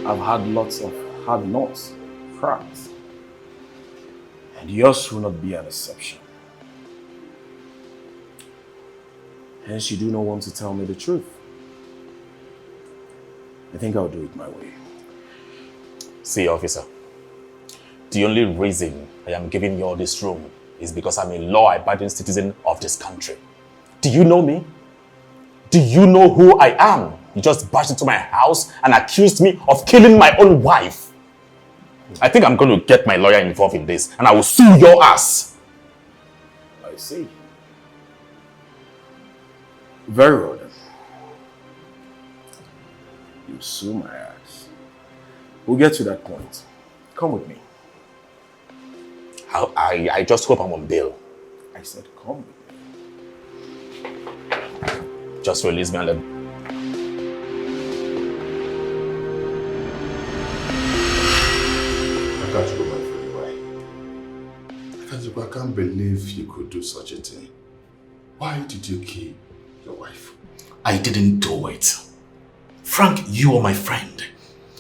Q: I've had lots of hard knocks, cracks, and yours will not be an exception. Hence, you do not want to tell me the truth. I think I'll do it my way.
B: See, officer, the only reason I am giving you all this room is because I'm a law-abiding citizen of this country. Do you know me? Do you know who I am? You just barged into my house and accused me of killing my own wife. I think I'm going to get my lawyer involved in this and I will sue your ass.
Q: I see. Very well then. You sue my ass. We'll get to that point. Come with me.
B: I just hope I'm on bail.
Q: I said come with me.
B: Just release me and let me.
I: I can't believe you could do such a thing. Why did you kill your wife?
B: I didn't do it. Frank, you are my friend.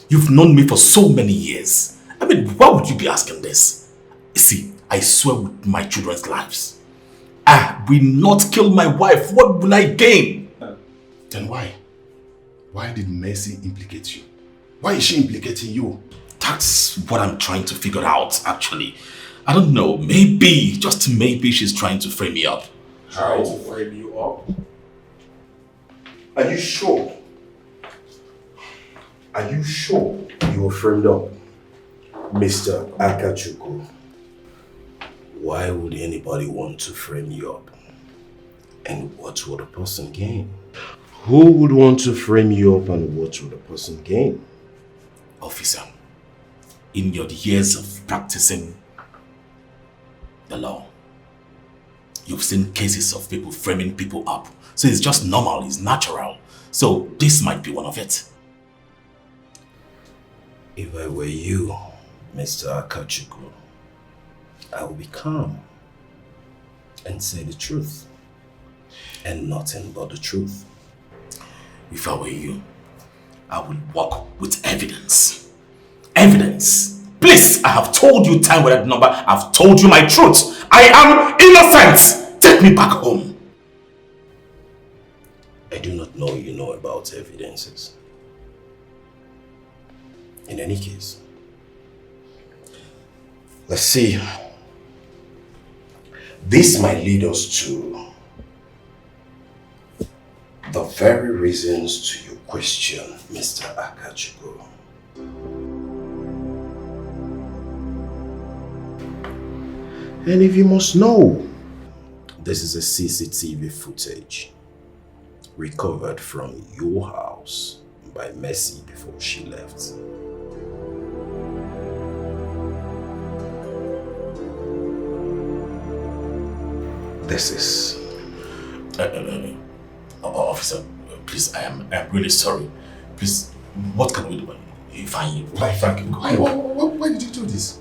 B: You've known me for so many years. I mean, why would you be asking this? See, I swear with my children's lives, I will not kill my wife. What will I gain?
I: Then why? Why did Mercy implicate you? Why is she implicating you?
B: That's what I'm trying to figure out, actually. I don't know. Maybe, just maybe she's trying to frame me up.
Q: Trying to frame you up? Are you sure? Are you sure you were framed up, Mr. Akachuku? Why would anybody want to frame you up? And what would a person gain? Who would want to frame you up and what would a person gain?
B: Officer, in your years of practicing the law, you've seen cases of people framing people up. So it's just normal, it's natural. So this might be one of it.
M: If I were you, Mr. Akachuku, I would be calm and say the truth and nothing but the truth.
B: If I were you, I would work with evidence. Evidence! Please, I have told you time without number. I've told you my truth. I am innocent! Take me back home.
M: I do not know you know about evidences. In any case, let's see. This might lead us to the very reasons to your question Mr. Akachukwu. And if you must know, this is a CCTV footage recovered from your house by Mercy before she left. This is...
B: Officer, please, I am really sorry. Please, what can we do?
I: Why did you do this?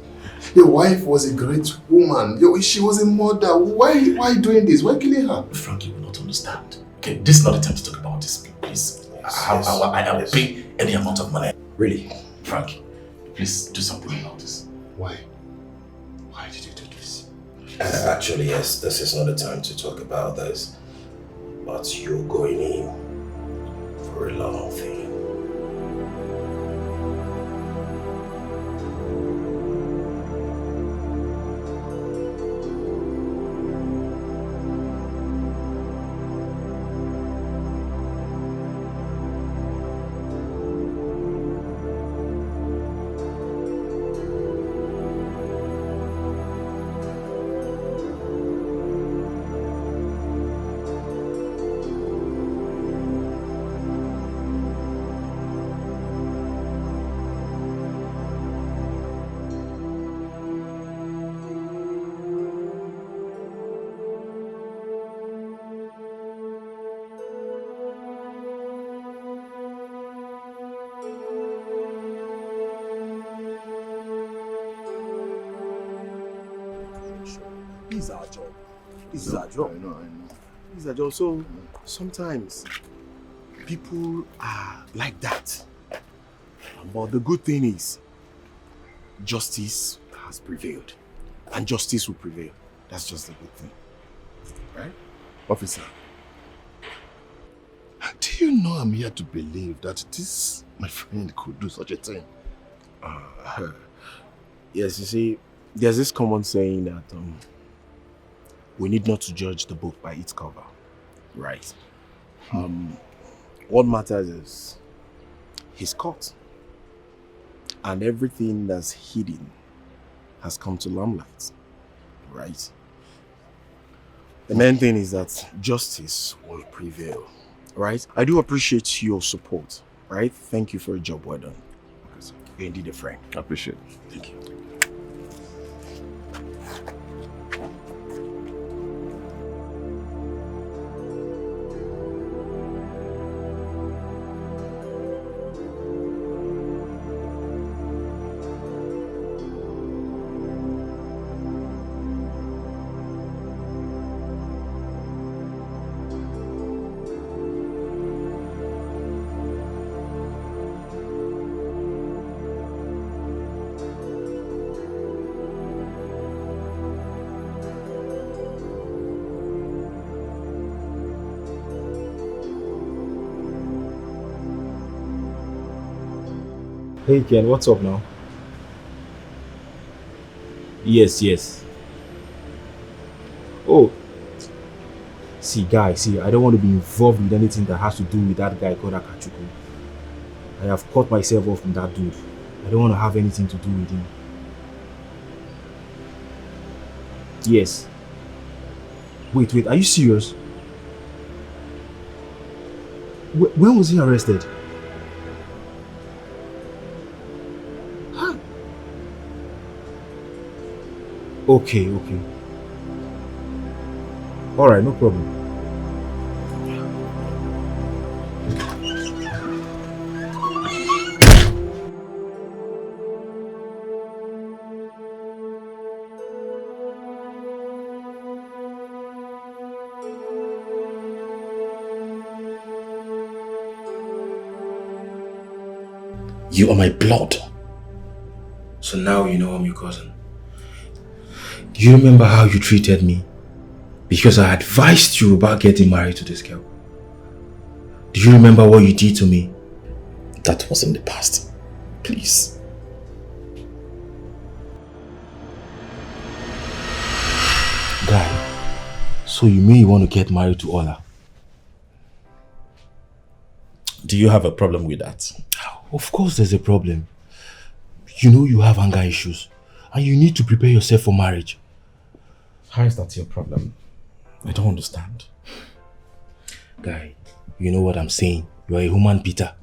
I: Your wife was a great woman. She was a mother. Why doing this? Why killing her?
B: Frankie will not understand. Okay, this is not the time to talk about this, please. I will pay any amount of money.
M: Really?
B: Frankie, please do something about this.
I: Why? Why did you do this?
M: Actually, yes, this is not the time to talk about this. But you're going in for a long thing.
Q: This is our job. This is our job. I know. This is our job. So sometimes people are like that. But the good thing is justice has prevailed. And justice will prevail. That's just the good thing. Right?
I: Officer, do you know I'm here to believe that this, my friend, could do such a thing?
Q: Yes, you see, there's this common saying that we need not to judge the book by its cover. Right. What matters is he's caught. And everything that's hidden has come to limelight. Right? The main thing is that justice will prevail. Right? I do appreciate your support. Right? Thank you for a job well done. You're indeed a friend.
I: I appreciate it.
Q: Thank you.
R: Hey Ken, what's up now? Yes. Oh, see, I don't want to be involved with anything that has to do with that guy called Akachukwu. I have cut myself off from that dude. I don't want to have anything to do with him. Yes. Wait, are you serious? When was he arrested? Okay. Alright, no problem.
B: You are my blood. So now you know I'm your cousin. Do you remember how you treated me? Because I advised you about getting married to this girl. Do you remember what you did to me? That was in the past. Please. Guy, so you mean you want to get married to Ola? Do you have a problem with that?
R: Of course there's a problem. You know you have anger issues and you need to prepare yourself for marriage.
B: How is that your problem? I don't understand.
R: Guy, you know what I'm saying. You are a human beater.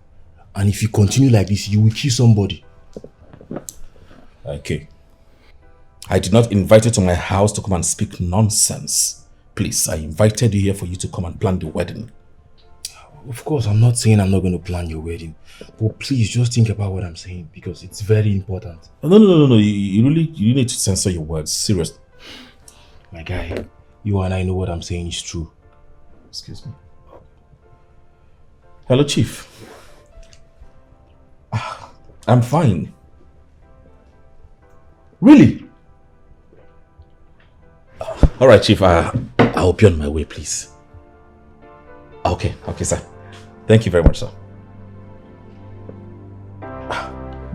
R: And if you continue like this, you will kill somebody.
B: Okay. I did not invite you to my house to come and speak nonsense. Please, I invited you here for you to come and plan the wedding.
R: Of course, I'm not saying I'm not going to plan your wedding. But please, just think about what I'm saying because it's very important.
B: No. You need to censor your words. Seriously.
R: My guy, you and I know what I'm saying is true.
B: Excuse me. Hello, Chief. I'm fine. Really? All right, Chief. I'll be on my way, please. Okay, sir. Thank you very much, sir.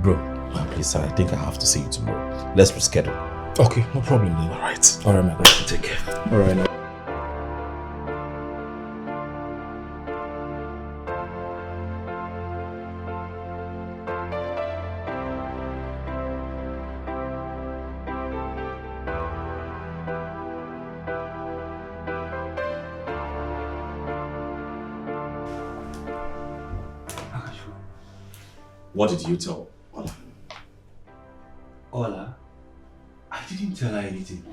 B: Bro, please, sir. I think I have to see you tomorrow. Let's reschedule.
R: Okay, no problem then.
B: All right.
R: All right, my guy.
B: Take care.
R: All right, now.
B: What did you tell Ola?
R: Ola? I didn't tell her anything.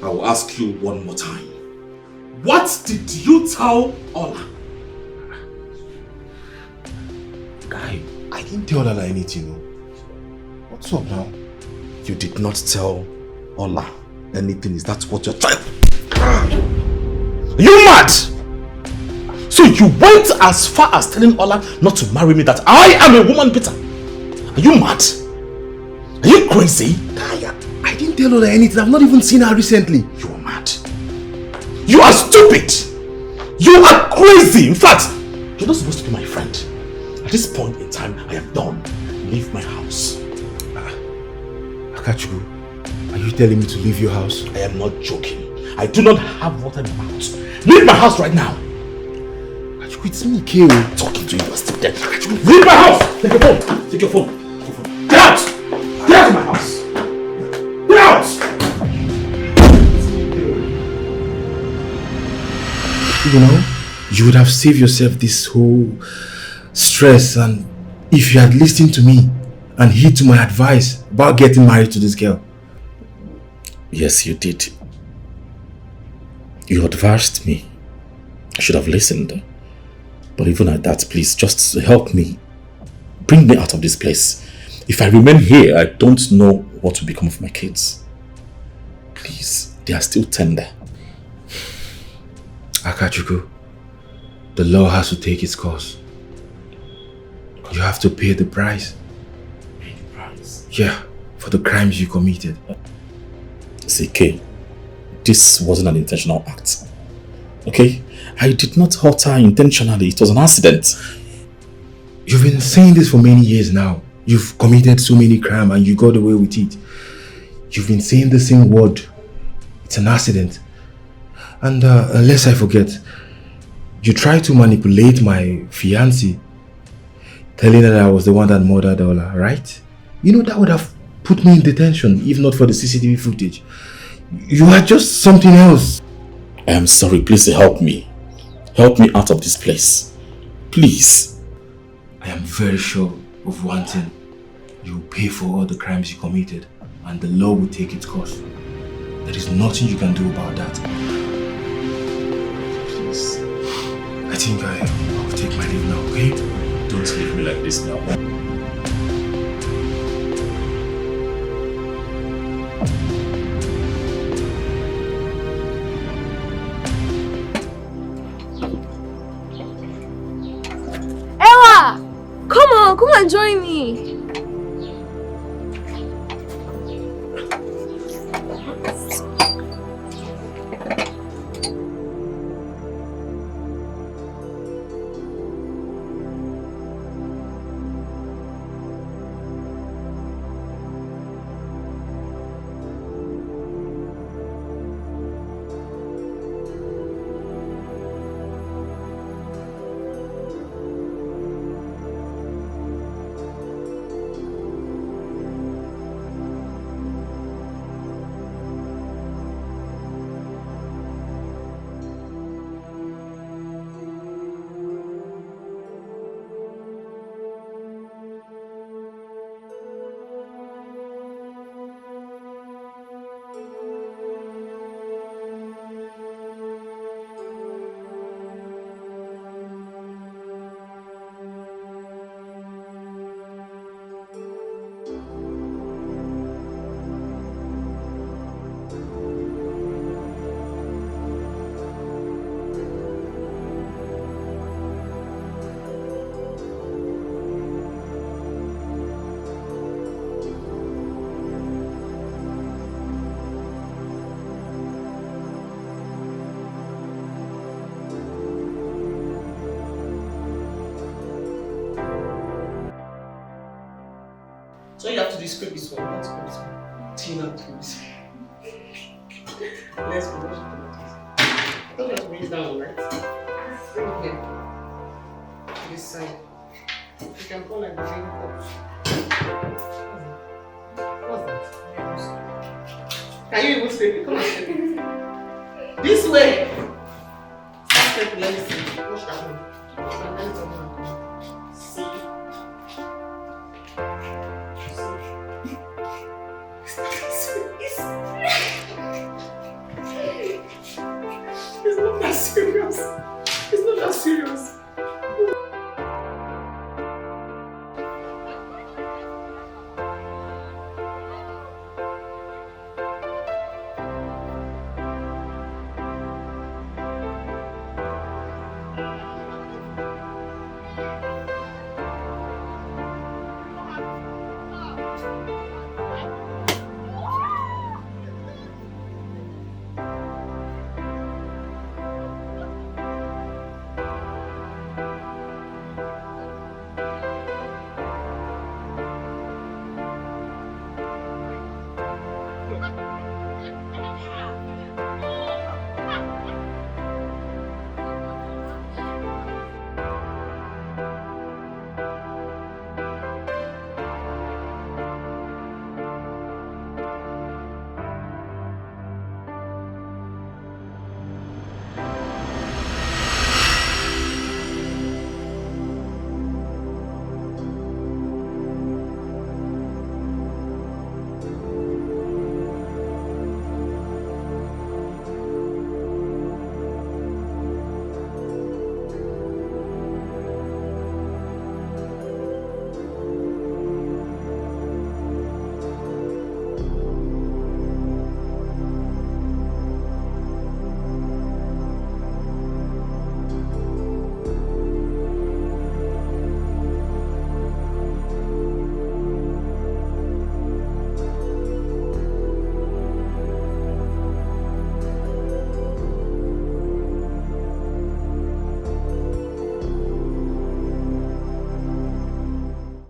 B: I will ask you one more time. What did you tell Ola?
R: Guy, I didn't tell Ola anything. What's up now?
B: You did not tell Ola anything. Is that what you're trying? Are you mad? So you went as far as telling Ola not to marry me, that I am a woman beater? Are you mad? Are you crazy?
R: I didn't tell Ola anything. I've not even seen her recently.
B: You are mad. You are stupid. You are crazy. In fact, you're not supposed to be my friend. At this point in time, I am done. Leave my house.
R: Akachu, are you telling me to leave your house?
B: I am not joking. I do not have what I'm about. Leave my house right now.
R: It's me, Kale.
B: Talking to you, you're still dead. Leave my house! Take your phone! Take your phone! Get out! Get out of my house! Get out!
R: You know, you would have saved yourself this whole stress, and if you had listened to me and heed to my advice about getting married to this girl.
B: Yes, you did. You advised me. I should have listened. But even at that, please, just help me. Bring me out of this place. If I remain here, I don't know what will become of my kids. Please, they are still tender.
R: Akachuku, the law has to take its course. You have to pay the price.
B: Pay the price?
R: Yeah, for the crimes you committed.
B: CK, this wasn't an intentional act. Okay? I did not hurt her intentionally. It was an accident.
R: You've been saying this for many years now. You've committed so many crimes and you got away with it. You've been saying the same word. It's an accident. And unless I forget, you tried to manipulate my fiancée, telling her that I was the one that murdered Ola, right? You know, that would have put me in detention if not for the CCTV footage. You are just something else.
B: I am sorry. Please help me. Help me out of this place. Please.
R: I am very sure of one thing. You will pay for all the crimes you committed and the law will take its course. There is nothing you can do about that. Please. I think I'll take my leave now, okay?
B: Don't leave me like this now.
E: Come and join me.
U: scrape this one. Let's scrape this one. Tina, please. Let's go. I thought you have to bring it down, right? Bring it here. This side. You can call like the green cups. What's that? Can you even scrape it? Come on, scrape it. This way! Stop scraping, let me see. Wash that one. Let me come on.